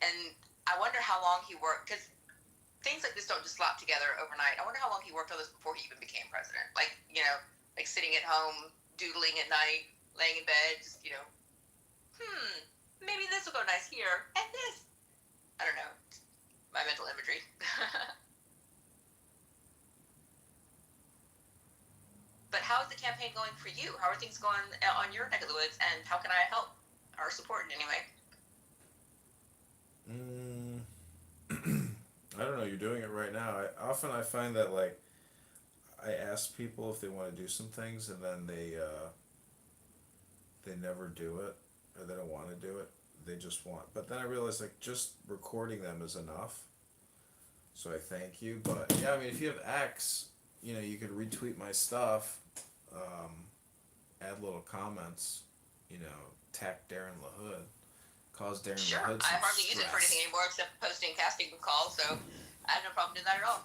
And I wonder how long he worked, because things like this don't just slap together overnight. I wonder how long he worked on this before he even became president. Like, like sitting at home, doodling at night, laying in bed, just, maybe this will go nice here, and this. I don't know. My mental imagery. But how is the campaign going for you? How are things going on your neck of the woods, and how can I help or support in any way? I don't know. You're doing it right right now. I find that like I ask people if they want to do some things, and then they never do it, or they don't want to do it. They just want. But then I realize like just recording them is enough. So I thank you. But yeah, I mean, if you have X, you know, you could retweet my stuff, add little comments, you know, tag Darren LaHood, cause Darren Sure, LaHood I some hardly use it for stress. anything anymore except posting casting calls, so I have no problem doing that at all.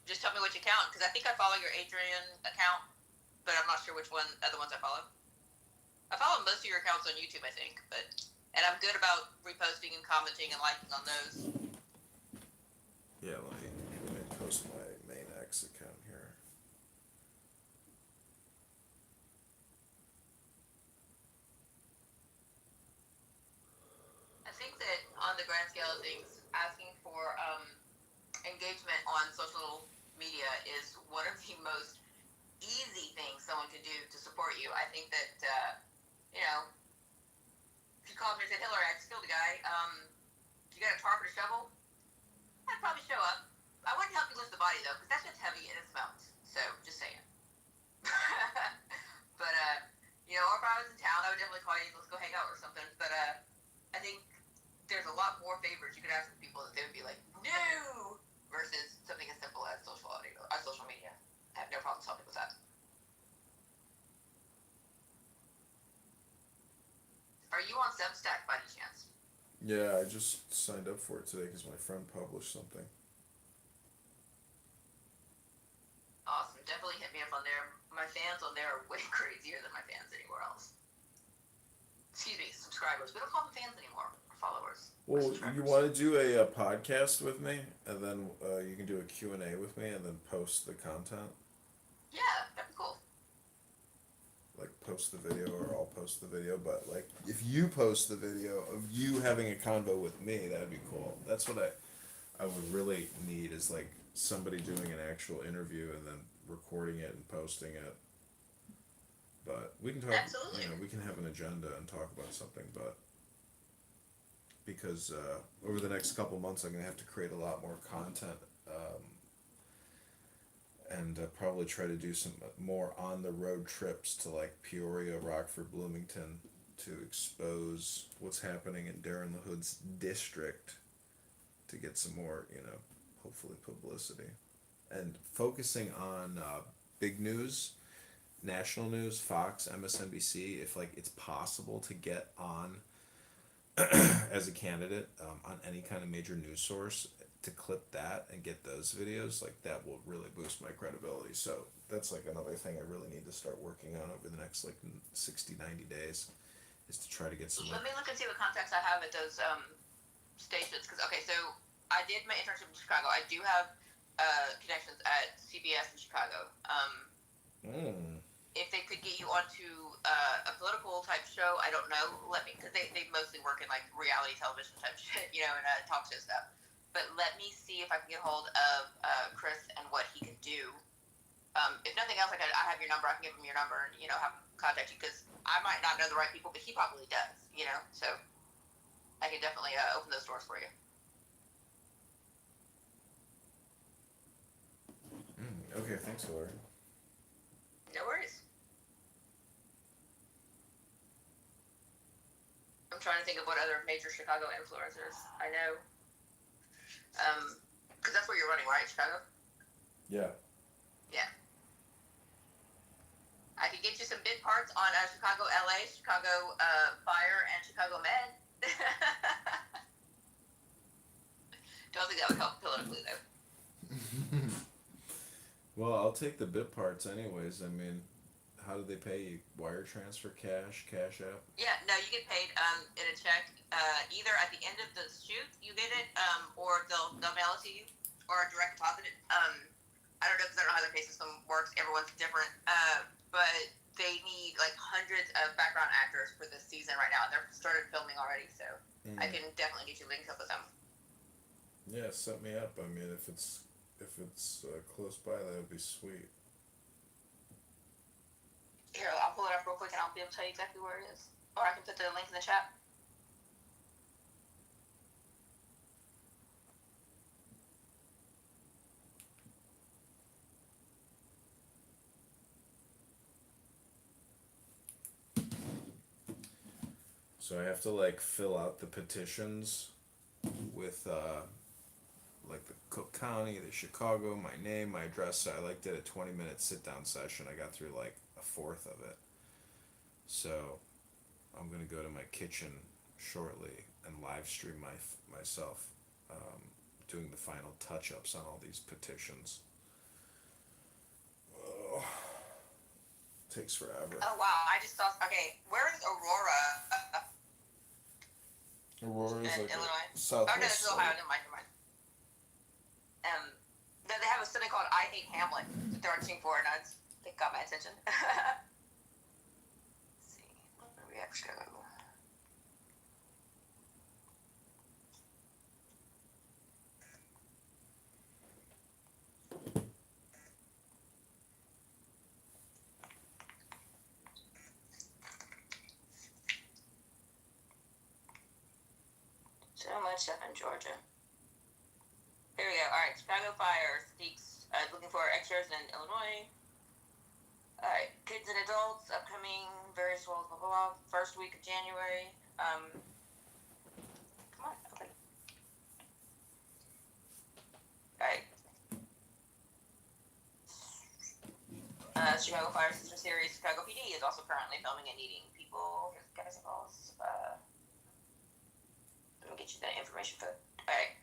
Just tell me which account, because I think I follow your Adrian account, but I'm not sure which one other ones I follow. I follow most of your accounts on YouTube, I think, and I'm good about reposting and commenting and liking on those. Yeah, let me post my main X account here. I think that on the grand scale of things, asking for engagement on social media is one of the most easy things someone can do to support you. I think that, you know, if you called me and said, Hillary, I just killed a guy, you got a tarp and a shovel? I'd probably show up. I wouldn't help you lift the body, though, because that shit's heavy and it smells. So, just saying. But, you know, or if I was in town, I would definitely call you, let's go hang out or something. But, I think there's a lot more favors you could ask people that they would be like, no, versus something as simple as social media. I have no problem helping with that. Are you on Substack by any chance? Yeah, I just signed up for it today because my friend published something. Awesome. Definitely hit me up on there. My fans on there are way crazier than my fans anywhere else. Excuse me, subscribers. We don't call them fans anymore. Or followers. Well, you want to do a podcast with me, and then you can do a Q&A with me, and then post the content? Yeah, that'd be cool. Like, post the video, or I'll post the video, but, like, if you post the video of you having a convo with me, that'd be cool. That's what I would really need, is, like, somebody doing an actual interview and then recording it and posting it. But we can talk, Absolutely. you know, we can have an agenda and talk about something, but because over the next couple months I'm going to have to create a lot more content, and probably try to do some more on the road trips to like Peoria, Rockford, Bloomington, to expose what's happening in Darren LaHood's district, to get some more, you know, hopefully publicity, and focusing on big news, national news, Fox, MSNBC, if like it's possible to get on as a candidate on any kind of major news source, to clip that and get those videos, like that will really boost my credibility. So that's like another thing I really need to start working on over the next like 60, 90 days, is to try to get some. Let me look and see what contacts I have at those stations. Because okay, so I did my internship in Chicago. I do have connections at CBS in Chicago. If they could get you onto a political type show, I don't know. Let me, because they mostly work in like reality television type shit, you know, and talk show stuff. But let me see if I can get hold of Chris and what he can do. If nothing else, like I have your number, I can give him your number and, you know, have him contact you, because I might not know the right people, but he probably does, you know. So I can definitely open those doors for you. Okay, thanks, Hillary. No worries. I'm trying to think of what other major Chicago influencers I know. Because that's where you're running, right, Chicago? Yeah. Yeah. I could get you some big parts on Chicago LA, Chicago Fire, and Chicago Med. Don't think that would help politically, though. Well, I'll take the bit parts anyways. I mean, how do they pay you? Wire transfer, cash app? Yeah, no, you get paid in a check. Either at the end of the shoot you get it, or they'll mail it to you, or direct deposit it. I don't know, because I don't know how their pay system works. Everyone's different. But they need like hundreds of background actors for this season right now. They're started filming already, so I can definitely get you linked up with them. Yeah, set me up. I mean, if it's close by, that would be sweet. Here, I'll pull it up real quick and I'll be able to tell you exactly where it is. Or I can put the link in the chat. So I have to like fill out the petitions with like the Cook County, the Chicago, my name, my address. So I like did a 20-minute sit down session. I got through like a fourth of it. So I'm gonna go to my kitchen shortly and live stream myself doing the final touch ups on all these petitions. Oh, takes forever. Oh wow! I just saw. Okay, where is Aurora? Aurora is In like Illinois. a southwest. Oh no, this is Ohio. Never mind. Never mind. They have a city called I Hate Hamlet that they're arching for, and it got my attention. Let's see, where do we have to go? So much stuff in Georgia. Here we go. All right, Chicago Fire seeks looking for extras in Illinois. All right, kids and adults upcoming various roles. Blah blah blah. First week of January. Come on, open. All right. Chicago Fire Sister Series. Chicago PD is also currently filming and needing people. Guys, calls. Let me get you that information for. All right.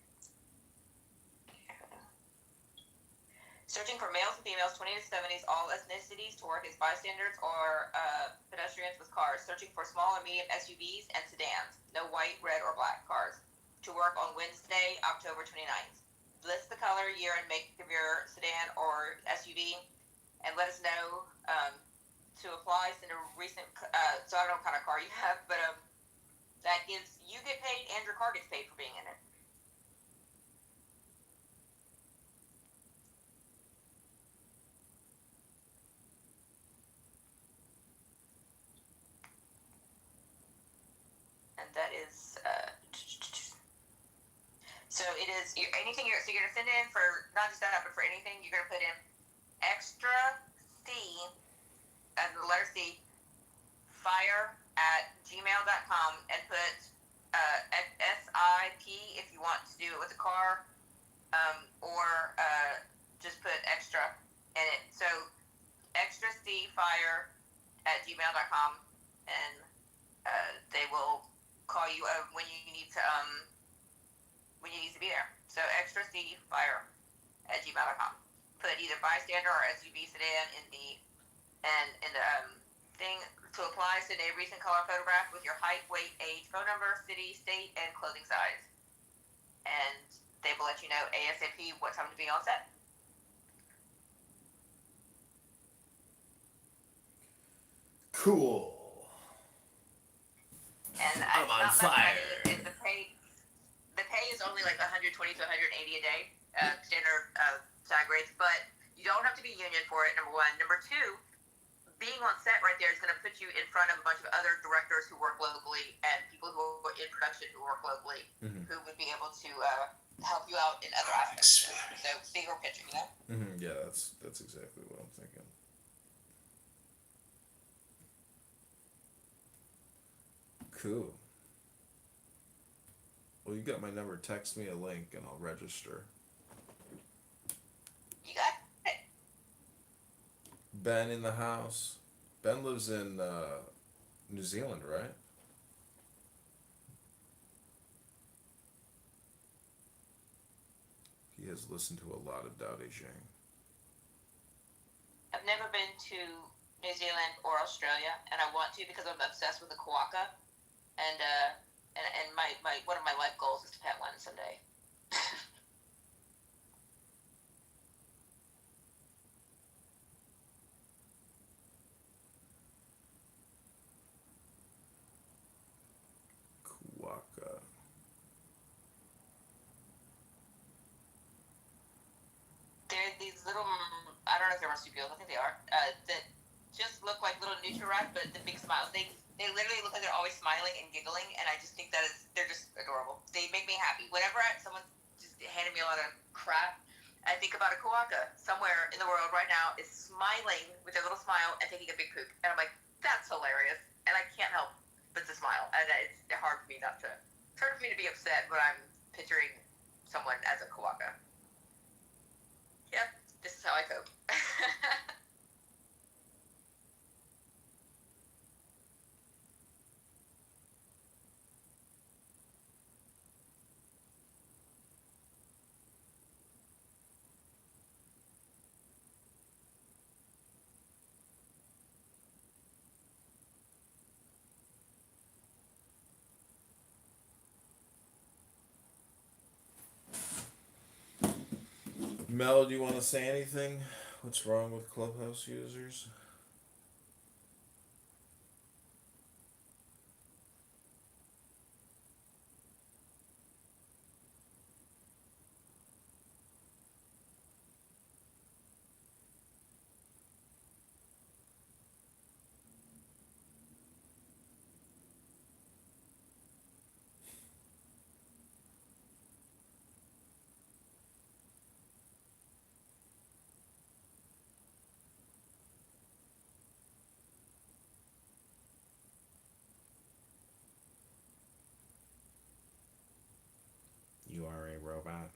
Searching for males and females, 20 to 70s, all ethnicities to work as bystanders or pedestrians with cars. Searching for small or medium SUVs and sedans. No white, red, or black cars. To work on Wednesday, October 29th. List the color, year, and make of your sedan or SUV, and let us know. To apply, send a recent. So I don't know what kind of car you have, but that gives you get paid and your car gets paid for being in it. And that is so it is anything you're gonna send in for not just that but for anything you're gonna put in extra C as the letter C fire at gmail.com and put SIP if you want to do it with a car or just put extra in it. So extra C fire at gmail.com and they will call you when you need to be there. So extra C fire at gmail.com. Put either bystander or SUV sedan in the thing to apply. Send a recent color photograph with your height, weight, age, phone number, city, state, and clothing size. And they will let you know ASAP what time to be on set. Cool. And I'm on fire. And the pay is only like 120 to 180 a day, standard SAG rates, but you don't have to be union for it, number one. Number two, being on set right there is going to put you in front of a bunch of other directors who work locally and people who are in production who work locally, who would be able to help you out in other aspects. So bigger picture, you know? Yeah, that's exactly what I'm thinking. Cool. Well, you got my number. Text me a link and I'll register. You got it. Ben in the house. Ben lives in New Zealand, right? He has listened to a lot of Dao De Jing. I've never been to New Zealand or Australia, and I want to because I'm obsessed with the quokka. And my one of my life goals is to pet one someday. Kuwaka. They're these little, I don't know if they're marsupials, I think they are, that just look like little nutri-rats, but the big smiles. They literally look like they're always smiling and giggling, and I just think they're just adorable. They make me happy. Whenever someone just handed me a lot of crap, I think about a quokka somewhere in the world right now is smiling with their little smile and taking a big poop. And I'm like, that's hilarious. And I can't help puts a smile, and it's hard for me not to. It's hard for me to be upset when I'm picturing someone as a Kawaka. Yep, this is how I cope. Mel, do you want to say anything? What's wrong with Clubhouse users? You are a robot.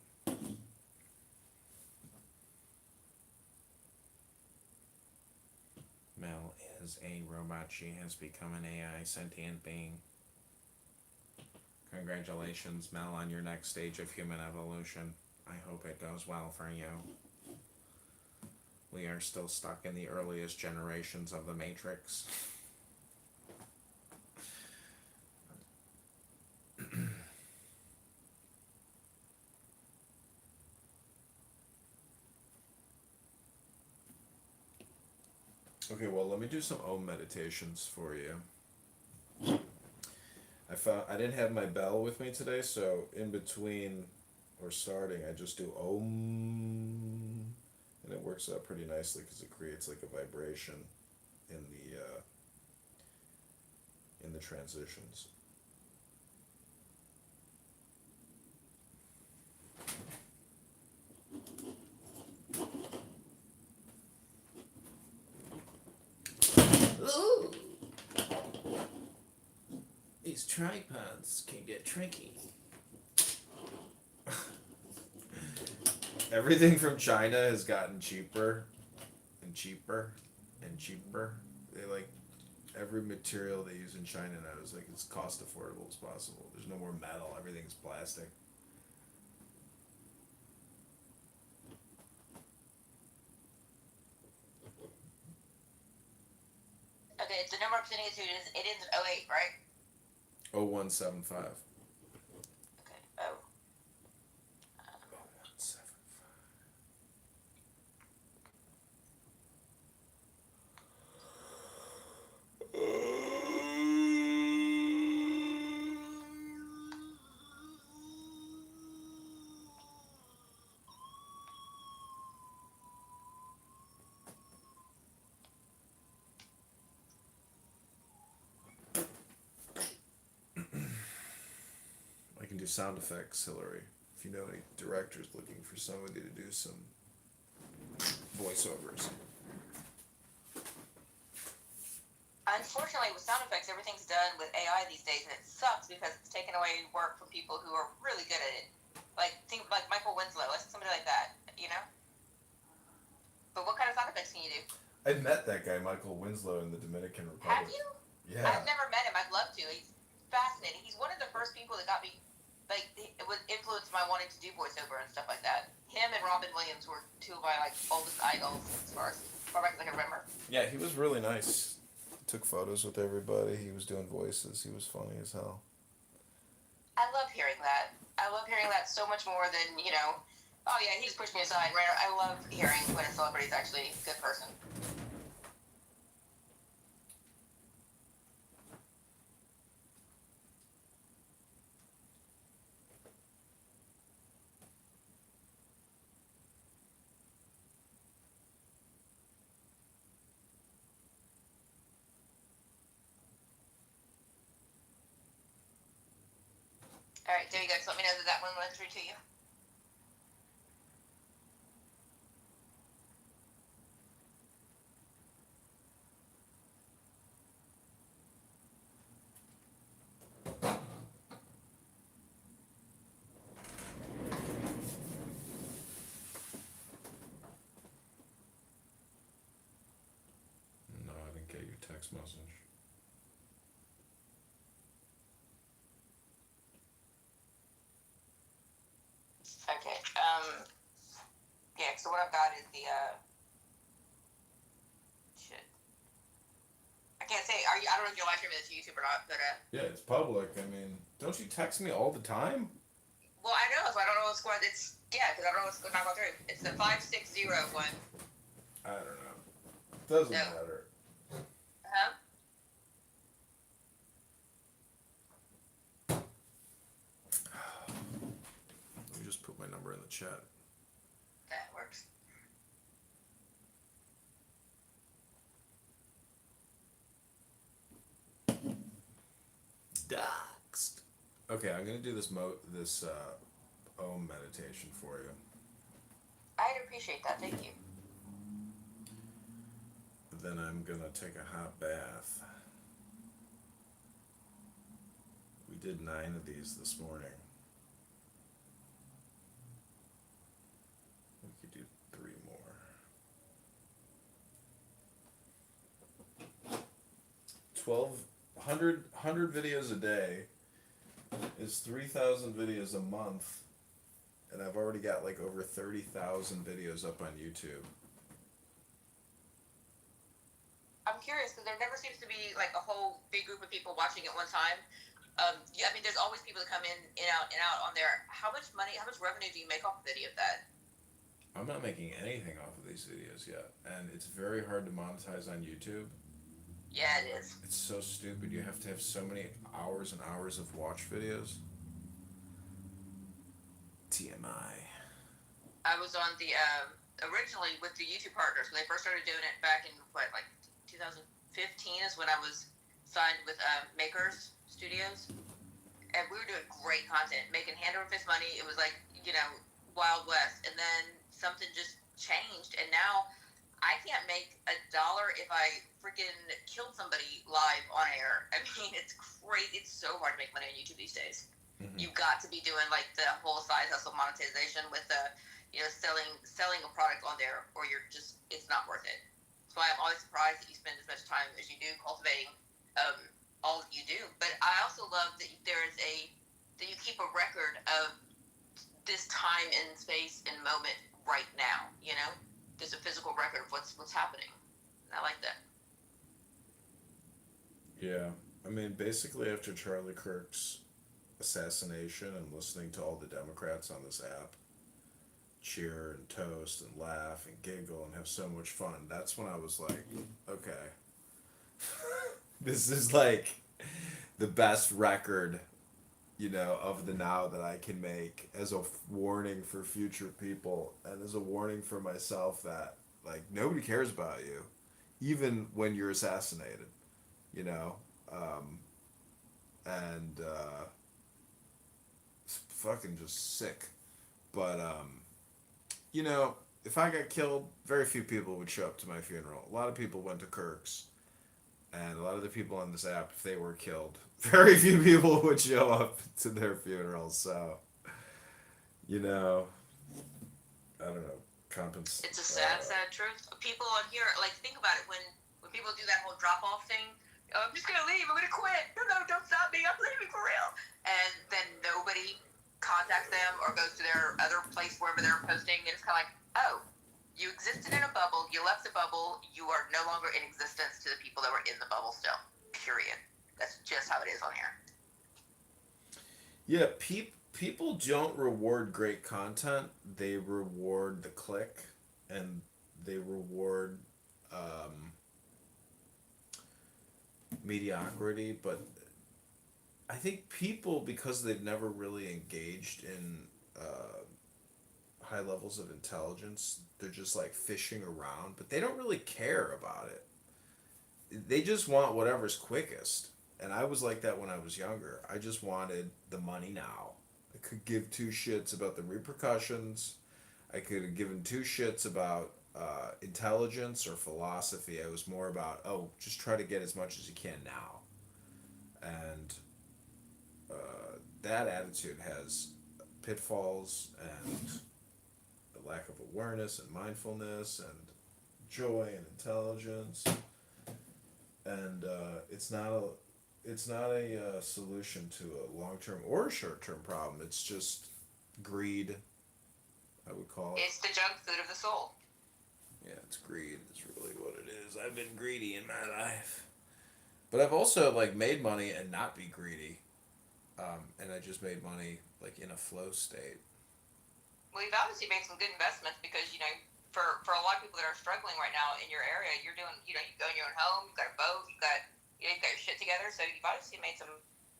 Mel is a robot. She has become an AI sentient being. Congratulations, Mel, on your next stage of human evolution. I hope it goes well for you. We are still stuck in the earliest generations of the Matrix. Okay, well, let me do some Om meditations for you. I didn't have my bell with me today, so in between or starting, I just do Om, and it works out pretty nicely because it creates like a vibration in the transitions. Ooh. These tripods can get tricky. Everything from China has gotten cheaper and cheaper and cheaper. They like every material they use in China now is like as cost affordable as possible. There's no more metal, everything's plastic. Okay, the number I'm sending it to is it ends in 08, right? 0175. Okay. Oh. 0175. I can do sound effects, Hillary. If you know any directors looking for somebody to do some voiceovers. Unfortunately, with sound effects, everything's done with AI these days, and it sucks because it's taken away work from people who are really good at it. Like, think like Michael Winslow, somebody like that, you know? But what kind of sound effects can you do? I met that guy, Michael Winslow, in the Dominican Republic. Have you? Yeah. I've never met him. I'd love to. He's fascinating. He's one of the first people that got me, like, it was influenced my wanting to do voiceover and stuff like that. Him and Robin Williams were two of my, like, oldest idols as far back as I can remember. Yeah, he was really nice. Took photos with everybody. He was doing voices. He was funny as hell. I love hearing that. I love hearing that so much more than, you know, oh yeah, he just pushed me aside. Right? I love hearing when a celebrity is actually a good person. All right, there you go. So let me know that one went through to you. text message. Okay. Yeah. So what I've got is the shit. I can't say. Are you? I don't know if you're live streaming this to YouTube or not, but Yeah, it's public. I mean, don't you text me all the time? well, I know, so I don't know what's going. It's because I don't know what's not going through. It's the 560 one. I don't know. Doesn't No. matter. Huh? Let me just put my number in the chat. That works. Doxed. Okay, I'm gonna do this Om meditation for you. I'd appreciate that. Thank you. Then I'm gonna take a hot bath. We did 9 of these this morning. We could do 3 more. 100 videos a day is 3,000 videos a month, and I've already got like over 30,000 videos up on YouTube. I'm curious because there never seems to be like a whole big group of people watching at one time. Yeah, I mean, there's always people that come in out on there. How much money, how much revenue do you make off of any of that? I'm not making anything off of these videos yet, and it's very hard to monetize on YouTube. Yeah, it is. It's so stupid. You have to have so many hours and hours of watch videos. TMI. I was on the originally with the YouTube partners when they first started doing it back in like 2015 is when I was signed with Makers Studios, and we were doing great content, making hand over fist money. It was like Wild West, and then something just changed, and now I can't make $1 if I freaking killed somebody live on air. I mean, it's crazy. It's so hard to make money on YouTube these days. Mm-hmm. You've got to be doing like the whole side hustle monetization with the selling a product on there, or it's not worth it. That's why I'm always surprised that you spend as much time as you do cultivating all that you do. But I also love that that you keep a record of this time and space and moment right now. There's a physical record of what's happening. And I like that. Yeah, I mean, basically after Charlie Kirk's assassination and listening to all the Democrats on this app cheer and toast and laugh and giggle and have so much fun, that's when I was like, okay, this is like the best record, of the now that I can make as a warning for future people and as a warning for myself that like nobody cares about you, even when you're assassinated, and it's fucking just sick. But if I got killed, very few people would show up to my funeral. A lot of people went to Kirk's, and a lot of the people on this app, if they were killed, very few people would show up to their funerals. So, I don't know, It's a sad truth. People on here, like, think about it. When people do that whole drop-off thing, I'm just going to leave, I'm going to quit. No, don't stop me, I'm leaving for real. And then nobody contacts them or goes to their other place wherever they're posting. And it's kind of like, oh, you existed in a bubble, you left the bubble, you are no longer in existence to the people that were in the bubble still. Period. That's just how it is on here. Yeah, people don't reward great content. They reward the click, and they reward mediocrity. But I think people, because they've never really engaged in high levels of intelligence, they're just like fishing around, but they don't really care about it. They just want whatever's quickest. And I was like that when I was younger. I just wanted the money now. I could give 2 shits about the repercussions. I could have given 2 shits about intelligence or philosophy. I was more about, just try to get as much as you can now. And that attitude has pitfalls and the lack of awareness and mindfulness and joy and intelligence. and it's not a solution to a long term or a short term problem. It's just greed. I would call it. It's the junk food of the soul. Yeah, it's greed. It's really what it is. I've been greedy in my life, but I've also like made money and not be greedy, and I just made money like in a flow state. Well, you've obviously made some good investments because, for a lot of people that are struggling right now in your area, you're doing, you own your own home, you've got a boat, you've got your shit together, so you've obviously made some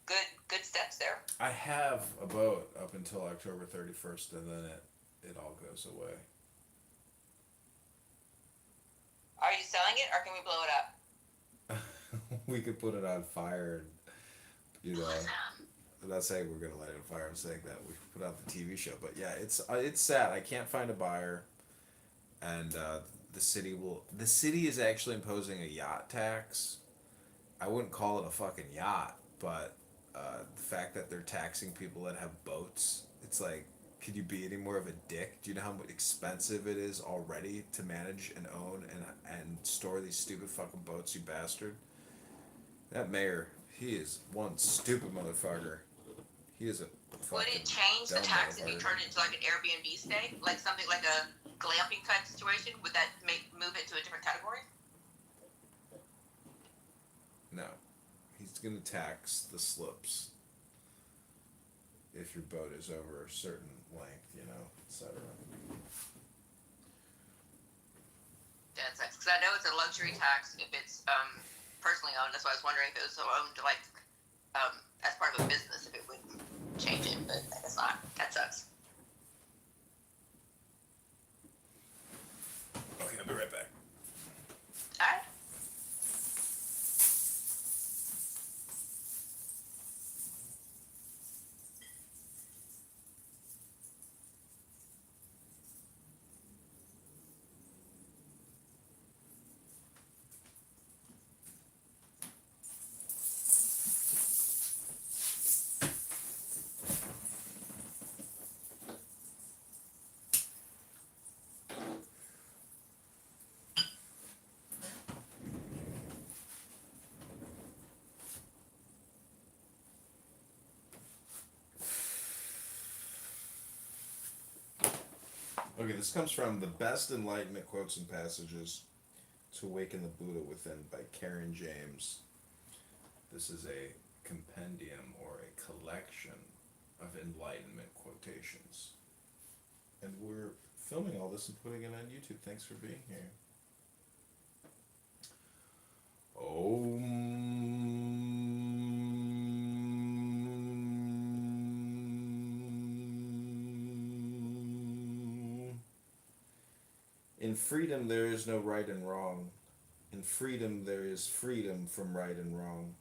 good steps there. I have a boat up until October 31st, and then it all goes away. Are you selling it, or can we blow it up? We could put it on fire, and I'm not saying we're gonna light it on fire. I'm saying that we could put out the TV show. But yeah, it's sad. I can't find a buyer, and the city is actually imposing a yacht tax. I wouldn't call it a fucking yacht, but the fact that they're taxing people that have boats, it's like, could you be any more of a dick? Do you know how expensive it is already to manage and own and store these stupid fucking boats, you bastard? That mayor, he is one stupid motherfucker. He is a fucking Would it change the dumb tax if you motherfucker. turned it into like an Airbnb stay, like something like a glamping type situation? Would that move it to a different category? No. He's gonna tax the slips if your boat is over a certain length, etc. That's because I know it's a luxury tax if it's personally owned. That's why I was wondering if it was owned like as part of a business, if it would change it, but it's not. That sucks. Okay, I'll be right back. All right. Okay, this comes from The Best Enlightenment Quotes and Passages to Awaken the Buddha Within by Karen James. This is a compendium or a collection of enlightenment quotations. And we're filming all this and putting it on YouTube. Thanks for being here. In freedom there is no right and wrong. In freedom there is freedom from right and wrong.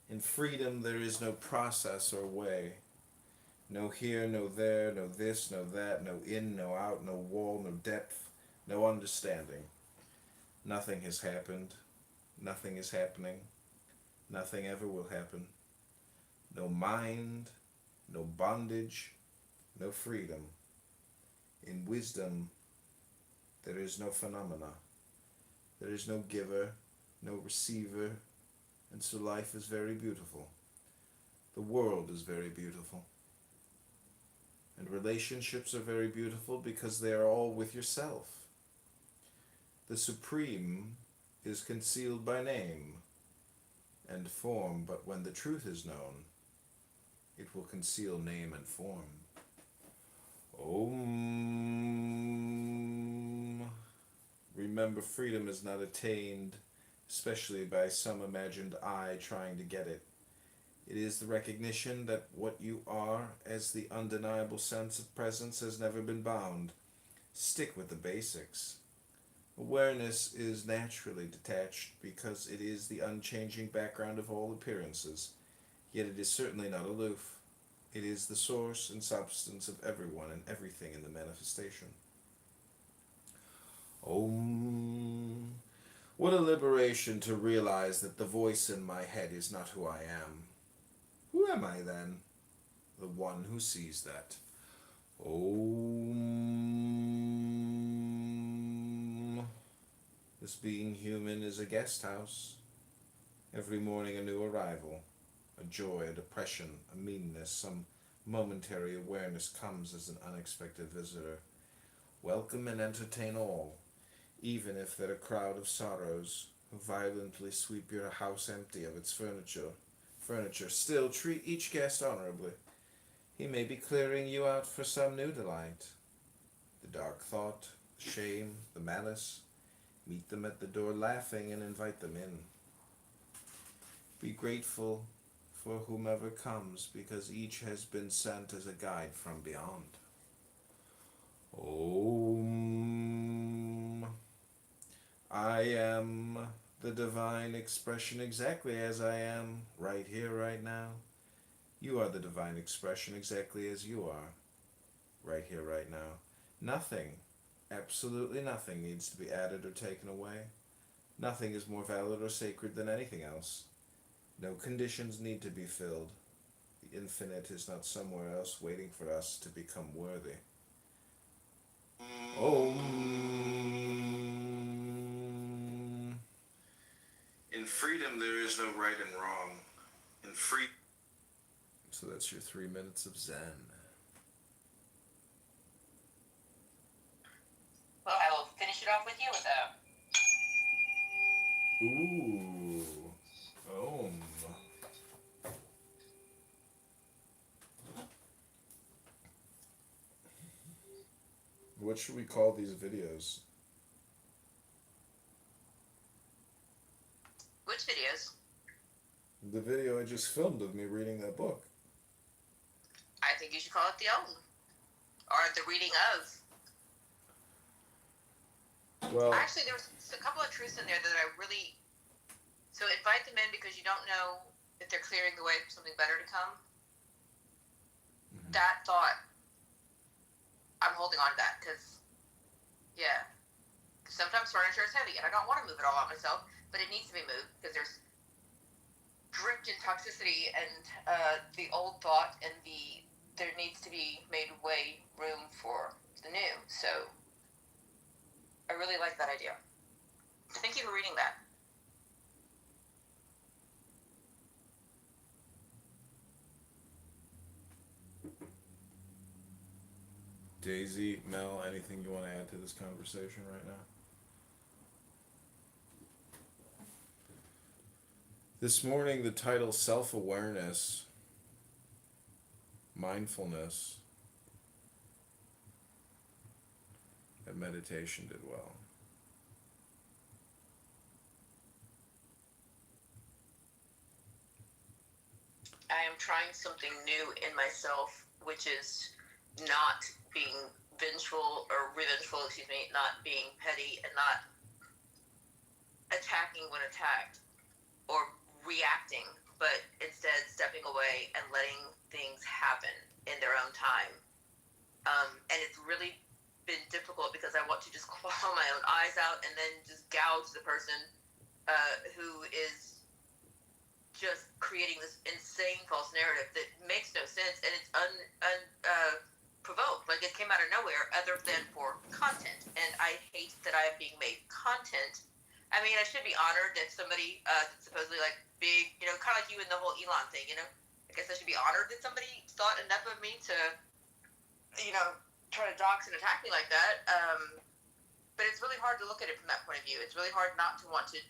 In freedom there is no process or way. No here, no there, no this, no that, no in, no out, no wall, no depth, no understanding. Nothing has happened. Nothing is happening. Nothing ever will happen. No mind, no bondage, no freedom. In wisdom, there is no phenomena. There is no giver, no receiver, and so life is very beautiful. The world is very beautiful. And relationships are very beautiful because they are all with yourself. The supreme is concealed by name and form, but when the truth is known, it will conceal name and form. Om. Remember, freedom is not attained, especially by some imagined I trying to get it. It is the recognition that what you are, as the undeniable sense of presence, has never been bound. Stick with the basics. Awareness is naturally detached because it is the unchanging background of all appearances, yet it is certainly not aloof. It is the source and substance of everyone and everything in the manifestation. Om. What a liberation to realize that the voice in my head is not who I am. Who am I then? The one who sees that. Om. This being human is a guest house. Every morning a new arrival. A joy, a depression, a meanness, some momentary awareness comes as an unexpected visitor. Welcome and entertain all, even if they're a crowd of sorrows who violently sweep your house empty of its furniture. Still treat each guest honorably. He may be clearing you out for some new delight. The dark thought, the shame, the malice. Meet them at the door laughing and invite them in. Be grateful for whomever comes, because each has been sent as a guide from beyond. Om. I am the divine expression exactly as I am, right here, right now. You are the divine expression exactly as you are, right here, right now. Nothing, absolutely nothing, needs to be added or taken away. Nothing is more valid or sacred than anything else. No conditions need to be filled. The infinite is not somewhere else waiting for us to become worthy. Om. In freedom, there is no right and wrong. So that's your 3 minutes of Zen. Well, I will finish it off with you with a. Ooh. Om. What should we call these videos? Which videos? The video I just filmed of me reading that book. I think you should call it the Om. Or the reading of. Well, actually, there was a couple of truths in there that I really. So invite them in because you don't know if they're clearing the way for something better to come. Mm-hmm. That thought, I'm holding on to that because, yeah. Sometimes furniture is heavy and I don't want to move it all out myself, but it needs to be moved because there's dripped in toxicity and the old thought and there needs to be made room for the new. So I really like that idea. Thank you for reading that. Daisy, Mel, anything you want to add to this conversation right now? This morning, the title Self-Awareness, Mindfulness, and meditation did well. I am trying something new in myself, which is not being vengeful or revengeful, not being petty and not attacking when attacked or reacting, but instead stepping away and letting things happen in their own time. And it's really been difficult because I want to just claw my own eyes out and then just gouge the person who is just creating this insane false narrative that makes no sense and it's provoked. Like it came out of nowhere other than for content. And I hate that I am being made content. I mean, I should be honored that somebody supposedly like big, kind of like you in the whole Elon thing, I guess I should be honored that somebody thought enough of me to, try to dox and attack me like that. But it's really hard to look at it from that point of view. It's really hard not to want to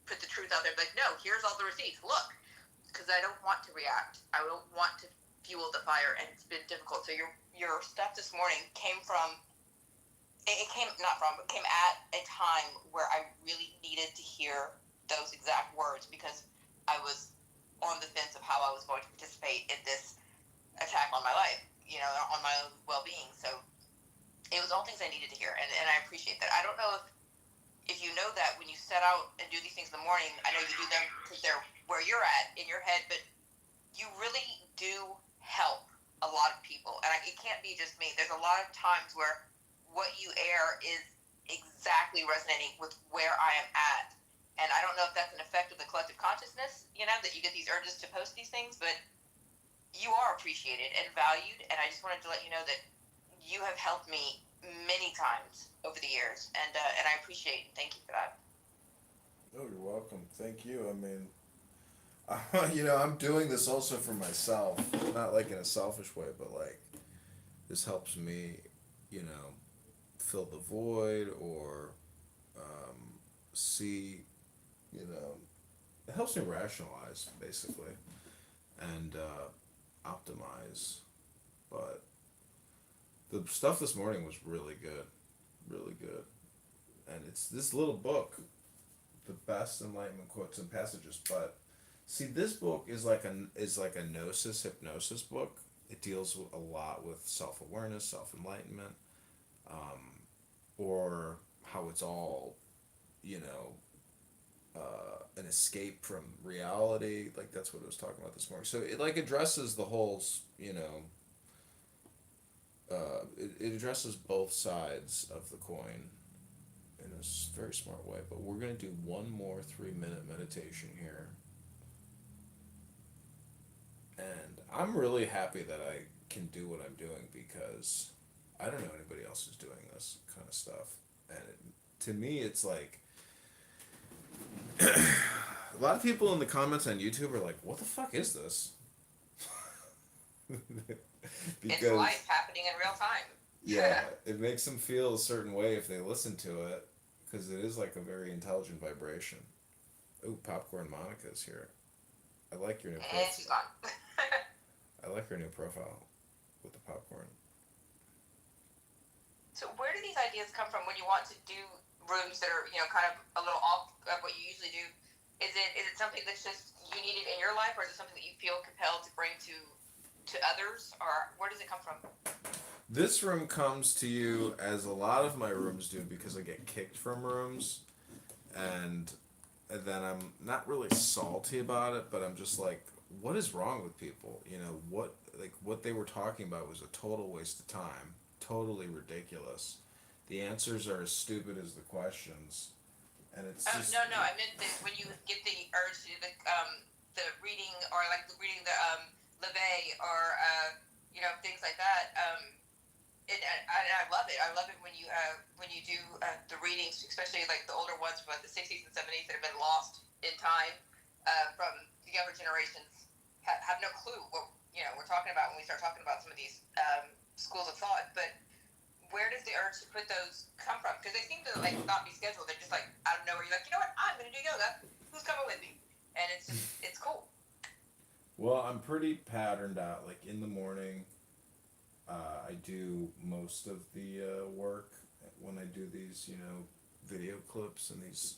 put the truth out there. Like, no, here's all the receipts. Look, because I don't want to react. I don't want to fuel the fire, and it's been difficult. So your stuff this morning came from. It came at a time where I really needed to hear those exact words because I was on the fence of how I was going to participate in this attack on my life, on my own well-being. So it was all things I needed to hear, and I appreciate that. I don't know if you know that when you set out and do these things in the morning, I know you do them because they're where you're at in your head, but you really do help a lot of people. And it can't be just me. There's a lot of times where what you air is exactly resonating with where I am at. And I don't know if that's an effect of the collective consciousness, that you get these urges to post these things, but you are appreciated and valued. And I just wanted to let you know that you have helped me many times over the years, and I appreciate and thank you for that. Oh, you're welcome. Thank you. I mean, I'm doing this also for myself, not like in a selfish way, but like this helps me, you know, fill the void or see, it helps me rationalize basically and optimize. But the stuff this morning was really good, really good, and it's this little book, the best enlightenment quotes and passages. But see, this book is like a gnosis hypnosis book. It deals a lot with self awareness, self enlightenment, or how it's all, you know, an escape from reality. Like that's what it was talking about this morning. So it like addresses the whole, it addresses both sides of the coin in a very smart way. But we're gonna do one more 3-minute meditation here, and I'm really happy that I can do what I'm doing because I don't know anybody else who's doing this kind of stuff, and to me, it's like. A lot of people in the comments on YouTube are like, "What the fuck is this?" It's life happening in real time. Yeah, it makes them feel a certain way if they listen to it, because it is like a very intelligent vibration. Ooh, Popcorn Monica's here. I like your new profile. And she's gone. I like her new profile with the popcorn. So where do these ideas come from when you want to do rooms that are, kind of a little off of what you usually do? Is it something that's just you needed in your life, or is it something that you feel compelled to bring to others, or where does it come from? This room comes to you as a lot of my rooms do because I get kicked from rooms, and then I'm not really salty about it, but I'm just like, what is wrong with people? What they were talking about was a total waste of time, totally ridiculous. The answers are as stupid as the questions, and it's just. No, I meant that when you get the urge to do the reading, or like reading the levee, or things like that. I love it. I love it when you do the readings, especially like the older ones from like the 60s and 70s that have been lost in time, from the younger generations have no clue what we're talking about when we start talking about some of these schools of thought. But where does the urge to put those come from? Because they seem to like not be scheduled. They're just like out of nowhere. You're like, you know what? I'm going to do yoga. Who's coming with me? And it's cool. Well, I'm pretty patterned out. Like in the morning, I do most of the work when I do these, video clips and these.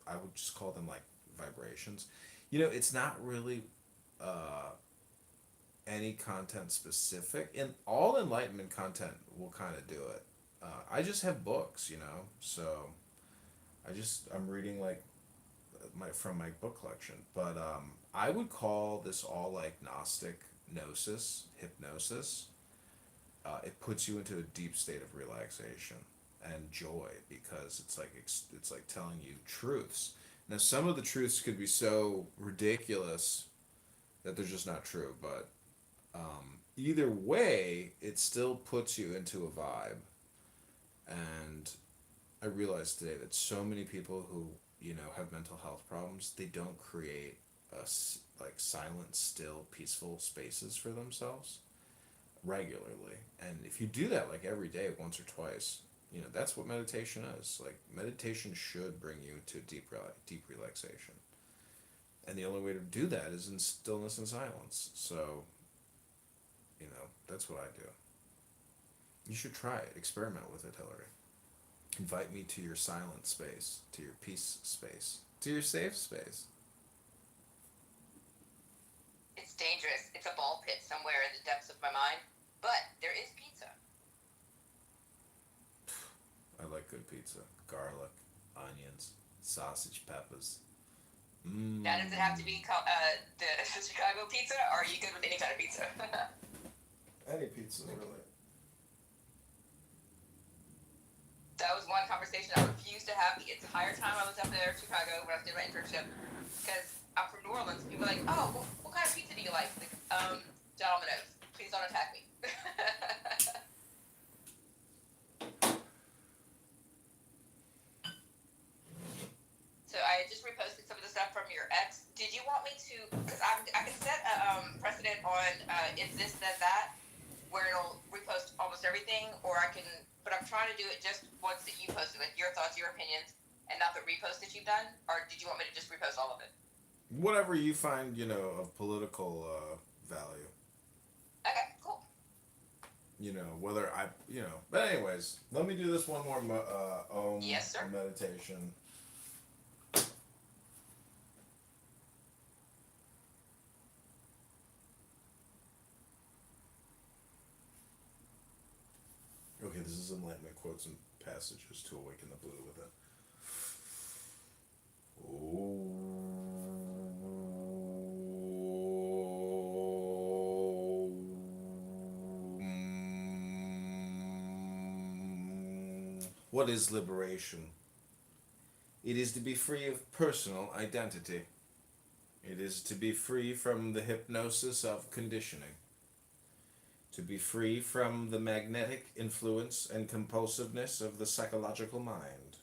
I would just call them like vibrations. It's not really any content specific, and all enlightenment content will kind of do it. I just have books, so I'm reading like from my book collection, but I would call this all like Gnostic gnosis, hypnosis. It puts you into a deep state of relaxation and joy because it's like telling you truths. Now, some of the truths could be so ridiculous that they're just not true, but either way, it still puts you into a vibe. And I realized today that so many people who have mental health problems, they don't create like silent, still, peaceful spaces for themselves regularly. And if you do that like every day, once or twice, that's what meditation is. Like meditation should bring you to deep relaxation. And the only way to do that is in stillness and silence. So, that's what I do. You should try it. Experiment with it, Hillary. Invite me to your silent space, to your peace space, to your safe space. It's dangerous. It's a ball pit somewhere in the depths of my mind. But there is pizza. I like good pizza. Garlic, onions, sausage, peppers. Now, does it have to be the Chicago pizza, or are you good with any kind of pizza? Any pizza, really. That was one conversation I refused to have the entire time I was up there in Chicago when I was doing my internship. Because I'm from New Orleans. People were like, oh, what kind of pizza do you like? Like, Domino's. Please don't attack me. So I just reposted some of the stuff from your ex. Did you want me it's this, that, where it'll repost almost everything, or I can, but I'm trying to do it just once that you posted, like your thoughts, your opinions, and not the repost that you've done. Or did you want me to just repost all of it? Whatever you find, of political value. Okay, cool. Whether But anyways, let me do this one more Yes, sir. meditation. Okay, this is enlightenment quotes and passages to awaken the Buddha within. What is liberation? It is to be free of personal identity. It is to be free from the hypnosis of conditioning. To be free from the magnetic influence and compulsiveness of the psychological mind.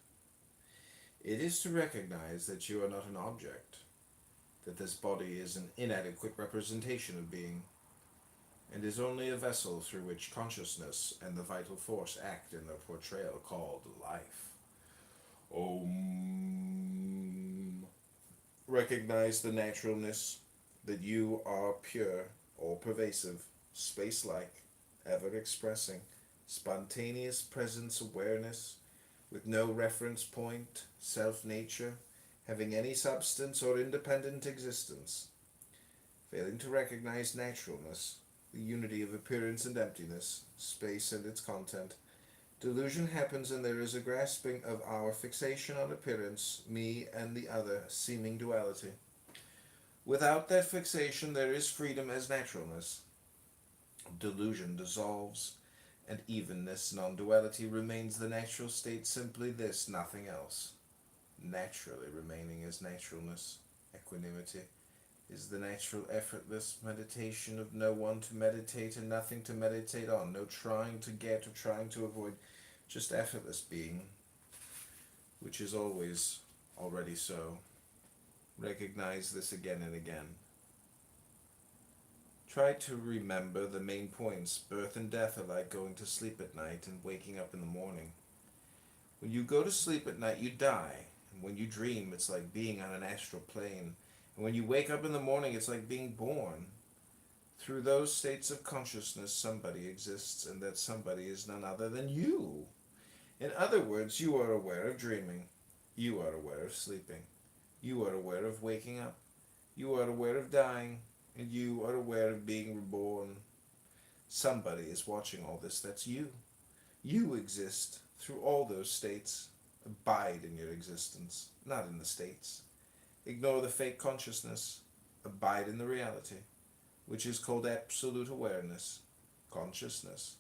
It is to recognize that you are not an object, that this body is an inadequate representation of being, and is only a vessel through which consciousness and the vital force act in their portrayal called life. Om. Recognize the naturalness that you are pure, all-pervasive, space-like, ever-expressing, spontaneous presence awareness, with no reference point, self-nature, having any substance or independent existence. Failing to recognize naturalness, the unity of appearance and emptiness, space and its content, delusion happens and there is a grasping of our fixation on appearance, me and the other, seeming duality. Without that fixation there is freedom as naturalness. Delusion dissolves, and evenness, non-duality, remains the natural state, simply this, nothing else. Naturally remaining as naturalness, equanimity, is the natural effortless meditation of no one to meditate and nothing to meditate on, no trying to get or trying to avoid, just effortless being, which is always already so. Recognize this again and again. Try to remember the main points. Birth and death are like going to sleep at night and waking up in the morning. When you go to sleep at night, you die. And when you dream, it's like being on an astral plane. And when you wake up in the morning, it's like being born. Through those states of consciousness, somebody exists, and that somebody is none other than you. In other words, you are aware of dreaming. You are aware of sleeping. You are aware of waking up. You are aware of dying. And you are aware of being reborn. Somebody is watching all this. That's you. You exist through all those states. Abide in your existence, not in the states. Ignore the fake consciousness. Abide in the reality, which is called absolute awareness, consciousness.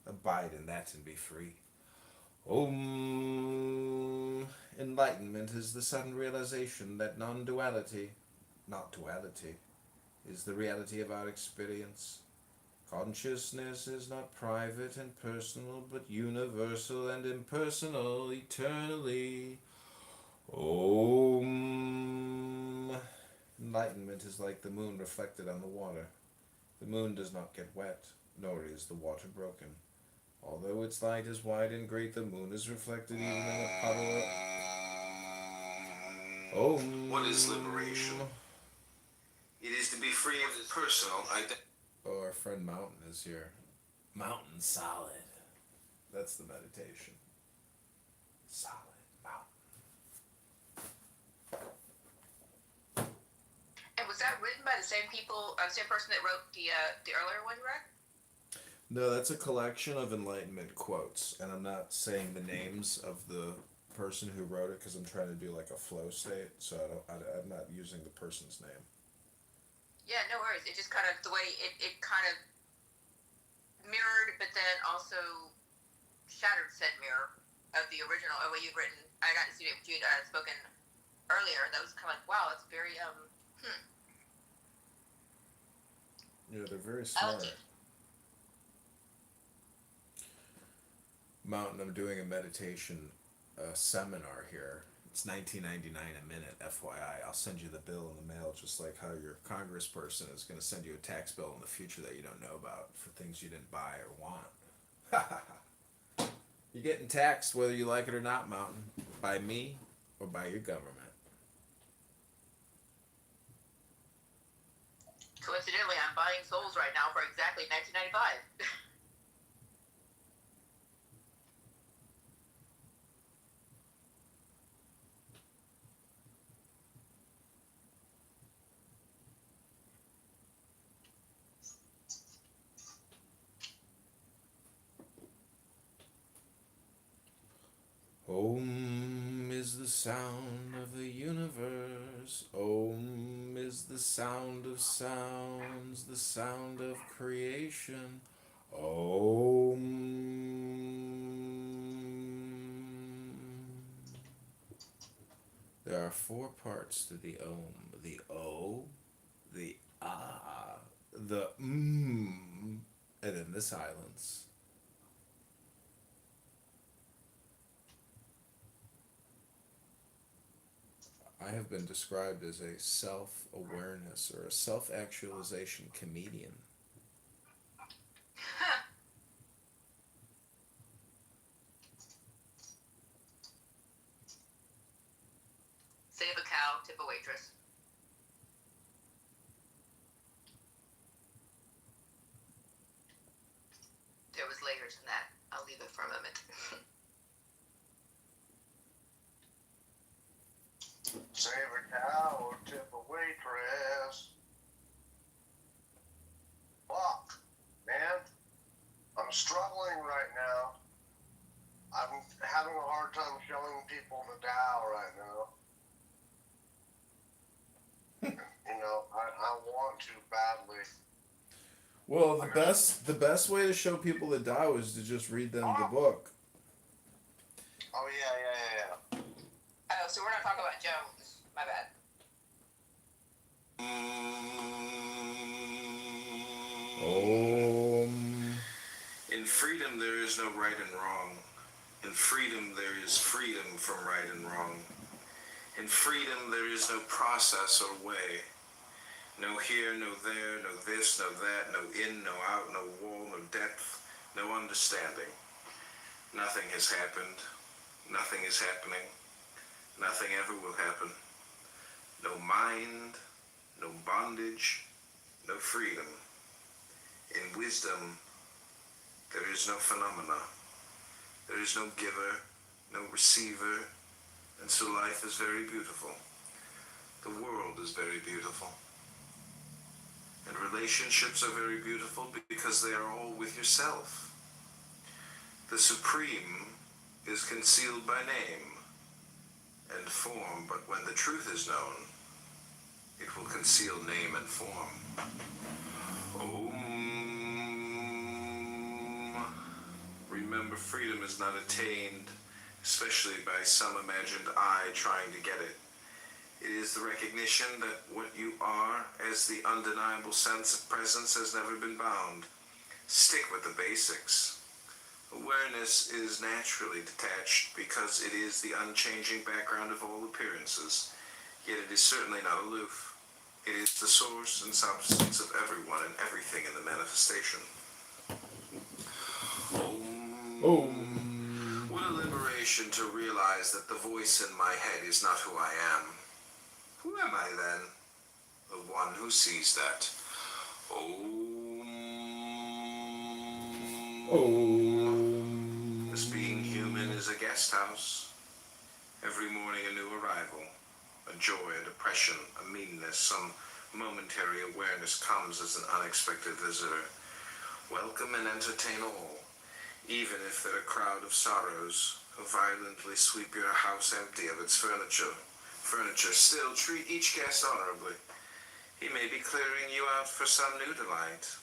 Abide in that and be free. Om. Enlightenment is the sudden realization that non-duality, not duality, is the reality of our experience. Consciousness is not private and personal, but universal and impersonal, eternally. Om. Enlightenment is like the moon reflected on the water. The moon does not get wet, nor is the water broken. Although its light is wide and great, the moon is reflected even in a puddle of... Om. What is liberation? It is to be free of personal identity. Oh, our friend Mountain is here. Mountain solid. That's the meditation. Solid mountain. And was that written by the same people, same person that wrote the earlier one you read? No, that's a collection of enlightenment quotes, and I'm not saying the names of the person who wrote it because I'm trying to do like a flow state, so I'm not using the person's name. Yeah, no worries. It just kind of, the way it kind of mirrored, but then also shattered said mirror of the original, or what you'd written. I got to see what you'd spoken earlier. That was kind of like, wow, that's very, Yeah, they're very smart. Mountain, I'm doing a meditation seminar here It's $19.99 a minute, FYI. I'll send you the bill in the mail, just like how your congressperson is going to send you a tax bill in the future that you don't know about for things you didn't buy or want. You're getting taxed whether you like it or not, Mountain, by me or by your government. Coincidentally, I'm buying souls right now for exactly $19.95. Om is the sound of the universe. Om is the sound of sounds, the sound of creation. Om. There are 4 parts to the Om: the O, the Ah, the and then the silence. I have been described as a self-awareness or a self-actualization comedian. Save a cow, tip a waitress. There was layers in that. I'll leave it for a moment. Save a cow or tip a waitress. Fuck, man. I'm struggling right now. I'm having a hard time showing people the Tao right now. You know, I want to badly. Well, the best way to show people the Tao is to just read them the book. Oh yeah. Oh, so we're not talking about Jones. My bad. Om. In freedom there is no right and wrong. In freedom there is freedom from right and wrong. In freedom there is no process or way. No here, no there, no this, no that, no in, no out, no wall, no depth, no understanding. Nothing has happened. Nothing is happening. Nothing ever will happen. No mind, no bondage, no freedom. In wisdom, there is no phenomena. There is no giver, no receiver, and so life is very beautiful. The world is very beautiful. And relationships are very beautiful because they are all with yourself. The supreme is concealed by name and form, but when the truth is known, it will conceal name and form. Om. Remember, freedom is not attained, especially by some imagined I trying to get it. It is the recognition that what you are, as the undeniable sense of presence, has never been bound. Stick with the basics. Awareness is naturally detached because it is the unchanging background of all appearances, yet it is certainly not aloof. It is the source and substance of everyone and everything in the manifestation. Om. What a liberation to realize that the voice in my head is not who I am. Who am I then? The one who sees that. Om. This being human is a guest house. Every morning a new arrival. A joy, a depression, a meanness, some momentary awareness comes as an unexpected visitor. Welcome and entertain all, even if they're a crowd of sorrows who violently sweep your house empty of its furniture. Still treat each guest honorably. He may be clearing you out for some new delight.